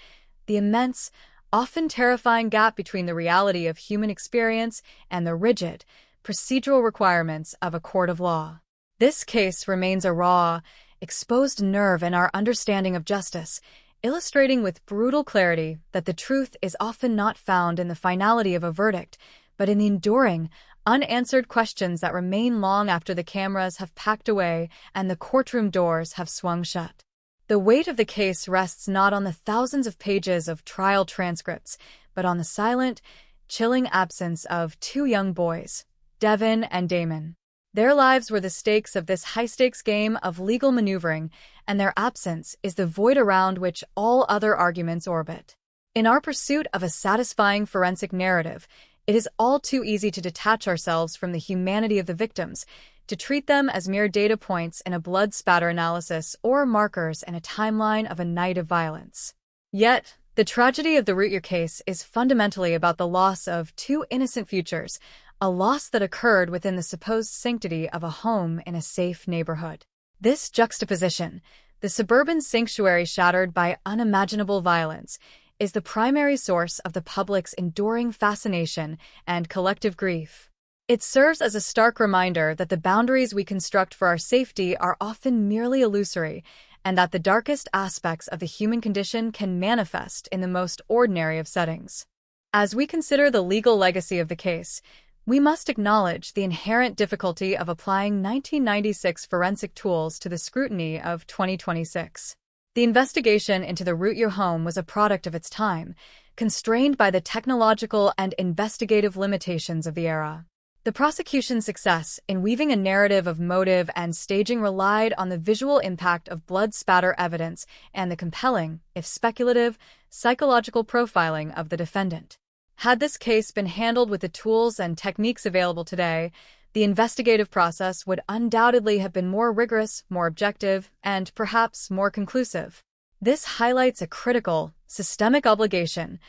the immense, often terrifying gap between the reality of human experience and the rigid, procedural requirements of a court of law. This case remains a raw, exposed nerve in our understanding of justice, illustrating with brutal clarity that the truth is often not found in the finality of a verdict, but in the enduring, unanswered questions that remain long after the cameras have packed away and the courtroom doors have swung shut. The weight of the case rests not on the thousands of pages of trial transcripts, but on the silent, chilling absence of two young boys, Devin and Damon. Their lives were the stakes of this high-stakes game of legal maneuvering, and their absence is the void around which all other arguments orbit. In our pursuit of a satisfying forensic narrative, it is all too easy to detach ourselves from the humanity of the victims, to treat them as mere data points in a blood spatter analysis or markers in a timeline of a night of violence. Yet, the tragedy of the Routier case is fundamentally about the loss of two innocent futures, a loss that occurred within the supposed sanctity of a home in a safe neighborhood. This juxtaposition, the suburban sanctuary shattered by unimaginable violence, is the primary source of the public's enduring fascination and collective grief. It serves as a stark reminder that the boundaries we construct for our safety are often merely illusory, and that the darkest aspects of the human condition can manifest in the most ordinary of settings. As we consider the legal legacy of the case, we must acknowledge the inherent difficulty of applying 1996 forensic tools to the scrutiny of 2026. The investigation into the Routier home was a product of its time, constrained by the technological and investigative limitations of the era. The prosecution's success in weaving a narrative of motive and staging relied on the visual impact of blood spatter evidence and the compelling, if speculative, psychological profiling of the defendant. Had this case been handled with the tools and techniques available today, the investigative process would undoubtedly have been more rigorous, more objective, and perhaps more conclusive. This highlights a critical, systemic obligation.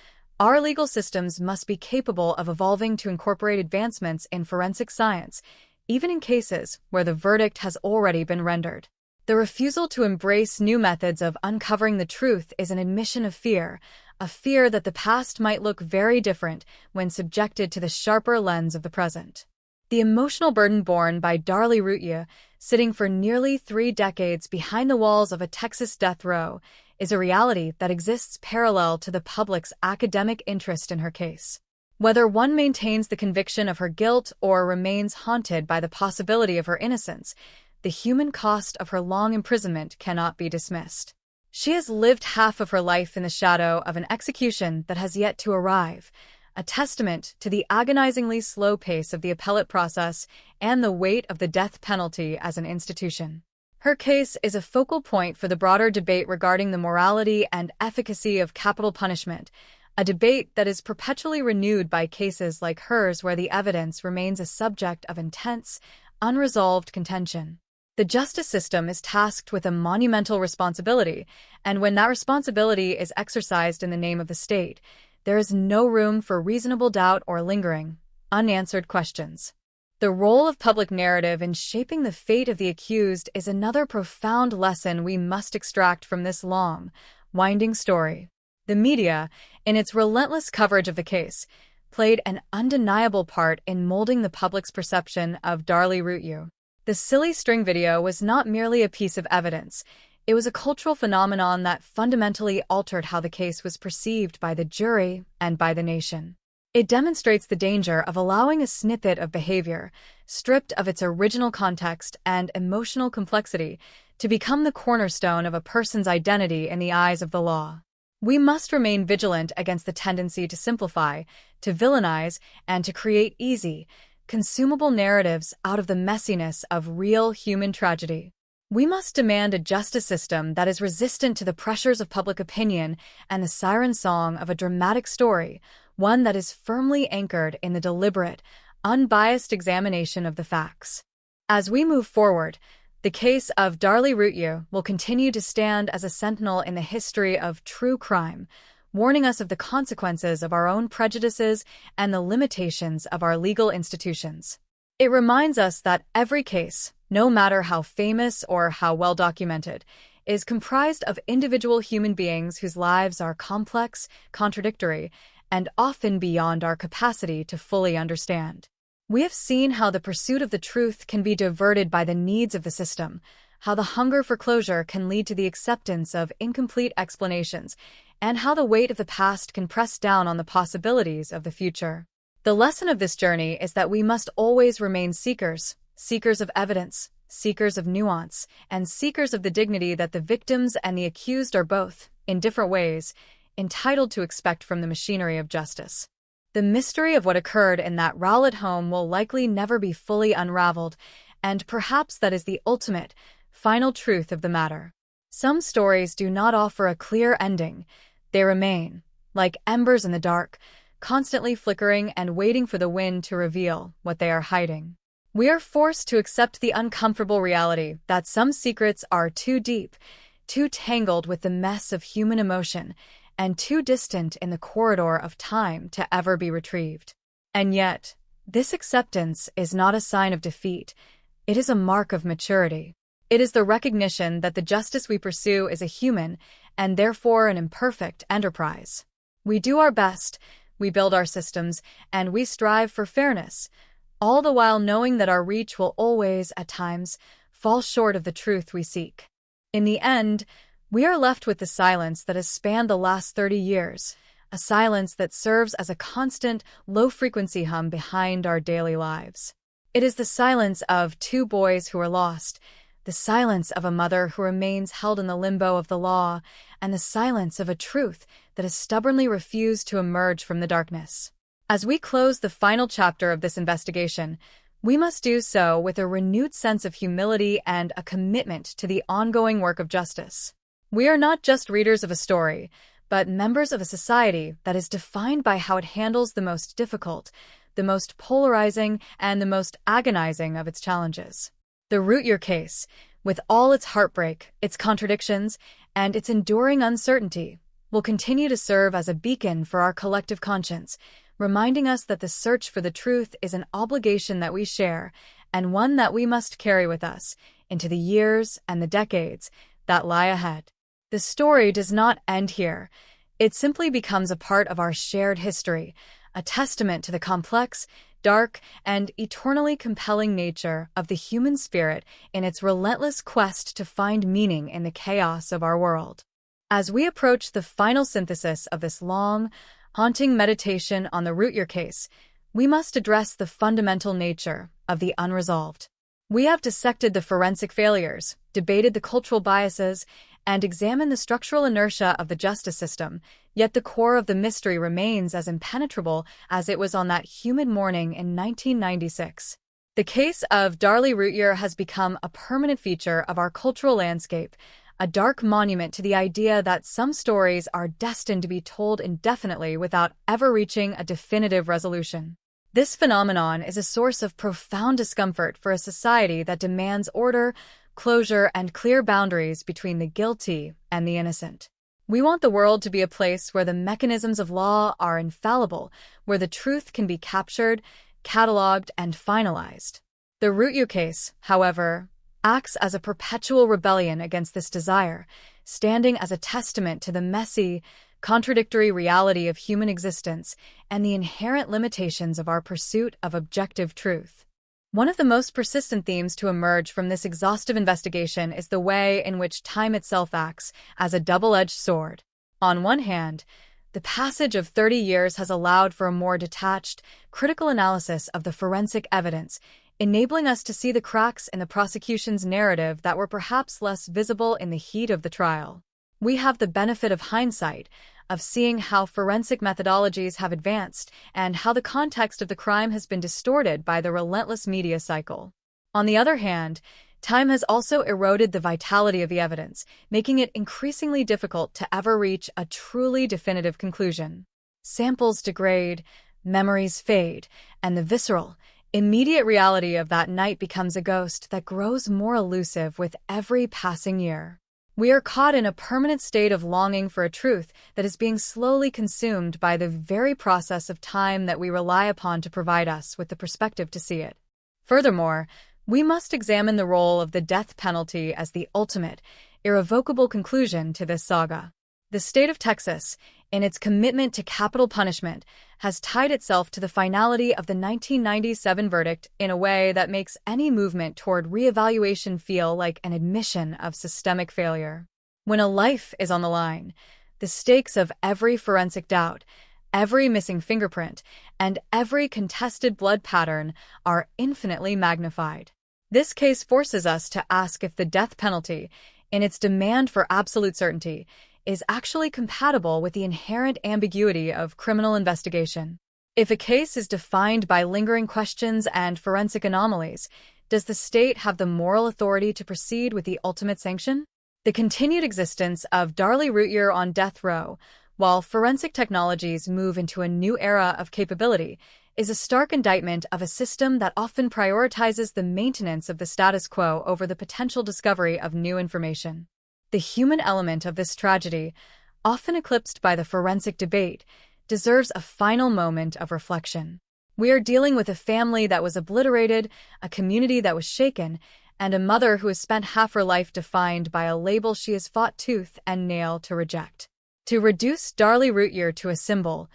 Our legal systems must be capable of evolving to incorporate advancements in forensic science, even in cases where the verdict has already been rendered. The refusal to embrace new methods of uncovering the truth is an admission of fear, a fear that the past might look very different when subjected to the sharper lens of the present. The emotional burden borne by Darlie Routier, sitting for nearly 3 decades behind the walls of a Texas death row, is a reality that exists parallel to the public's academic interest in her case. Whether one maintains the conviction of her guilt or remains haunted by the possibility of her innocence, the human cost of her long imprisonment cannot be dismissed. She has lived half of her life in the shadow of an execution that has yet to arrive, a testament to the agonizingly slow pace of the appellate process and the weight of the death penalty as an institution. Her case is a focal point for the broader debate regarding the morality and efficacy of capital punishment, a debate that is perpetually renewed by cases like hers where the evidence remains a subject of intense, unresolved contention. The justice system is tasked with a monumental responsibility, and when that responsibility is exercised in the name of the state, there is no room for reasonable doubt or lingering, unanswered questions. The role of public narrative in shaping the fate of the accused is another profound lesson we must extract from this long, winding story. The media, in its relentless coverage of the case, played an undeniable part in molding the public's perception of Darlie Routier. The silly string video was not merely a piece of evidence. It was a cultural phenomenon that fundamentally altered how the case was perceived by the jury and by the nation. It demonstrates the danger of allowing a snippet of behavior, stripped of its original context and emotional complexity, to become the cornerstone of a person's identity in the eyes of the law. We must remain vigilant against the tendency to simplify, to villainize, and to create easy, consumable narratives out of the messiness of real human tragedy. We must demand a justice system that is resistant to the pressures of public opinion and the siren song of a dramatic story, one that is firmly anchored in the deliberate, unbiased examination of the facts. As we move forward, the case of Darlie Routier will continue to stand as a sentinel in the history of true crime, warning us of the consequences of our own prejudices and the limitations of our legal institutions. It reminds us that every case, no matter how famous or how well documented, is comprised of individual human beings whose lives are complex, contradictory, and often beyond our capacity to fully understand. We have seen how the pursuit of the truth can be diverted by the needs of the system, how the hunger for closure can lead to the acceptance of incomplete explanations, and how the weight of the past can press down on the possibilities of the future. The lesson of this journey is that we must always remain seekers, seekers of evidence, seekers of nuance, and seekers of the dignity that the victims and the accused are both, in different ways, entitled to expect from the machinery of justice. The mystery of what occurred in that Rowlett home will likely never be fully unraveled, and perhaps that is the ultimate, final truth of the matter. Some stories do not offer a clear ending. They remain, like embers in the dark, constantly flickering and waiting for the wind to reveal what they are hiding. We are forced to accept the uncomfortable reality that some secrets are too deep, too tangled with the mess of human emotion, and too distant in the corridor of time to ever be retrieved. And yet, this acceptance is not a sign of defeat. It is a mark of maturity. It is the recognition that the justice we pursue is a human, and therefore an imperfect enterprise. We do our best, we build our systems, and we strive for fairness, all the while knowing that our reach will always, at times, fall short of the truth we seek. In the end, we are left with the silence that has spanned the last 30 years, a silence that serves as a constant, low-frequency hum behind our daily lives. It is the silence of 2 boys who are lost, the silence of a mother who remains held in the limbo of the law, and the silence of a truth that has stubbornly refused to emerge from the darkness. As we close the final chapter of this investigation, we must do so with a renewed sense of humility and a commitment to the ongoing work of justice. We are not just readers of a story, but members of a society that is defined by how it handles the most difficult, the most polarizing, and the most agonizing of its challenges. The Routier case, with all its heartbreak, its contradictions, and its enduring uncertainty, will continue to serve as a beacon for our collective conscience, reminding us that the search for the truth is an obligation that we share, and one that we must carry with us into the years and the decades that lie ahead. The story does not end here. It simply becomes a part of our shared history, a testament to the complex, dark, and eternally compelling nature of the human spirit in its relentless quest to find meaning in the chaos of our world. As we approach the final synthesis of this long, haunting meditation on the Routier case, we must address the fundamental nature of the unresolved. We have dissected the forensic failures, debated the cultural biases, and examined the structural inertia of the justice system, yet the core of the mystery remains as impenetrable as it was on that humid morning in 1996. The case of Darlie Routier has become a permanent feature of our cultural landscape, a dark monument to the idea that some stories are destined to be told indefinitely without ever reaching a definitive resolution. This phenomenon is a source of profound discomfort for a society that demands order, closure, and clear boundaries between the guilty and the innocent. We want the world to be a place where the mechanisms of law are infallible, where the truth can be captured, cataloged, and finalized. The Routier case, however, acts as a perpetual rebellion against this desire, standing as a testament to the messy, contradictory reality of human existence and the inherent limitations of our pursuit of objective truth. One of the most persistent themes to emerge from this exhaustive investigation is the way in which time itself acts as a double-edged sword. On one hand, the passage of 30 years has allowed for a more detached, critical analysis of the forensic evidence, enabling us to see the cracks in the prosecution's narrative that were perhaps less visible in the heat of the trial. We have the benefit of hindsight, of seeing how forensic methodologies have advanced and how the context of the crime has been distorted by the relentless media cycle. On the other hand, time has also eroded the vitality of the evidence, making it increasingly difficult to ever reach a truly definitive conclusion. Samples degrade, memories fade, and the visceral, immediate reality of that night becomes a ghost that grows more elusive with every passing year. We are caught in a permanent state of longing for a truth that is being slowly consumed by the very process of time that we rely upon to provide us with the perspective to see it. Furthermore, we must examine the role of the death penalty as the ultimate, irrevocable conclusion to this saga. The state of Texas, in its commitment to capital punishment, has tied itself to the finality of the 1997 verdict in a way that makes any movement toward reevaluation feel like an admission of systemic failure. When a life is on the line, the stakes of every forensic doubt, every missing fingerprint, and every contested blood pattern are infinitely magnified. This case forces us to ask if the death penalty, in its demand for absolute certainty, is actually compatible with the inherent ambiguity of criminal investigation. If a case is defined by lingering questions and forensic anomalies, does the state have the moral authority to proceed with the ultimate sanction? The continued existence of Darlie Routier on death row, while forensic technologies move into a new era of capability, is a stark indictment of a system that often prioritizes the maintenance of the status quo over the potential discovery of new information. The human element of this tragedy, often eclipsed by the forensic debate, deserves a final moment of reflection. We are dealing with a family that was obliterated, a community that was shaken, and a mother who has spent half her life defined by a label she has fought tooth and nail to reject. To reduce Darlie Routier to a symbol,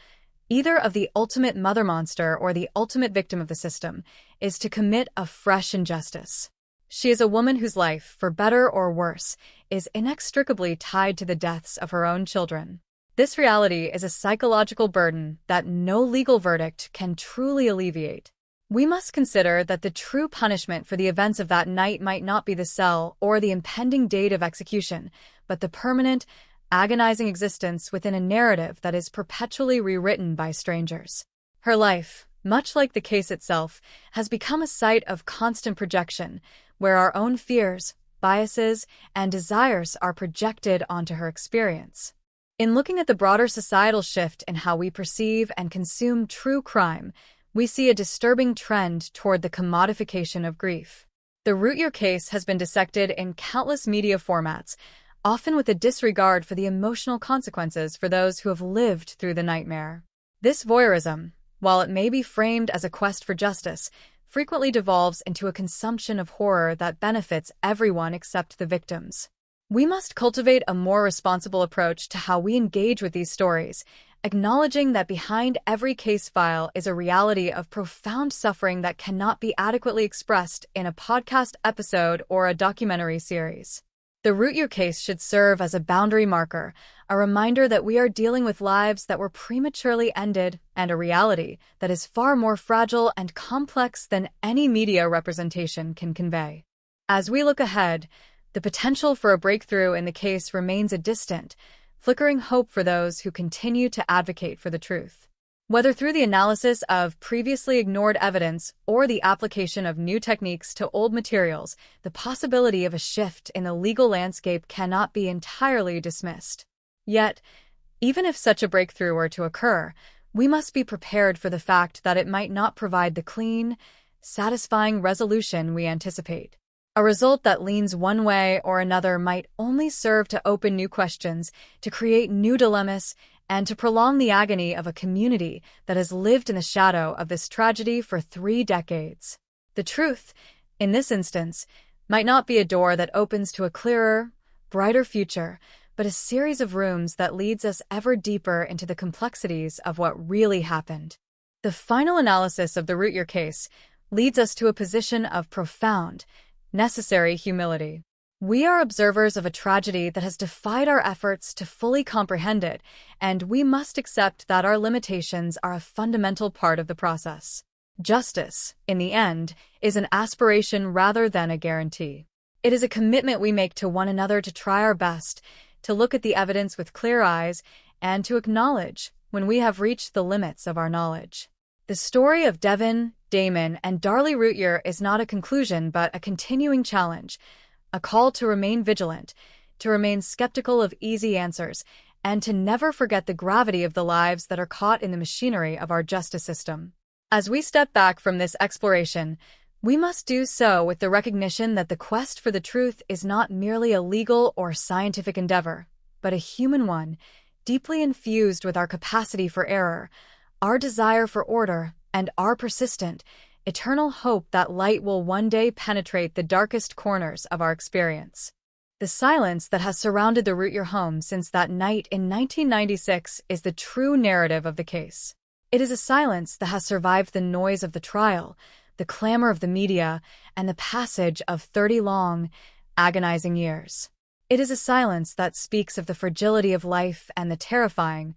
either of the ultimate mother monster or the ultimate victim of the system, is to commit a fresh injustice. She is a woman whose life, for better or worse, is inextricably tied to the deaths of her own children. This reality is a psychological burden that no legal verdict can truly alleviate. We must consider that the true punishment for the events of that night might not be the cell or the impending date of execution, but the permanent, agonizing existence within a narrative that is perpetually rewritten by strangers. Her life, much like the case itself, has become a site of constant projection, where our own fears, biases, and desires are projected onto her experience. In looking at the broader societal shift in how we perceive and consume true crime, we see a disturbing trend toward the commodification of grief. The Root Your case has been dissected in countless media formats, often with a disregard for the emotional consequences for those who have lived through the nightmare. This voyeurism, while it may be framed as a quest for justice, frequently devolves into a consumption of horror that benefits everyone except the victims. We must cultivate a more responsible approach to how we engage with these stories, acknowledging that behind every case file is a reality of profound suffering that cannot be adequately expressed in a podcast episode or a documentary series. The Root Your case should serve as a boundary marker, a reminder that we are dealing with lives that were prematurely ended, and a reality that is far more fragile and complex than any media representation can convey. As we look ahead, the potential for a breakthrough in the case remains a distant, flickering hope for those who continue to advocate for the truth. Whether through the analysis of previously ignored evidence or the application of new techniques to old materials, the possibility of a shift in the legal landscape cannot be entirely dismissed. Yet, even if such a breakthrough were to occur, we must be prepared for the fact that it might not provide the clean, satisfying resolution we anticipate. A result that leans one way or another might only serve to open new questions, to create new dilemmas, and to prolong the agony of a community that has lived in the shadow of this tragedy for 3 decades. The truth, in this instance, might not be a door that opens to a clearer, brighter future, but a series of rooms that leads us ever deeper into the complexities of what really happened. The final analysis of the Root Your case leads us to a position of profound, necessary humility. We are observers of a tragedy that has defied our efforts to fully comprehend it, and we must accept that our limitations are a fundamental part of the process. Justice, in the end, is an aspiration rather than a guarantee. It is a commitment we make to one another to try our best, to look at the evidence with clear eyes, and to acknowledge when we have reached the limits of our knowledge. The story of Devin, Damon, and Darlie Root Your is not a conclusion but a continuing challenge, a call to remain vigilant, to remain skeptical of easy answers, and to never forget the gravity of the lives that are caught in the machinery of our justice system. As we step back from this exploration, we must do so with the recognition that the quest for the truth is not merely a legal or scientific endeavor, but a human one, deeply infused with our capacity for error, our desire for order, and our persistent, eternal hope that light will one day penetrate the darkest corners of our experience. The silence that has surrounded the Root Your home since that night in 1996 is the true narrative of the case. It is a silence that has survived the noise of the trial, the clamor of the media, and the passage of 30 long, agonizing years. It is a silence that speaks of the fragility of life and the terrifying,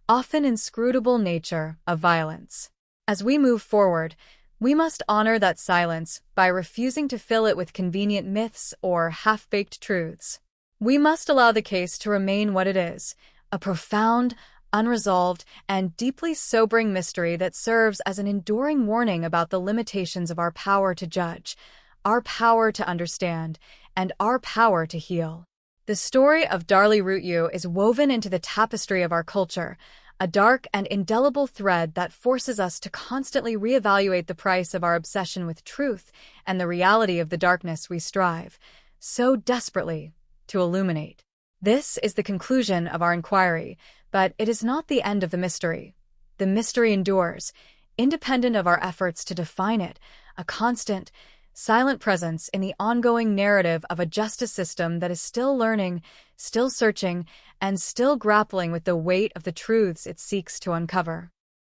often inscrutable nature of violence. As we move forward, we must honor that silence by refusing to fill it with convenient myths or half-baked truths. We must allow the case to remain what it is, a profound, unresolved, and deeply sobering mystery that serves as an enduring warning about the limitations of our power to judge, our power to understand, and our power to heal. The story of Darlie Root Your is woven into the tapestry of our culture, a dark and indelible thread that forces us to constantly reevaluate the price of our obsession with truth and the reality of the darkness we strive so desperately to illuminate. This is the conclusion of our inquiry, but it is not the end of the mystery. The mystery endures, independent of our efforts to define it, a constant, silent presence in the ongoing narrative of a justice system that is still learning, still searching, and still grappling with the weight of the truths it seeks to uncover.